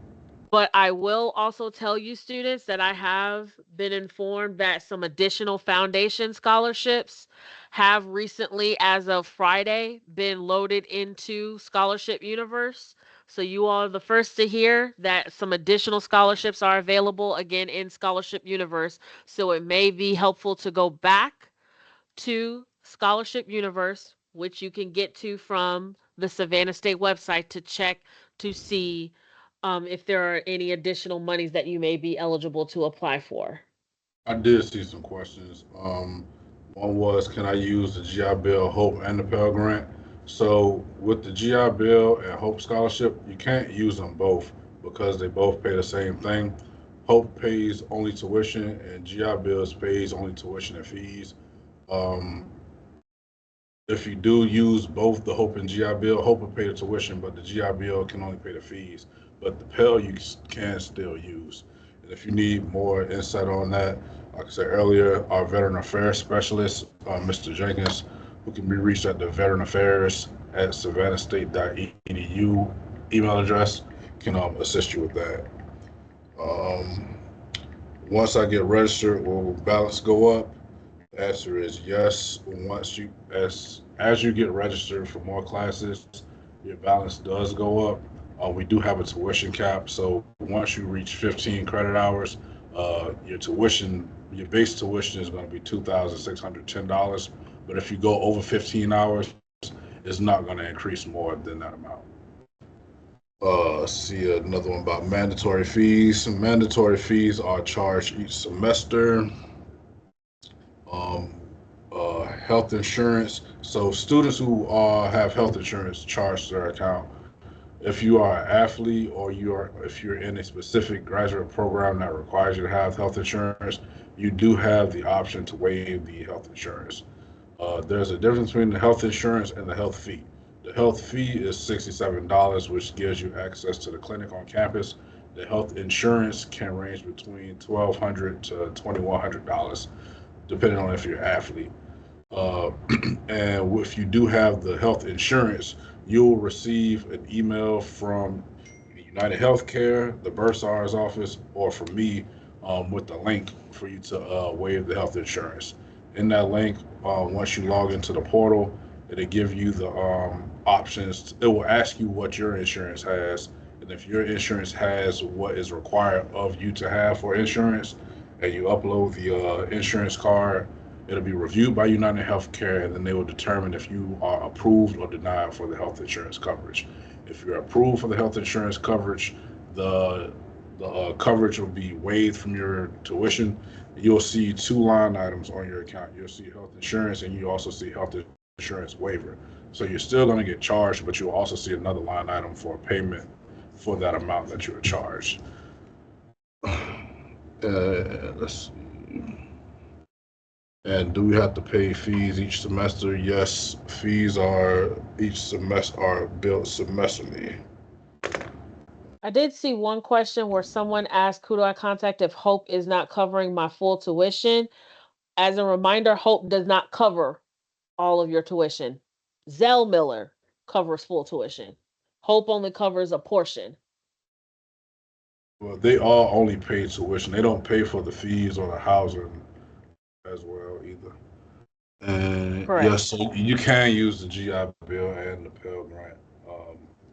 But I will also tell you, students, that I have been informed that some additional foundation scholarships have recently, as of Friday, been loaded into Scholarship Universe. So you all are the first to hear that some additional scholarships are available again in Scholarship Universe. So it may be helpful to go back to Scholarship Universe, which you can get to from the Savannah State website to check to see if there are any additional monies that you may be eligible to apply for. I did see some questions. One was, can I use the GI Bill, Hope, and the Pell Grant? So with the GI Bill and Hope Scholarship, you can't use them both because they both pay the same thing. Hope pays only tuition, and GI Bills pays only tuition and fees. Um, if you do use both the Hope and GI Bill, Hope will pay the tuition, but the GI Bill can only pay the fees. But the Pell you can still use. And if you need more insight on that, like I said earlier, our veteran affairs specialist, Mr. Jenkins, who can be reached at the veteranaffairs@savannahstate.edu email address, can assist you with that. Once I get registered, will balance go up? The answer is yes. Once you as you get registered for more classes, your balance does go up. We do have a tuition cap, so once you reach 15 credit hours, your base tuition is going to be $2,610. But if you go over 15 hours, it's not going to increase more than that amount. See another one about mandatory fees. Mandatory fees are charged each semester. Health insurance. So students who have health insurance charge their account. If you are an athlete or if you're in a specific graduate program that requires you to have health insurance, you do have the option to waive the health insurance. There's a difference between the health insurance and the health fee. The health fee is $67, which gives you access to the clinic on campus. The health insurance can range between $1,200 to $2,100, depending on if you're an athlete. And if you do have the health insurance, you'll receive an email from United Healthcare, the Bursar's office, or from me with the link for you to waive the health insurance. In that link, once you log into the portal, it'll give you the options. It will ask you what your insurance has, and if your insurance has what is required of you to have for insurance, and you upload the insurance card, it'll be reviewed by United Healthcare, and then they will determine if you are approved or denied for the health insurance coverage. If you're approved for the health insurance coverage, the coverage will be waived from your tuition. You'll see 2 line items on your account. You'll see health insurance, and you also see health insurance waiver. So you're still going to get charged, but you'll also see another line item for payment for that amount that you were charged. Let's see. And do we have to pay fees each semester? Yes, fees are each semester are billed semesterly. I did see one question where someone asked, who do I contact if Hope is not covering my full tuition? As a reminder, Hope does not cover all of your tuition. Zell Miller covers full tuition. Hope only covers a portion. Well, they all only pay tuition. They don't pay for the fees or the housing as well either. And Correct. yes, so you can use the GI Bill and the Pell Grant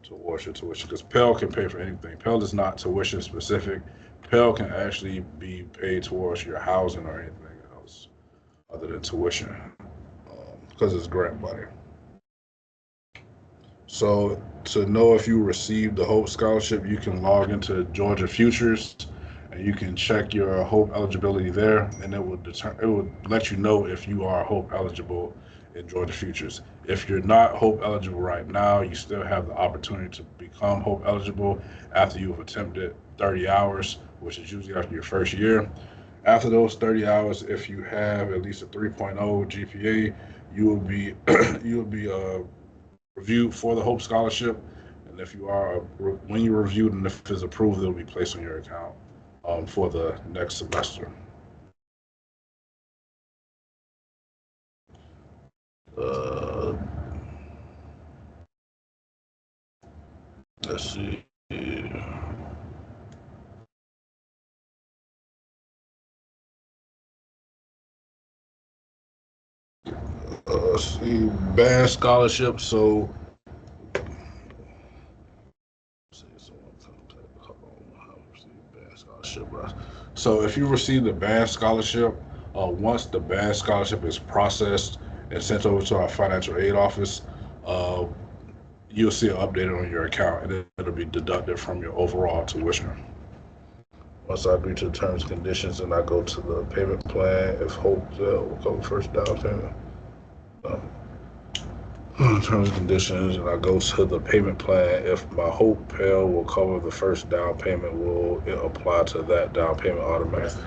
towards your tuition, because Pell can pay for anything. Pell is not tuition specific. Pell can actually be paid towards your housing or anything else other than tuition, because it's grant money. So to know if you received the Hope Scholarship, you can log into Georgia Futures, and you can check your Hope eligibility there, and it will let you know if you are Hope eligible in Georgia Futures. If you're not Hope eligible right now, you still have the opportunity to become Hope eligible after you've attempted 30 hours, which is usually after your first year. After those 30 hours, if you have at least a 3.0 GPA, you will be reviewed for the Hope Scholarship, and if you are, when you're reviewed and if it's approved, it'll be placed on your account for the next semester. Let's see. Let's see, band scholarship. So So if you receive the band scholarship, once the band scholarship is processed and sent over to our financial aid office, you'll see it updated on your account, and it'll be deducted from your overall tuition. Once I agree to the terms and conditions, and I go to the payment plan, if Hopedale will cover first down payment. Terms and conditions, and I go to the payment plan. If my Hopedale will cover the first down payment, will it apply to that down payment automatically?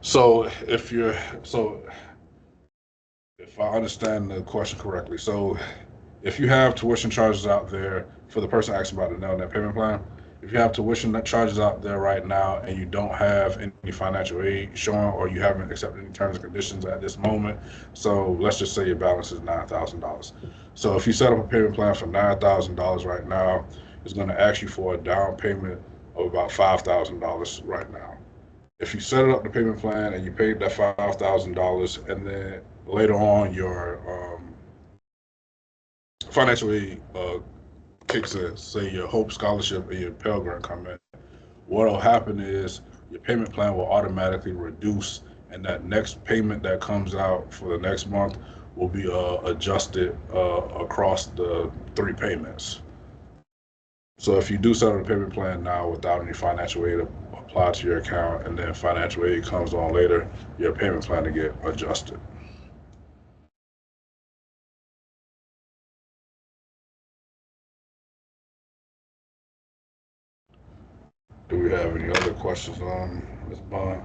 So if I understand the question correctly, so if you have tuition charges out there, for the person asking about the Nelnet payment plan, if you have tuition charges out there right now and you don't have any financial aid showing, or you haven't accepted any terms and conditions at this moment, so let's just say your balance is $9,000. So if you set up a payment plan for $9,000 right now, it's going to ask you for a down payment of about $5,000 right now. If you set up the payment plan and you paid that $5,000, and then later on your financial aid kicks in, say your Hope Scholarship and your Pell Grant come in, what'll happen is your payment plan will automatically reduce, and that next payment that comes out for the next month will be adjusted across the 3 payments. So if you do set up a payment plan now without any financial aid applied to your account, and then financial aid comes on later, your payment plan to get adjusted. Do we have any other questions on Ms. Bond?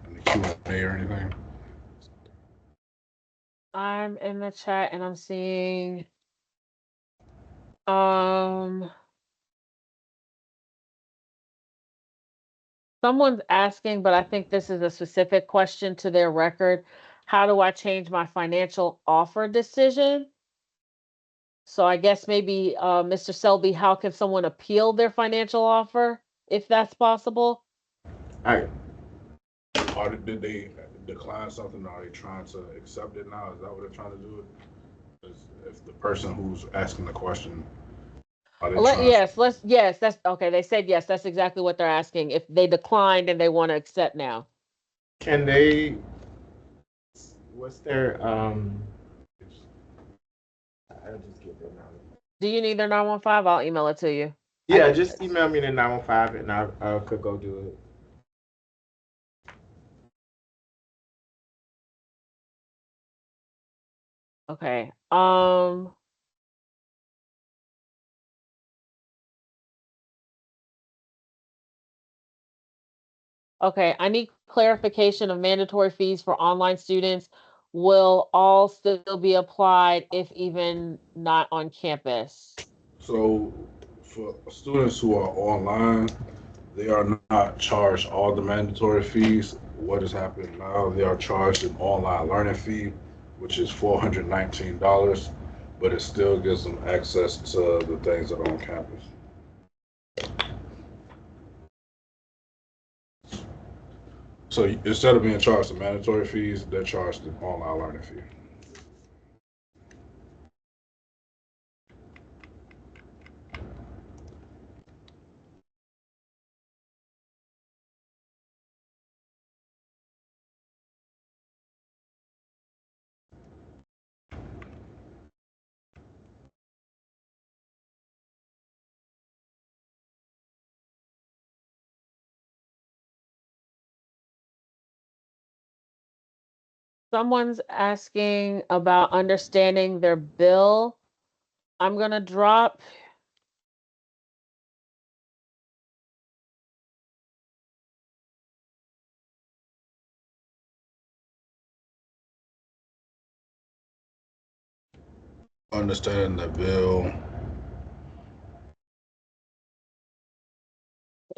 Any Q&A or anything? I'm in the chat and I'm seeing someone's asking, but I think this is a specific question to their record. How do I change my financial offer decision? So I guess maybe Mr. Selby, how can someone appeal their financial offer if that's possible? Or did they decline something? Or are they trying to accept it now? Is that what they're trying to do? If the person who's asking the question, are they yes, that's okay. They said yes, that's exactly what they're asking. If they declined and they want to accept now. Can they, what's their, I'll just get their number. Do you need their 915? I'll email it to you. Yeah, just email me the 915 and I could go do it. Okay. Okay, I need clarification of mandatory fees for online students. Will all still be applied if even not on campus? So for students who are online, they are not charged all the mandatory fees. What is happening now, they are charged an online learning fee, which is $419, but it still gives them access to the things that are on campus. So instead of being charged the mandatory fees, they're charged an online learning fee. Someone's asking about understanding their bill. I'm going to drop Understanding the bill.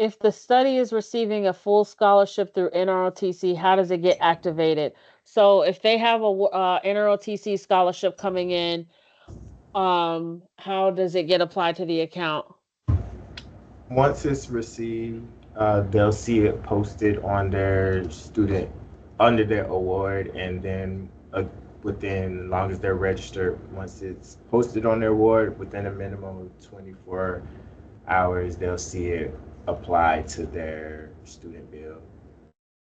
if the study is receiving a full scholarship through NROTC, how does it get activated? So if they have a NROTC scholarship coming in, how does it get applied to the account? Once it's received, they'll see it posted on their student, under their award, and then within, as long as they're registered, once it's posted on their award, within a minimum of 24 hours, they'll see it applied to their student bill.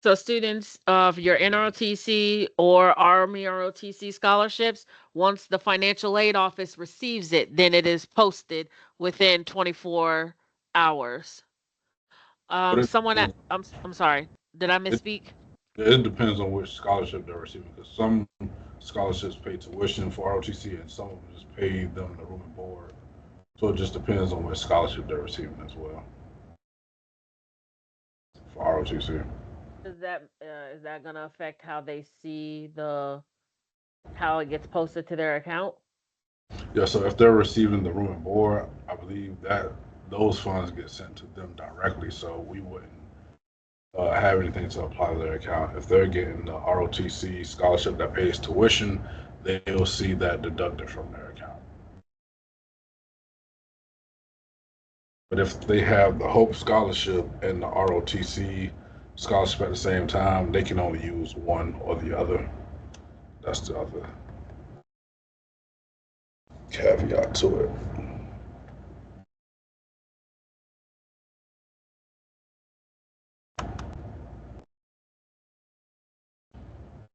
So students of your NROTC or Army ROTC scholarships, once the financial aid office receives it, then it is posted within 24 hours. But Someone at, I'm sorry, did I it, misspeak? it depends on which scholarship they're receiving, because some scholarships pay tuition for ROTC and some of them just pay them the room and board. So it just depends on which scholarship they're receiving as well for ROTC. Is that gonna affect how they see how it gets posted to their account? Yeah, so if they're receiving the room and board, I believe that those funds get sent to them directly, so we wouldn't have anything to apply to their account. If they're getting the ROTC scholarship that pays tuition, they'll see that deducted from their account. But if they have the Hope Scholarship and the ROTC scholarship at the same time, they can only use one or the other. That's the other caveat to it.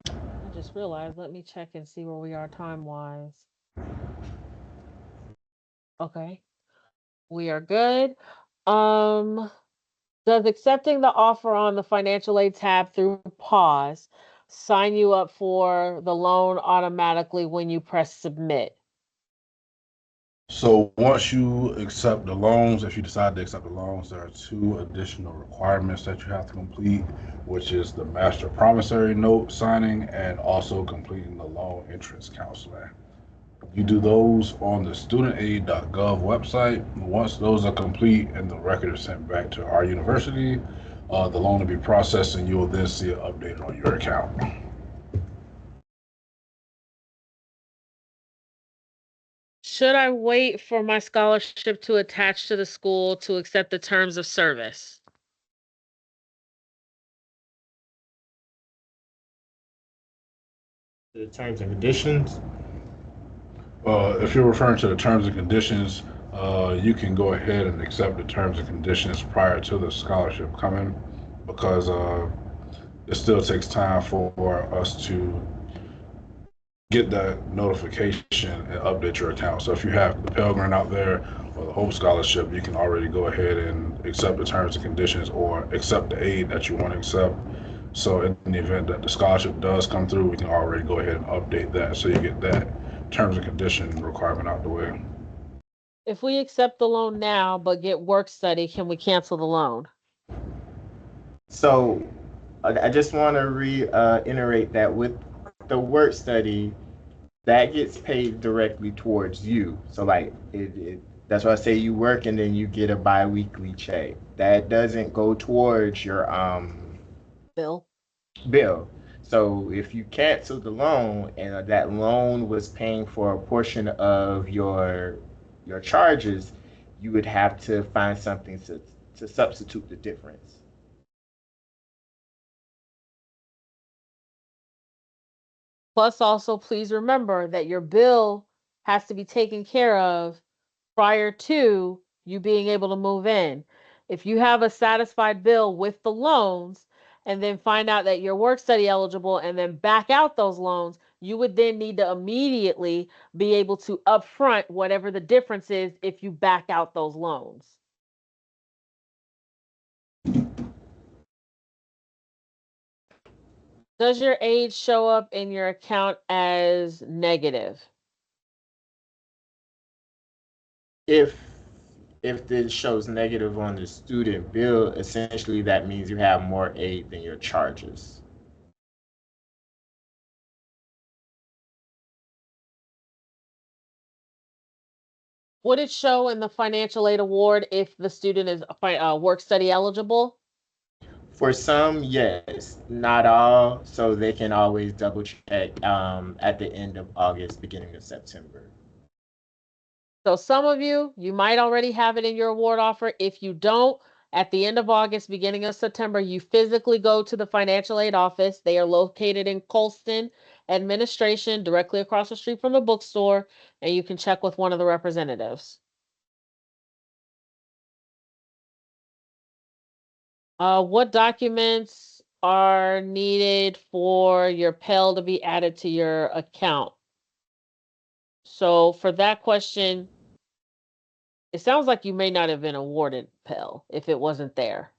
I just realized, let me check and see where we are time-wise. Okay, we are good. Does accepting the offer on the financial aid tab through pause sign you up for the loan automatically when you press submit? So once you accept the loans, if you decide to accept the loans, there are two additional requirements that you have to complete, which is the master promissory note signing and also completing the loan entrance counseling. You do those on the studentaid.gov website. Once those are complete and the record is sent back to our university, the loan will be processed and you will then see it updated on your account. Should I wait for my scholarship to attach to the school to accept the terms of service? The terms and conditions. If you're referring to the terms and conditions, you can go ahead and accept the terms and conditions prior to the scholarship coming, because it still takes time for us to get that notification and update your account. So if you have the Pell Grant out there or the Hope Scholarship, you can already go ahead and accept the terms and conditions or accept the aid that you want to accept. So in the event that the scholarship does come through, we can already go ahead and update that so you get that terms and condition requirement out the way. If we accept the loan now but get work study, can we cancel the loan? So I just want to reiterate that with the work study, that gets paid directly towards you. So like that's why I say you work and then you get a bi-weekly check. That doesn't go towards your Bill? So if you cancel the loan and that loan was paying for a portion of your charges, you would have to find something to substitute the difference. Plus, also, please remember that your bill has to be taken care of prior to you being able to move in. If you have a satisfied bill with the loans and then find out that you're work study eligible and then back out those loans, you would then need to immediately be able to upfront whatever the difference is if you back out those loans. Does your age show up in your account as negative? If this shows negative on the student bill, essentially that means you have more aid than your charges. Would it show in the financial aid award if the student is work study eligible? For some, yes, not all. So they can always double check at the end of August, beginning of September. So some of you might already have it in your award offer. If you don't, at the end of August, beginning of September, you physically go to the financial aid office. They are located in Colston Administration, directly across the street from the bookstore, and you can check with one of the representatives. What documents are needed for your Pell to be added to your account? So for that question, it sounds like you may not have been awarded Pell if it wasn't there.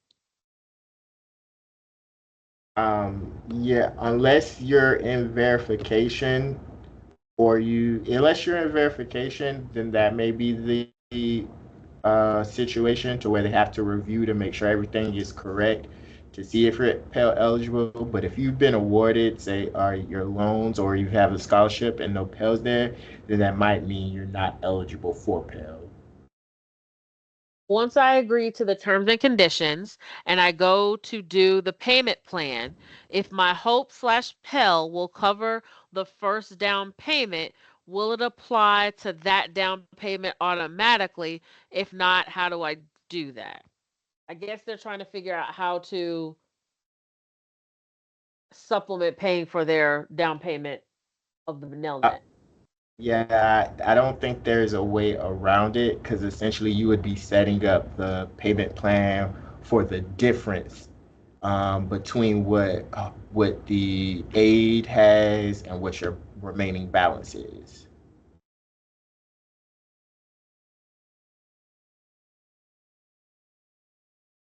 Yeah, unless you're in verification unless you're in verification, then that may be the situation to where they have to review to make sure everything is correct to see if you're Pell eligible. But if you've been awarded, say, your loans or you have a scholarship and no Pell's there, then that might mean you're not eligible for Pell. Once I agree to the terms and conditions and I go to do the payment plan, if my Hope/Pell will cover the first down payment, will it apply to that down payment automatically? If not, how do I do that? I guess they're trying to figure out how to supplement paying for their down payment of the Uh, Nelnet. yeah, I don't think there's a way around it because essentially you would be setting up the payment plan for the difference between what the aid has and what your remaining balance is.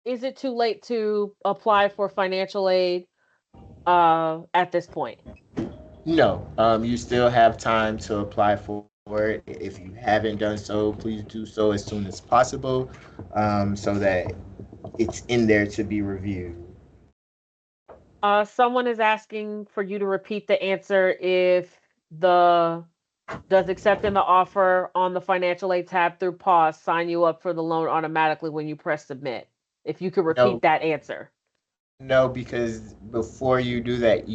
Is it too late to apply for financial aid at this point? No, you still have time to apply for it. If you haven't done so, please do so as soon as possible, so that it's in there to be reviewed. Someone is asking for you to repeat the answer if the does accepting the offer on the financial aid tab through pause sign you up for the loan automatically when you press submit? If you could repeat No, that answer. no, because before you do that,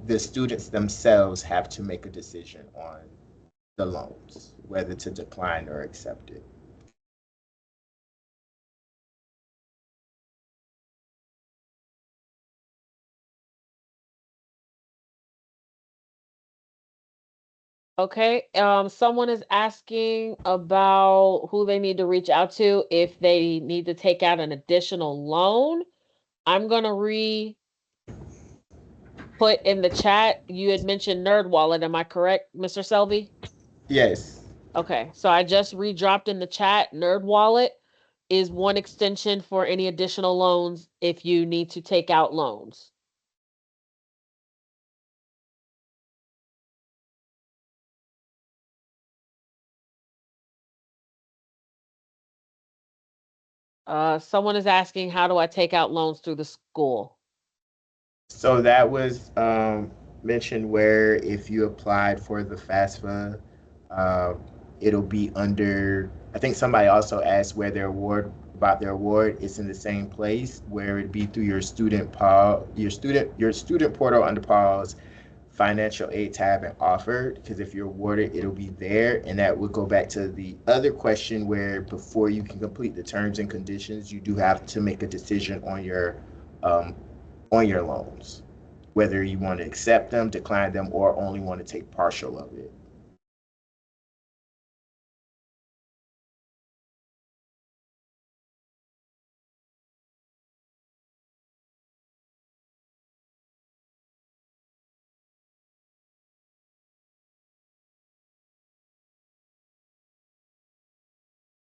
the students themselves have to make a decision on the loans, whether to decline or accept it. Okay. Someone is asking about who they need to reach out to if they need to take out an additional loan. I'm gonna put in the chat. You had mentioned NerdWallet. Am I correct, Mr. Selby? Yes. Okay, so I just redropped in the chat. NerdWallet is one extension for any additional loans if you need to take out loans. Someone is asking, how do I take out loans through the school? So that was mentioned where if you applied for the FAFSA, uh, it'll be under. I think somebody also asked where their award about their award. It's in the same place where it'd be through your your student portal under pause financial aid tab and offered. Because if you're awarded, it'll be there, and that would go back to the other question where before you can complete the terms and conditions, you do have to make a decision um, on your loans, whether you want to accept them, decline them, or only want to take partial of it.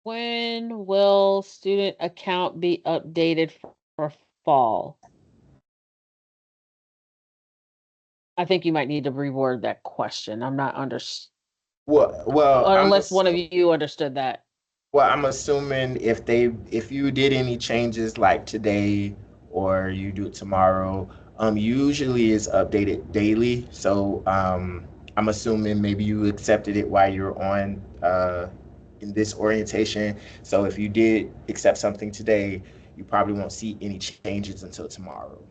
When will student account be updated for fall? I think you might need to reword that question. I'm not Well, unless one of you understood that. well, I'm assuming if you did any changes like today or you do it tomorrow, usually it's updated daily. So I'm assuming maybe you accepted it while you're on in this orientation. So if you did accept something today, you probably won't see any changes until tomorrow.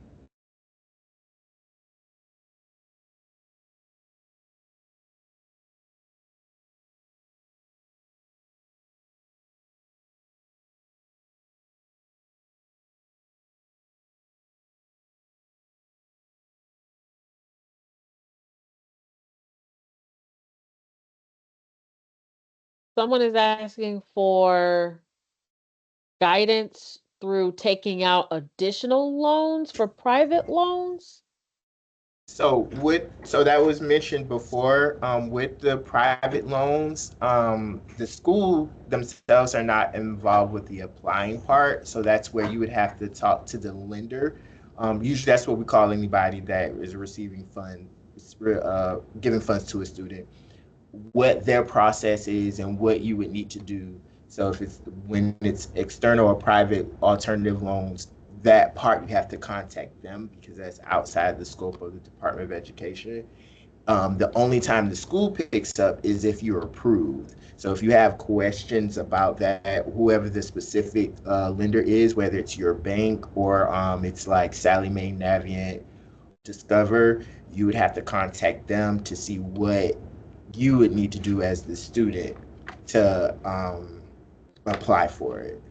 Someone is asking for guidance through taking out additional loans for private loans? So that was mentioned before, with the private loans, the school themselves are not involved with the applying part. So that's where you would have to talk to the lender. Usually that's what we call anybody that is receiving funds, giving funds to a student, what their process is and what you would need to do. So when it's external or private alternative loans, that part you have to contact them because that's outside the scope of the Department of Education. The only time the school picks up is if you're approved. So if you have questions about that, whoever the specific lender is, whether it's your bank or it's like Sallie Mae, Navient, Discover, you would have to contact them to see what you would need to do as the student to apply for it.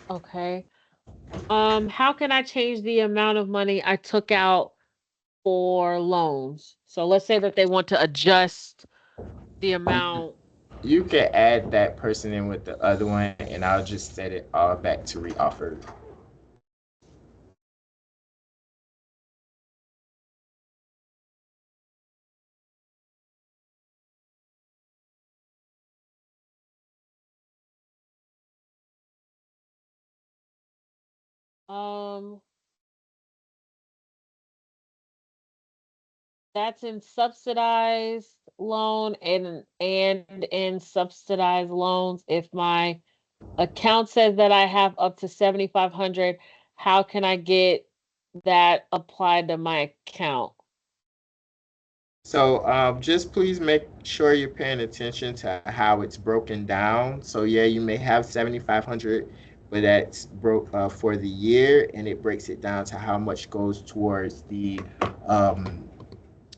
Okay. How can I change the amount of money I took out for loans? So let's say that they want to adjust the amount. You can add that person in with the other one, and I'll just set it all back to reoffer. Um, that's in subsidized loan and in subsidized loans. If my account says that I have up to 7,500, how can I get that applied to my account? So just please make sure you're paying attention to how it's broken down. So yeah, you may have 7,500, but that's broke for the year, and it breaks it down to how much goes towards the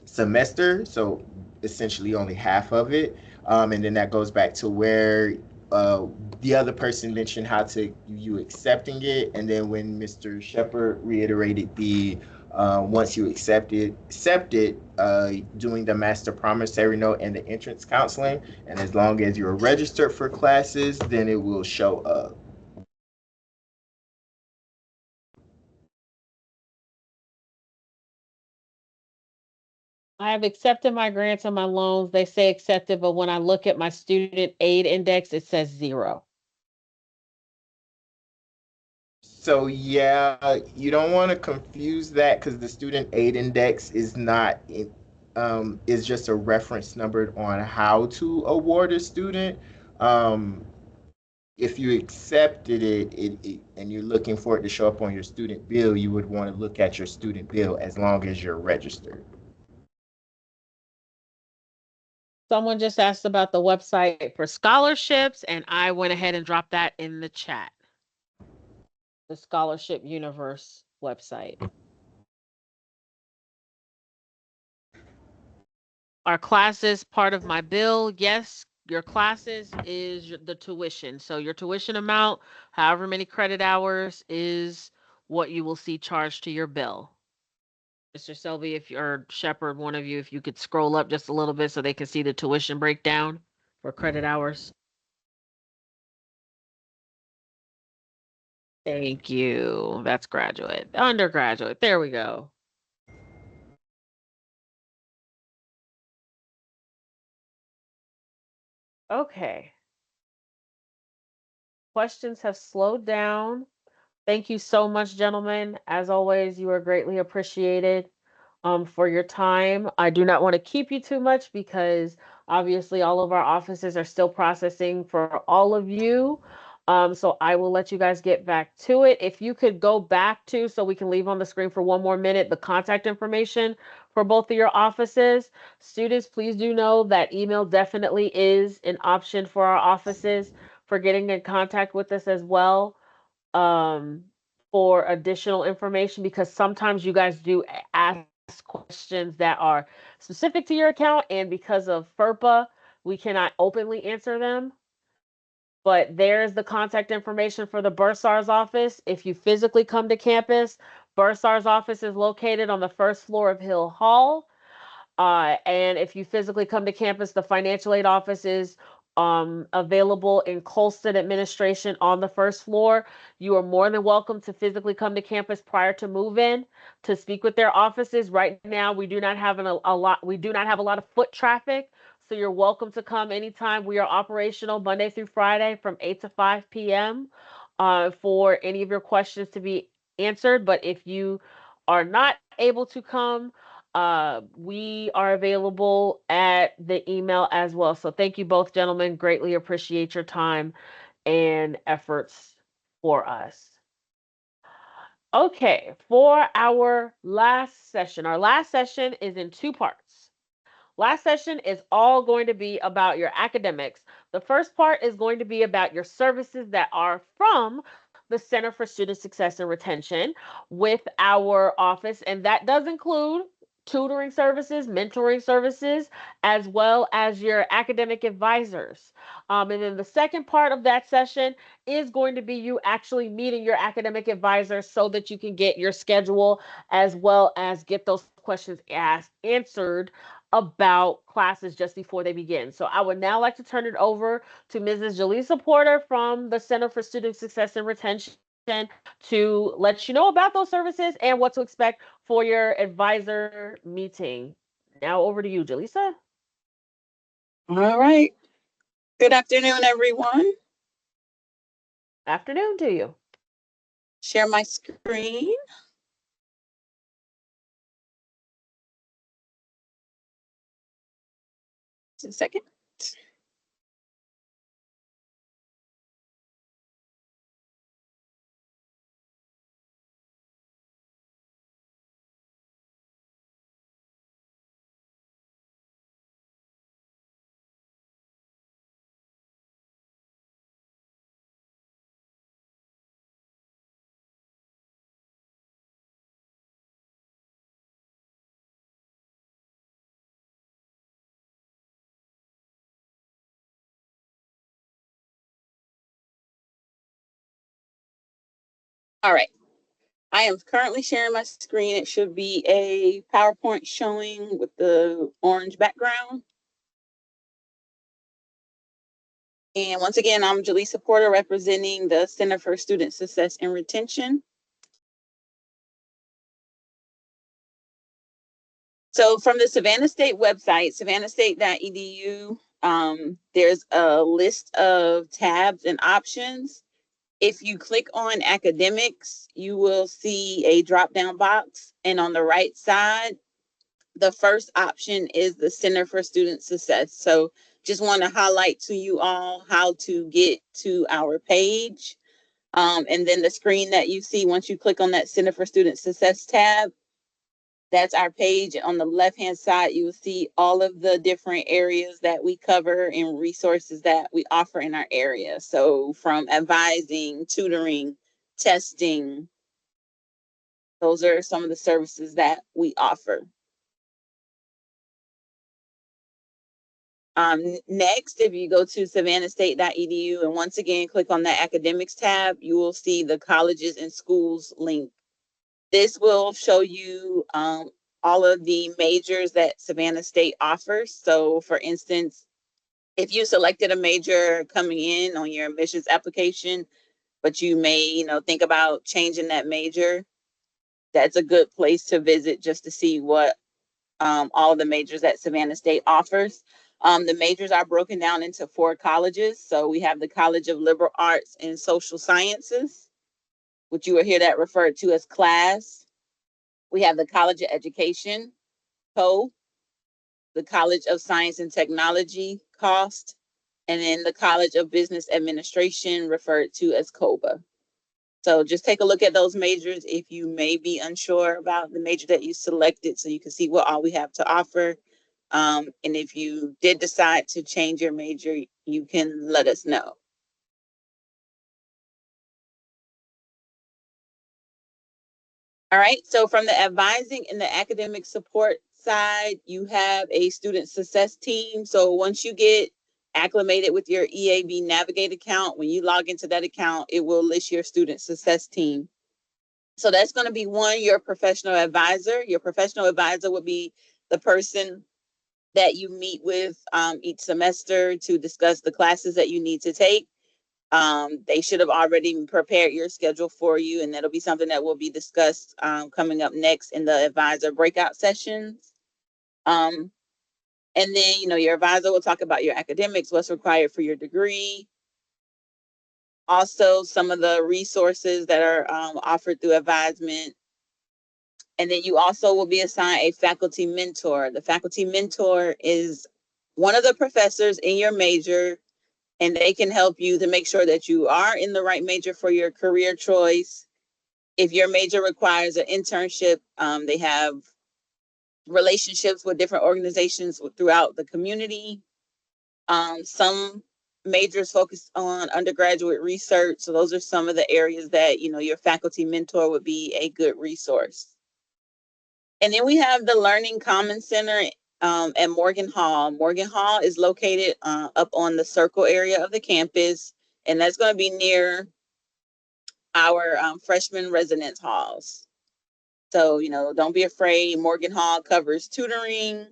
semester. So essentially only half of it, and then that goes back to where the other person mentioned how to you accepting it, and then when Mr. Shepard reiterated the once you accept it, doing the master promissory note and the entrance counseling, and as long as you're registered for classes, then it will show up. I have accepted my grants and my loans. They say accepted, but when I look at my student aid index, it says 0. So yeah, you don't want to confuse that because the student aid index is not is just a reference number on how to award a student. If you accepted it and you're looking for it to show up on your student bill, you would want to look at your student bill as long as you're registered. Someone just asked about the website for scholarships, and I went ahead and dropped that in the chat. The Scholarship Universe website. Are classes part of my bill? Yes, your classes is the tuition. So your tuition amount, however many credit hours, is what you will see charged to your bill. Mr. Selby, if you're Shepard, one of you, if you could scroll up just a little bit so they can see the tuition breakdown for credit hours. Thank you. That's graduate. Undergraduate. There we go. Okay. Questions have slowed down. Thank you so much, gentlemen. As always, you are greatly appreciated for your time. I do not want to keep you too much because obviously all of our offices are still processing for all of you. So I will let you guys get back to it. If you could go back to, so we can leave on the screen for one more minute, the contact information for both of your offices. Students, please do know that email definitely is an option for our offices for getting in contact with us as well. for additional information, because sometimes you guys do ask questions that are specific to your account, and because of FERPA, we cannot openly answer them. But there's the contact information for the Bursar's office. If you physically come to campus, Bursar's office is located on the first floor of Hill Hall. And if you physically come to campus, the financial aid office is available in Colston Administration on the first floor. You are more than welcome to physically come to campus prior to move-in to speak with their offices. Right now, we do not have a lot of foot traffic, so you're welcome to come anytime. We are operational Monday through Friday from 8 to 5 p.m. For any of your questions to be answered. But if you are not able to come, we are available at the email as well. So thank you both, gentlemen. Greatly appreciate your time and efforts for us. Okay, for our last session is in two parts. Last session is all going to be about your academics. The first part is going to be about your services that are from the Center for Student Success and Retention with our office, and that does include tutoring services, mentoring services, as well as your academic advisors. And then the second part of that session is going to be you actually meeting your academic advisor so that you can get your schedule as well as get those questions answered about classes just before they begin. So I would now like to turn it over to Mrs. Jaleesa Porter from the Center for Student Success and Retention to let you know about those services and what to expect for your advisor meeting. Now over to you, Jaleesa. All right. Good afternoon, everyone. Afternoon to you. Share my screen. Just a second. All right. I am currently sharing my screen. It should be a PowerPoint showing with the orange background. And once again, I'm Jaleesa Porter representing the Center for Student Success and Retention. So from the Savannah State website, savannahstate.edu, there's a list of tabs and options. If you click on academics, you will see a drop-down box. And on the right side, the first option is the Center for Student Success. So just want to highlight to you all how to get to our page. And then the screen that you see once you click on that Center for Student Success tab, that's our page. On the left-hand side, you will see all of the different areas that we cover and resources that we offer in our area. So from advising, tutoring, testing, those are some of the services that we offer. Next, if you go to savannahstate.edu and once again click on that academics tab, you will see the colleges and schools link. This will show you all of the majors that Savannah State offers. So for instance, if you selected a major coming in on your admissions application, but you may think about changing that major, that's a good place to visit just to see what all the majors that Savannah State offers. The majors are broken down into 4 colleges. So we have the College of Liberal Arts and Social Sciences, which you will hear that referred to as CLASS. We have the College of Education, CO, the College of Science and Technology, COST, and then the College of Business Administration, referred to as COBA. So just take a look at those majors if you may be unsure about the major that you selected, so you can see what all we have to offer. And if you did decide to change your major, you can let us know. All right, so from the advising and the academic support side, you have a student success team. So once you get acclimated with your EAB Navigate account, when you log into that account, it will list your student success team. So that's going to be one, your professional advisor. Your professional advisor would be the person that you meet with each semester to discuss the classes that you need to take. They should have already prepared your schedule for you, and that'll be something that will be discussed coming up next in the advisor breakout sessions. And then, your advisor will talk about your academics, what's required for your degree. Also, some of the resources that are offered through advisement. And then you also will be assigned a faculty mentor. The faculty mentor is one of the professors in your major, and they can help you to make sure that you are in the right major for your career choice. If your major requires an internship, they have relationships with different organizations throughout the community. Some majors focus on undergraduate research. So those are some of the areas that, your faculty mentor would be a good resource. And then we have the Learning Commons Center at Morgan Hall. Morgan Hall is located up on the circle area of the campus, and that's going to be near our freshman residence halls. So, don't be afraid. Morgan Hall covers tutoring,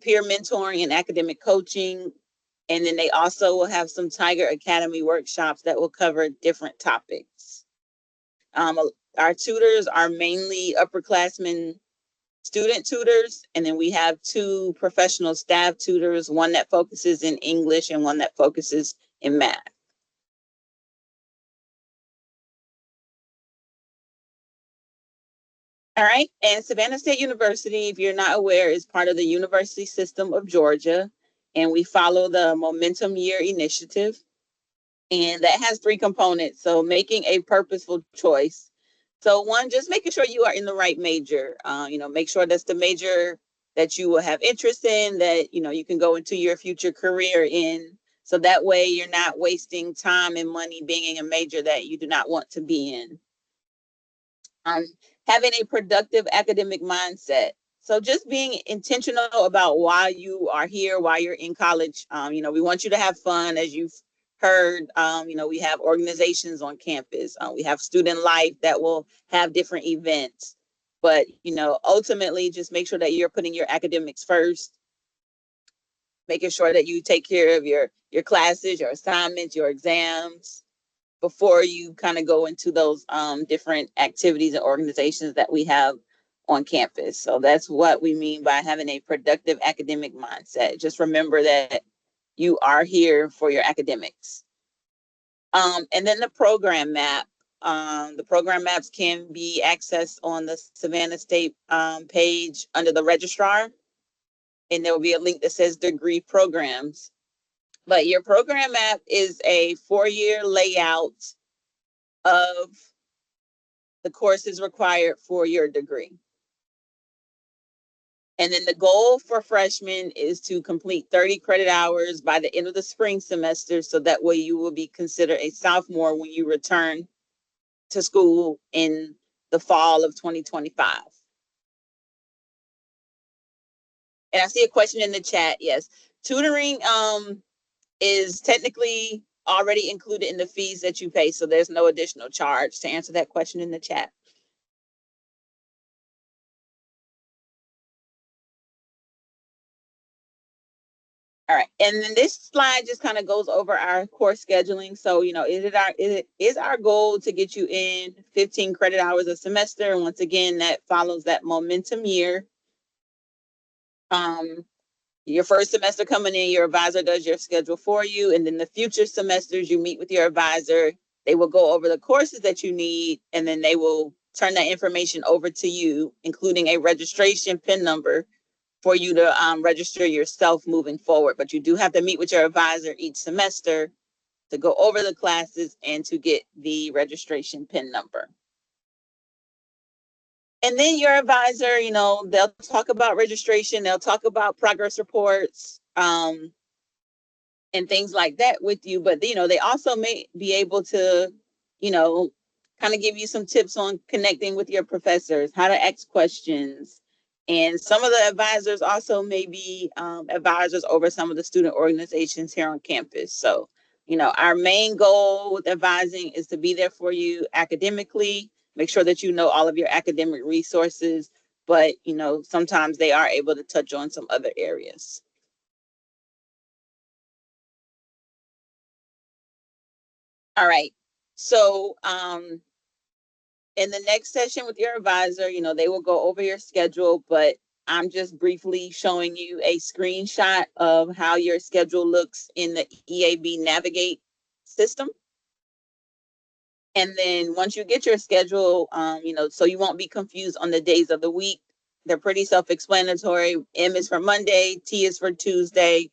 peer mentoring, and academic coaching. And then they also will have some Tiger Academy workshops that will cover different topics. Our tutors are mainly upperclassmen student tutors, and then we have 2 professional staff tutors, one that focuses in English and one that focuses in math. All right, and Savannah State University, if you're not aware, is part of the University System of Georgia, and we follow the Momentum Year Initiative, and that has 3 components. So making a purposeful choice. So one, just making sure you are in the right major. Make sure that's the major that you will have interest in, that, you can go into your future career in. So that way you're not wasting time and money being in a major that you do not want to be in. Having a productive academic mindset. So just being intentional about why you are here, why you're in college. We want you to have fun, as you've heard. We have organizations on campus. We have student life that will have different events. But, ultimately, just make sure that you're putting your academics first, making sure that you take care of your classes, your assignments, your exams, before you kind of go into those different activities and organizations that we have on campus. So that's what we mean by having a productive academic mindset. Just remember that you are here for your academics. And then the program map. The program maps can be accessed on the Savannah State page under the registrar. And there will be a link that says degree programs. But your program map is a 4-year layout of the courses required for your degree. And then the goal for freshmen is to complete 30 credit hours by the end of the spring semester, so that way you will be considered a sophomore when you return to school in the fall of 2025. And I see a question in the chat. Yes, tutoring is technically already included in the fees that you pay, so there's no additional charge, to answer that question in the chat. All right, and then this slide just kind of goes over our course scheduling. So, it is our goal to get you in 15 credit hours a semester. And once again, that follows that momentum year. Your first semester coming in, your advisor does your schedule for you. And then the future semesters, you meet with your advisor. They will go over the courses that you need, and then they will turn that information over to you, including a registration PIN number for you to register yourself moving forward. But you do have to meet with your advisor each semester to go over the classes and to get the registration PIN number. And then your advisor, they'll talk about registration, they'll talk about progress reports, and things like that with you. But, they also may be able to, kind of give you some tips on connecting with your professors, how to ask questions. And some of the advisors also may be advisors over some of the student organizations here on campus. So, you know, our main goal with advising is to be there for you academically, make sure that you know all of your academic resources, but, you know, sometimes they are able to touch on some other areas. All right. So, in the next session with your advisor, you know, they will go over your schedule, but I'm just briefly showing you a screenshot of how your schedule looks in the EAB Navigate system. And then once you get your schedule, you know, so you won't be confused on the days of the week. They're pretty self-explanatory. M is for Monday, T is for Tuesday,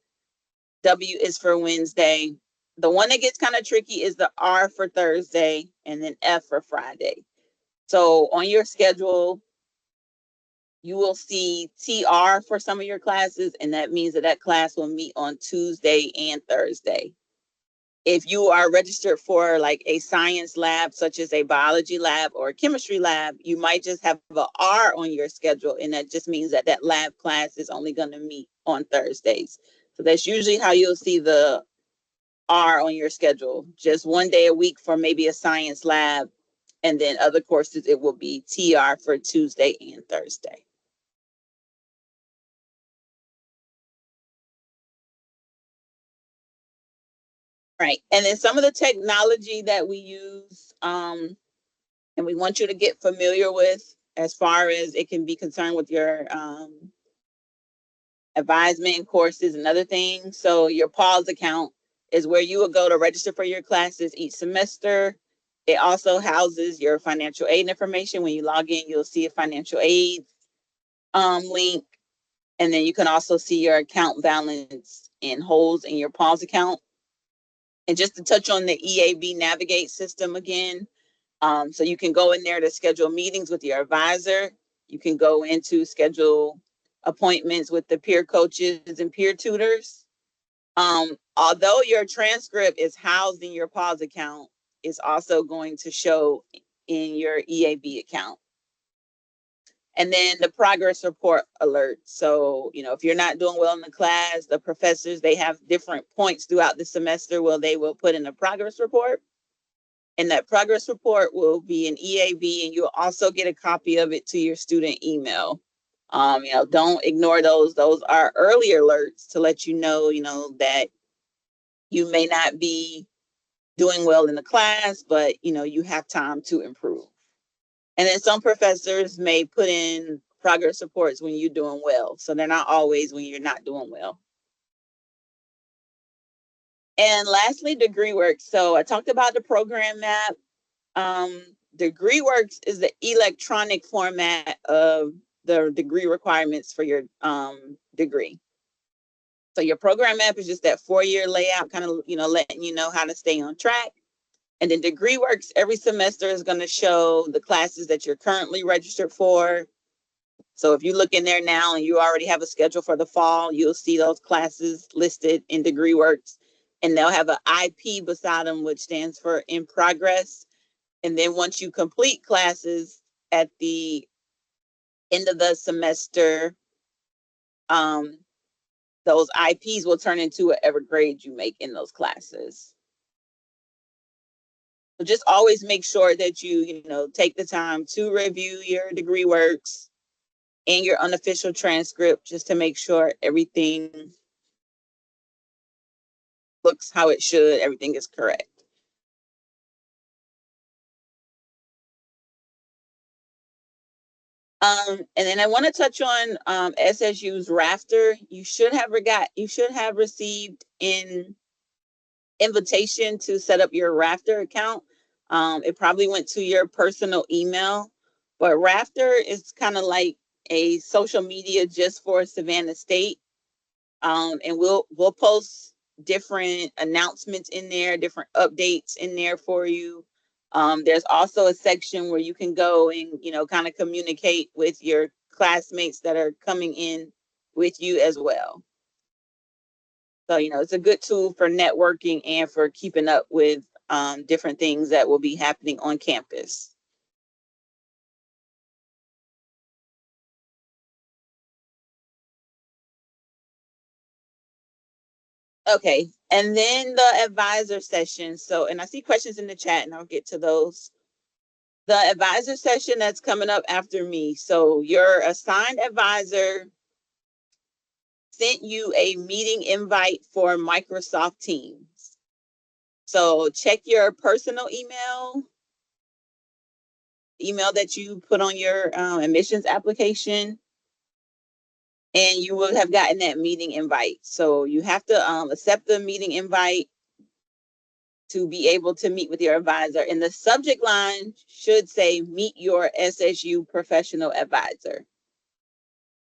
W is for Wednesday. The one that gets kind of tricky is the R for Thursday, and then F for Friday. So on your schedule, you will see TR for some of your classes, and that means that that class will meet on Tuesday and Thursday. If you are registered for like a science lab, such as a biology lab or a chemistry lab, you might just have an R on your schedule, and that just means that that lab class is only going to meet on Thursdays. So that's usually how you'll see the R on your schedule, just one day a week for maybe a science lab, and then other courses, it will be TR for Tuesday and Thursday. Right. And then some of the technology that we use, and we want you to get familiar with as far as it can be concerned with your advisement courses and other things. So your PAWS account is where you will go to register for your classes each semester. It also houses your financial aid information. When you log in, you'll see a financial aid link. And then you can also see your account balance and holds in your PAWS account. And just to touch on the EAB Navigate system again, so you can go in there to schedule meetings with your advisor. You can go into schedule appointments with the peer coaches and peer tutors. Although your transcript is housed in your PAWS account, it's also going to show in your EAB account. And then the progress report alert. So, you know, if you're not doing well in the class, the professors, they have different points throughout the semester where they will put in a progress report. And that progress report will be an EAB, and you'll also get a copy of it to your student email. You know, don't ignore those. Those are early alerts to let you know, that you may not be doing well in the class, but, you know, you have time to improve. And then some professors may put in progress reports when you're doing well. So they're not always when you're not doing well. And lastly, DegreeWorks. So I talked about the program map. DegreeWorks is the electronic format of the degree requirements for your degree. So your program map is just that 4-year layout, kind of, letting you know how to stay on track. And then DegreeWorks every semester is going to show the classes that you're currently registered for. So if you look in there now and you already have a schedule for the fall, you'll see those classes listed in DegreeWorks, and they'll have an IP beside them, which stands for in progress. And then once you complete classes at the end of the semester, those IPs will turn into whatever grade you make in those classes. So just always make sure that you take the time to review your DegreeWorks and your unofficial transcript, just to make sure everything looks how it should, everything is correct. And then I want to touch on SSU's Rafter. You should have received an invitation to set up your Rafter account. It probably went to your personal email, but Rafter is kind of like a social media just for Savannah State. And we'll post different announcements in there, different updates in there for you. There's also a section where you can go and, kind of communicate with your classmates that are coming in with you as well. So, it's a good tool for networking and for keeping up with different things that will be happening on campus. Okay, and then the advisor session. So, and I see questions in the chat and I'll get to those. The advisor session that's coming up after me. So your assigned advisor sent you a meeting invite for Microsoft Teams. So check your personal email that you put on your admissions application, and you will have gotten that meeting invite. So you have to accept the meeting invite to be able to meet with your advisor. And the subject line should say, meet your SSU professional advisor.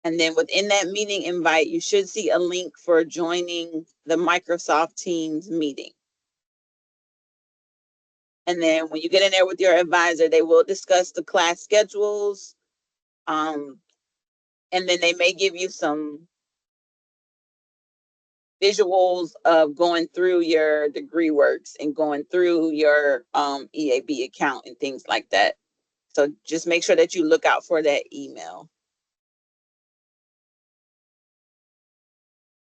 And then within that meeting invite, you should see a link for joining the Microsoft Teams meeting. And then when you get in there with your advisor, they will discuss the class schedules. And then they may give you some visuals of going through your degree works and going through your EAB account and things like that. So just make sure that you look out for that email.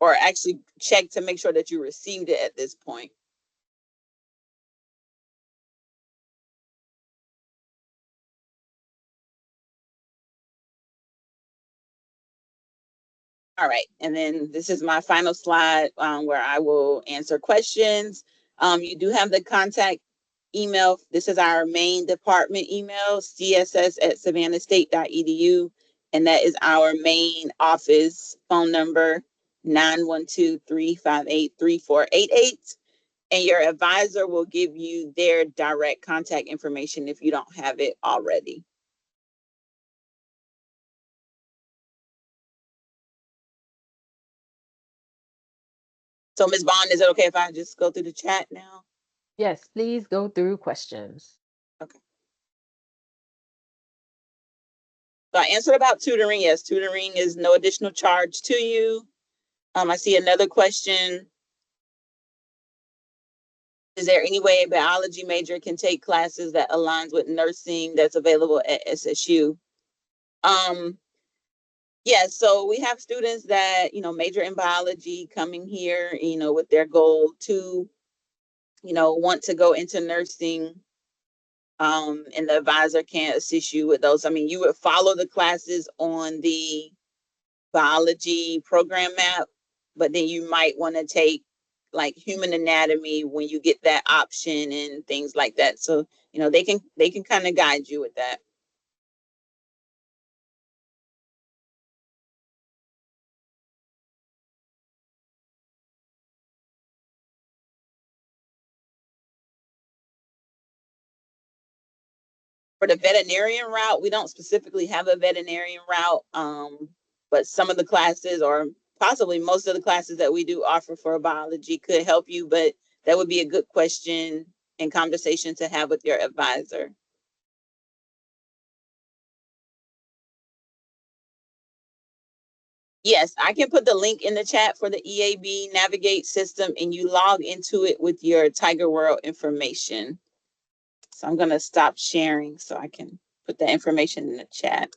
Or actually check to make sure that you received it at this point. All right, and then this is my final slide where I will answer questions. You do have the contact email. This is our main department email, css@savannahstate.edu. And that is our main office phone number, 912-358-3488. And your advisor will give you their direct contact information if you don't have it already. So Ms. Bond, is it okay if I just go through the chat now? Yes, please go through questions. Okay. So I answered about tutoring. Yes, tutoring is no additional charge to you. I see another question. Is there any way a biology major can take classes that aligns with nursing that's available at SSU? Yeah, so we have students that, major in biology coming here, with their goal to, want to go into nursing. And the advisor can assist you with those. I mean, you would follow the classes on the biology program map, but then you might want to take like human anatomy when you get that option and things like that. So, they can kind of guide you with that. For the veterinarian route, we don't specifically have a veterinarian route, but some of the classes, or possibly most of the classes that we do offer for biology, could help you, but that would be a good question and conversation to have with your advisor. Yes, I can put the link in the chat for the EAB Navigate system, and you log into it with your Tiger World information. So I'm going to stop sharing so I can put that information in the chat.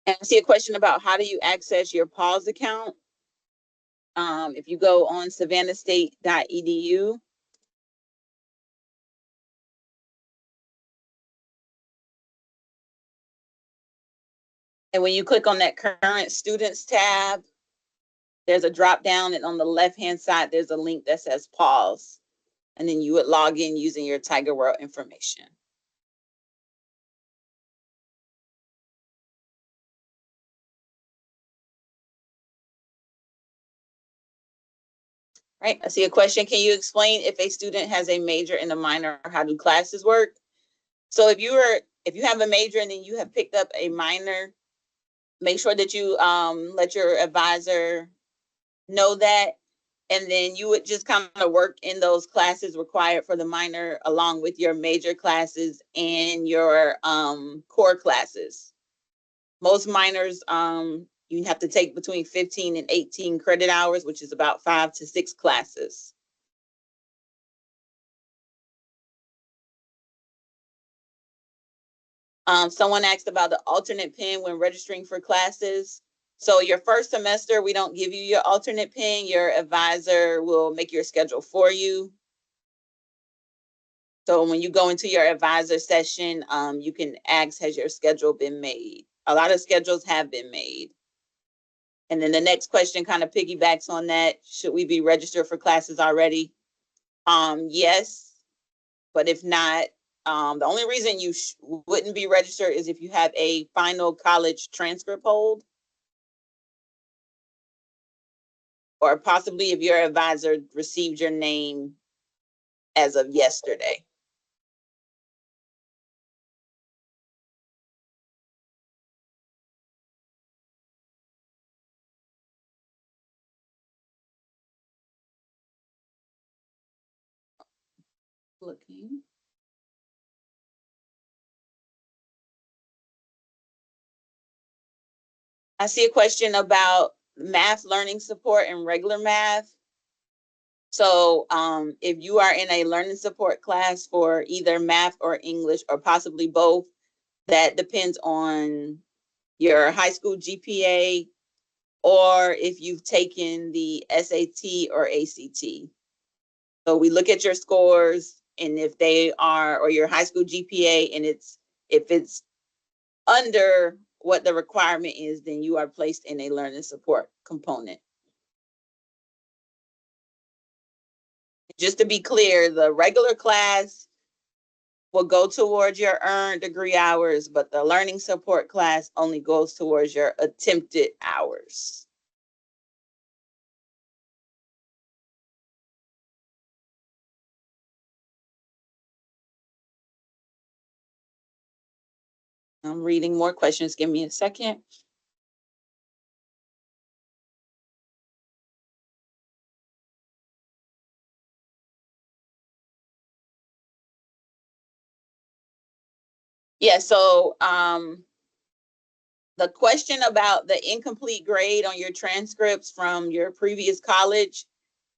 And I see a question about how do you access your PAWS account? If you go on savannahstate.edu, and when you click on that current students tab, there's a drop down, and on the left-hand side, there's a link that says PAWS. And then you would log in using your Tiger World information. Right, I see a question. Can you explain if a student has a major and a minor, how do classes work? So if you have a major and then you have picked up a minor, make sure that you let your advisor know that, and then you would just kind of work in those classes required for the minor along with your major classes and your core classes. Most minors you have to take between 15 and 18 credit hours, which is about 5 to 6 classes. Someone asked about the alternate pin when registering for classes. So your first semester, we don't give you your alternate pin. Your advisor will make your schedule for you. So when you go into your advisor session, you can ask, has your schedule been made? A lot of schedules have been made. And then the next question kind of piggybacks on that. Should we be registered for classes already? Yes, but if not, the only reason you wouldn't be registered is if you have a final college transcript hold, or possibly if your advisor received your name as of yesterday. Looking. I see a question about math learning support and regular math. So if you are in a learning support class for either math or English or possibly both, that depends on your high school GPA or if you've taken the SAT or ACT. So we look at your scores, and if they are, or your high school GPA, and if it's under what the requirement is, then you are placed in a learning support component. Just to be clear, the regular class will go towards your earned degree hours, but the learning support class only goes towards your attempted hours. I'm reading more questions. Give me a second. Yeah, so the question about the incomplete grade on your transcripts from your previous college,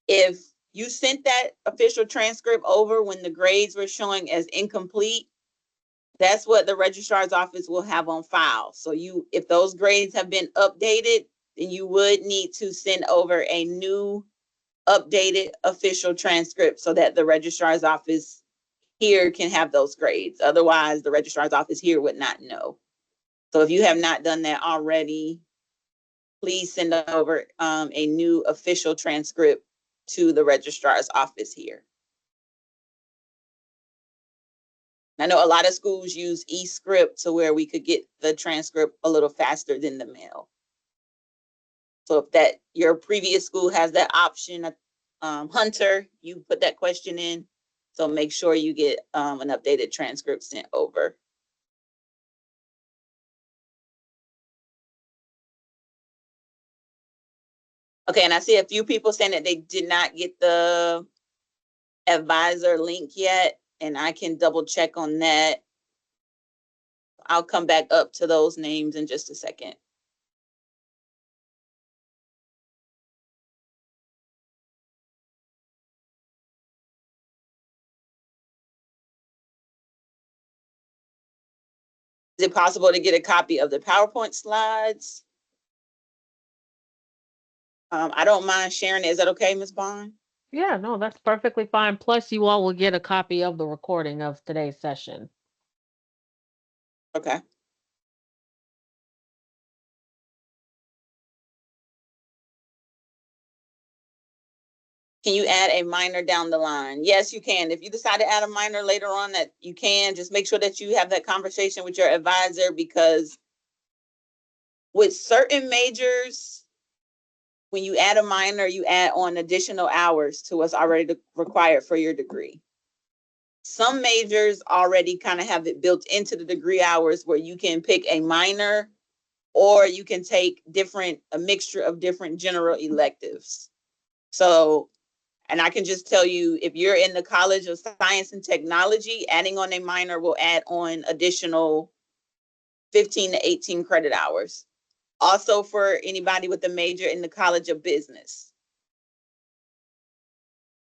if you sent that official transcript over when the grades were showing as incomplete, that's what the registrar's office will have on file. So if those grades have been updated, then you would need to send over a new updated official transcript so that the registrar's office here can have those grades. Otherwise, the registrar's office here would not know. So if you have not done that already, please send over a new official transcript to the registrar's office here. I know a lot of schools use eScript to where we could get the transcript a little faster than the mail. So if your previous school has that option, Hunter, you put that question in. So make sure you get an updated transcript sent over. Okay, and I see a few people saying that they did not get the advisor link yet, and I can double check on that. I'll come back up to those names in just a second. Is it possible to get a copy of the PowerPoint slides? I don't mind sharing it. Is that okay, Ms. Bond? Yeah, no, that's perfectly fine. Plus, you all will get a copy of the recording of today's session. Okay. Can you add a minor down the line? Yes, you can. If you decide to add a minor later on, that you can. Just make sure that you have that conversation with your advisor, because with certain majors, when you add a minor, you add on additional hours to what's already required for your degree. Some majors already kind of have it built into the degree hours where you can pick a minor or you can take a mixture of different general electives. So, and I can just tell you, if you're in the College of Science and Technology, adding on a minor will add on additional 15 to 18 credit hours. Also for anybody with a major in the College of Business.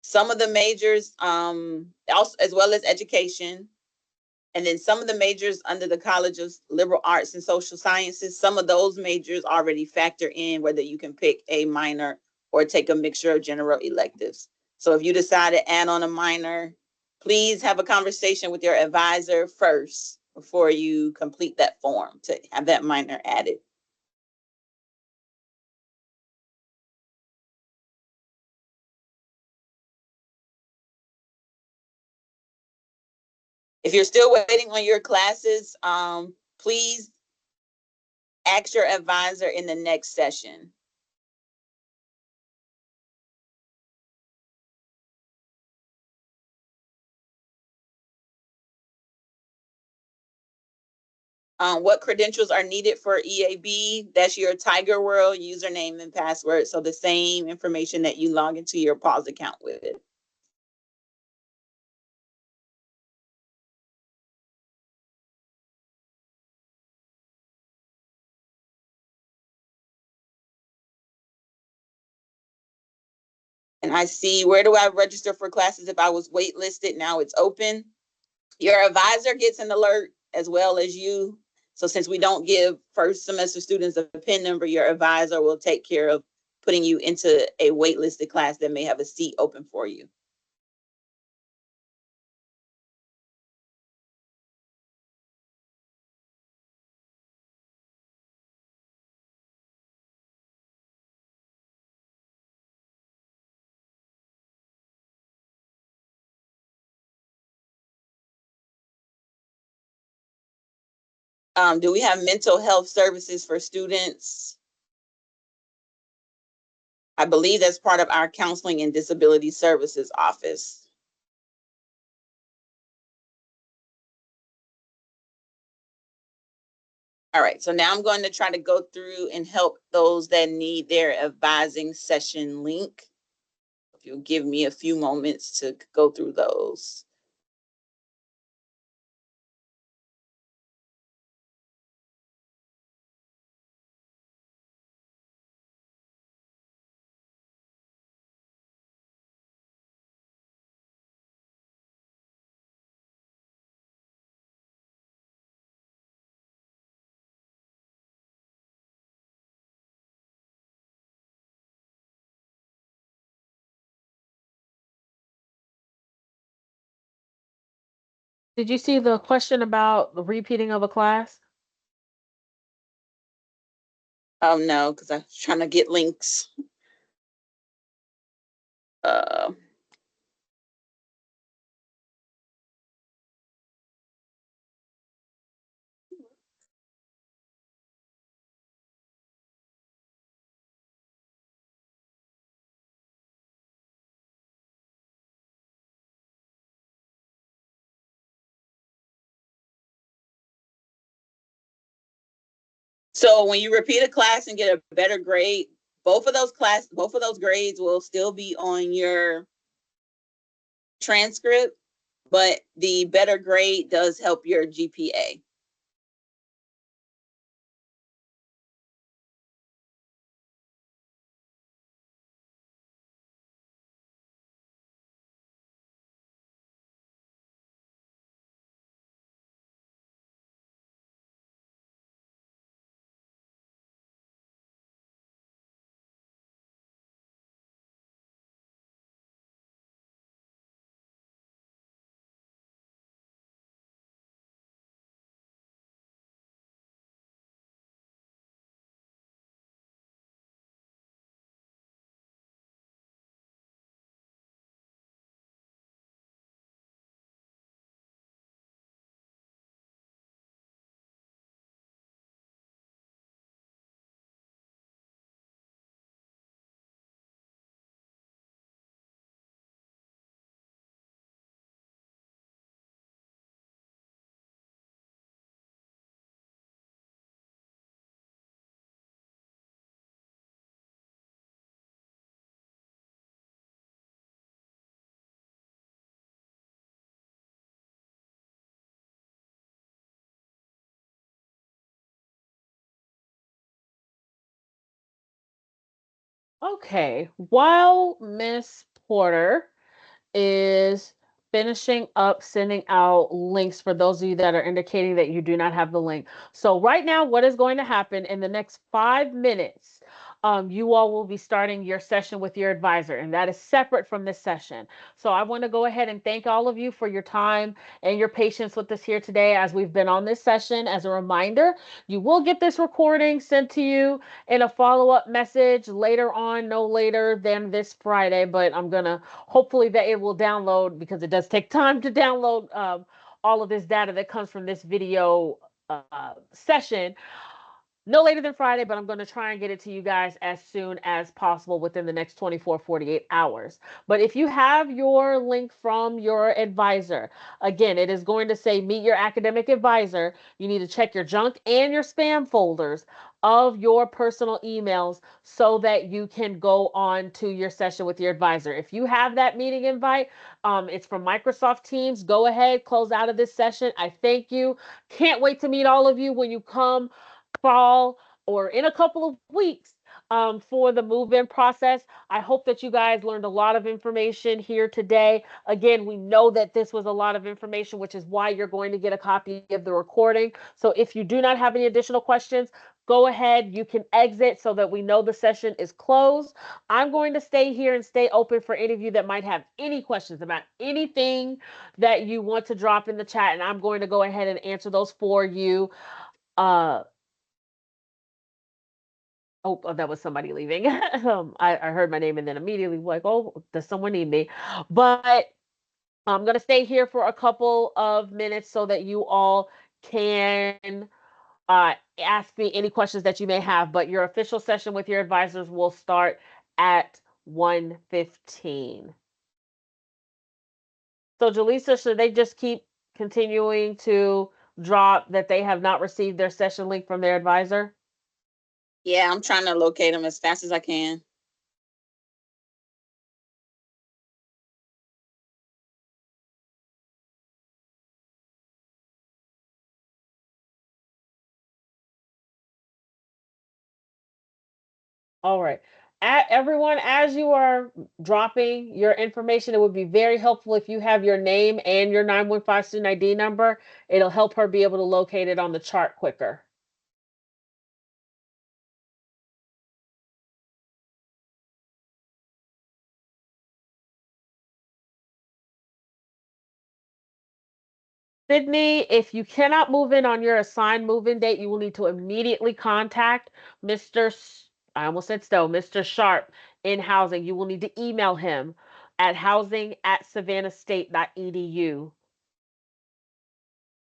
Some of the majors, also, as well as education, and then some of the majors under the College of Liberal Arts and Social Sciences, some of those majors already factor in whether you can pick a minor or take a mixture of general electives. So if you decide to add on a minor, please have a conversation with your advisor first before you complete that form to have that minor added. If you're still waiting on your classes, please ask your advisor in the next session. What credentials are needed for EAB? That's your Tiger World username and password. So the same information that you log into your PAWS account with. And I see, where do I register for classes if I was waitlisted? Now it's open. Your advisor gets an alert as well as you. So since we don't give first semester students a PIN number, your advisor will take care of putting you into a waitlisted class that may have a seat open for you. Do we have mental health services for students? I believe that's part of our counseling and disability services office. All right, so now I'm going to try to go through and help those that need their advising session link. If you'll give me a few moments to go through those. Did you see the question about the repeating of a class? Oh no, because I'm trying to get links. So when you repeat a class and get a better grade, both of those grades will still be on your transcript, but the better grade does help your GPA. Okay, while Miss Porter is finishing up sending out links for those of you that are indicating that you do not have the link. So right now, what is going to happen in the next 5 minutes, you all will be starting your session with your advisor, and that is separate from this session. So I want to go ahead and thank all of you for your time and your patience with us here today as we've been on this session. As a reminder, you will get this recording sent to you in a follow-up message later on, no later than this Friday, but I'm going to hopefully that it will download because it does take time to download all of this data that comes from this video session no later than Friday, but I'm going to try and get it to you guys as soon as possible within the next 24, 48 hours. But if you have your link from your advisor, again, it is going to say meet your academic advisor. You need to check your junk and your spam folders of your personal emails so that you can go on to your session with your advisor. If you have that meeting invite, it's from Microsoft Teams. Go ahead, close out of this session. I thank you. Can't wait to meet all of you when you come fall or in a couple of weeks for the move-in process. I hope that you guys learned a lot of information here today. Again, we know that this was a lot of information, which is why you're going to get a copy of the recording. So if you do not have any additional questions, go ahead. You can exit so that we know the session is closed. I'm going to stay here and stay open for any of you that might have any questions about anything that you want to drop in the chat, and I'm going to go ahead and answer those for you. Oh, that was somebody leaving. I heard my name and then immediately like, oh, does someone need me? But I'm going to stay here for a couple of minutes so that you all can ask me any questions that you may have. But your official session with your advisors will start at 1:15. So, Jaleesa, should they just keep continuing to drop that they have not received their session link from their advisor? Yeah, I'm trying to locate them as fast as I can. All right. Everyone, as you are dropping your information, it would be very helpful if you have your name and your 915 student ID number. It'll help her be able to locate it on the chart quicker. Sydney, if you cannot move in on your assigned move-in date, you will need to immediately contact I almost said Stowe, Mr. Sharp in housing. You will need to email him at housing@savannahstate.edu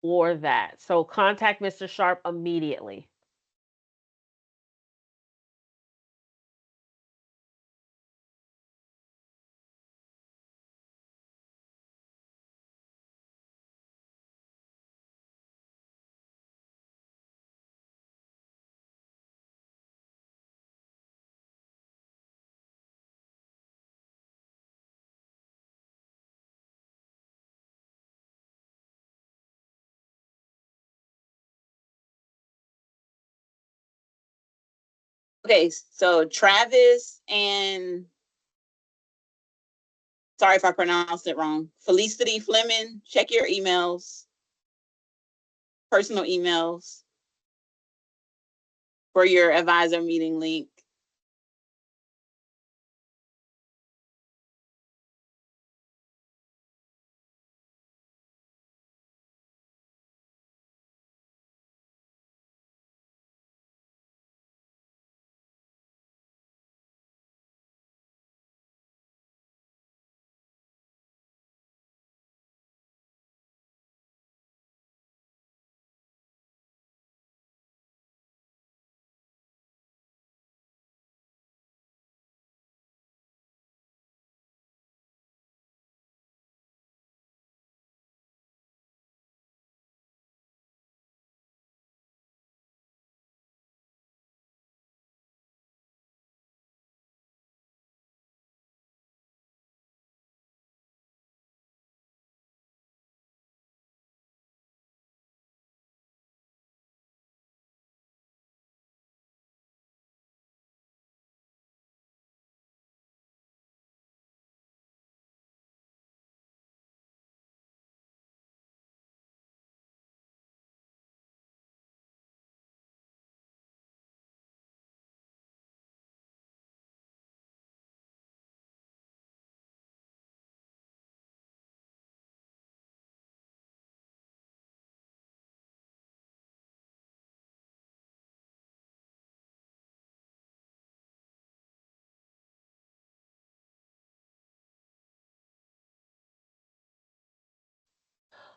for that. So contact Mr. Sharp immediately. Okay, so Travis and sorry if I pronounced it wrong. Felicity Fleming, check your emails, personal emails for your advisor meeting link.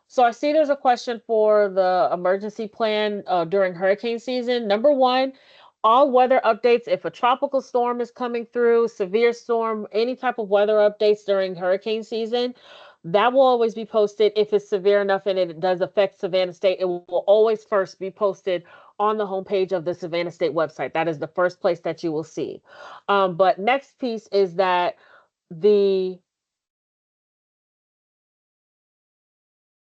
So I see there's a question for the emergency plan during hurricane season. Number one, all weather updates, if a tropical storm is coming through, severe storm, any type of weather updates during hurricane season, that will always be posted. If it's severe enough and it does affect Savannah State, it will always first be posted on the homepage of the Savannah State website. That is the first place that you will see. But next piece is that the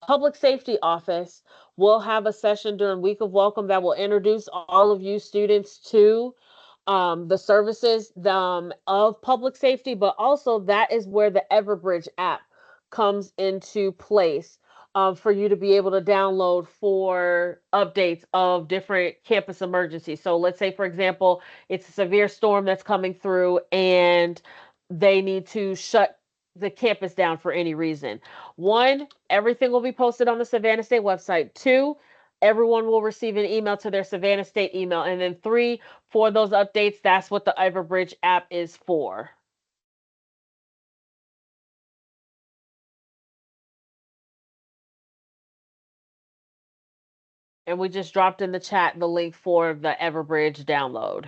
Public Safety Office will have a session during Week of Welcome that will introduce all of you students to the services of public safety, but also that is where the Everbridge app comes into place for you to be able to download for updates of different campus emergencies. So let's say, for example, it's a severe storm that's coming through and they need to shut the campus down for any reason. One, everything will be posted on the Savannah State website. Two, everyone will receive an email to their Savannah State email. And then three, for those updates, that's what the Everbridge app is for. And we just dropped in the chat the link for the Everbridge download.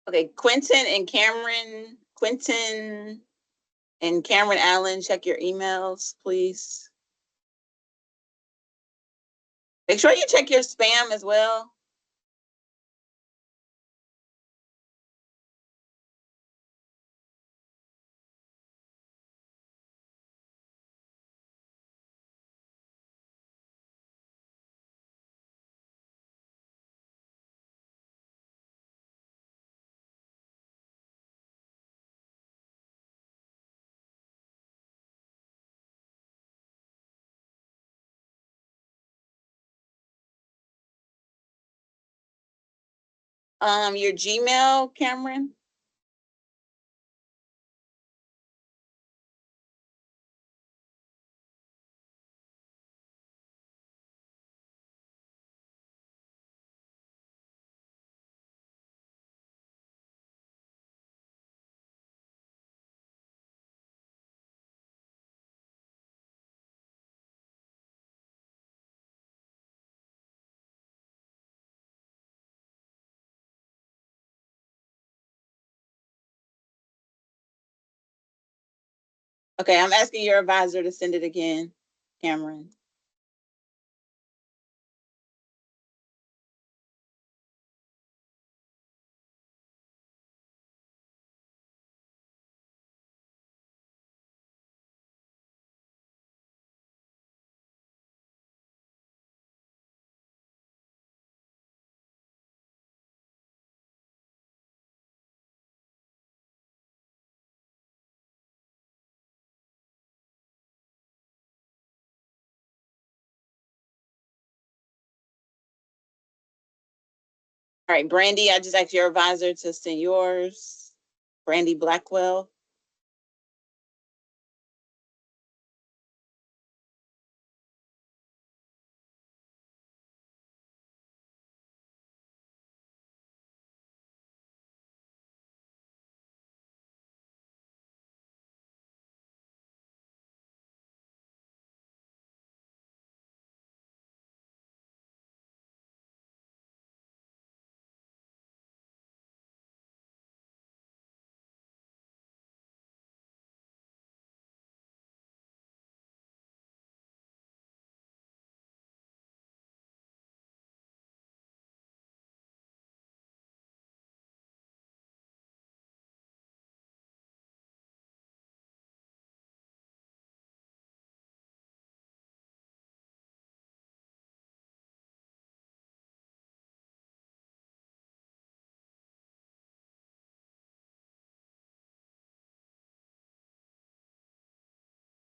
Okay, Quentin and Cameron Allen, check your emails, please. Make sure you check your spam as well. Your Gmail, Cameron? Okay, I'm asking your advisor to send it again, Cameron. right, Brandy, I just asked your advisor to send yours. Brandy Blackwell.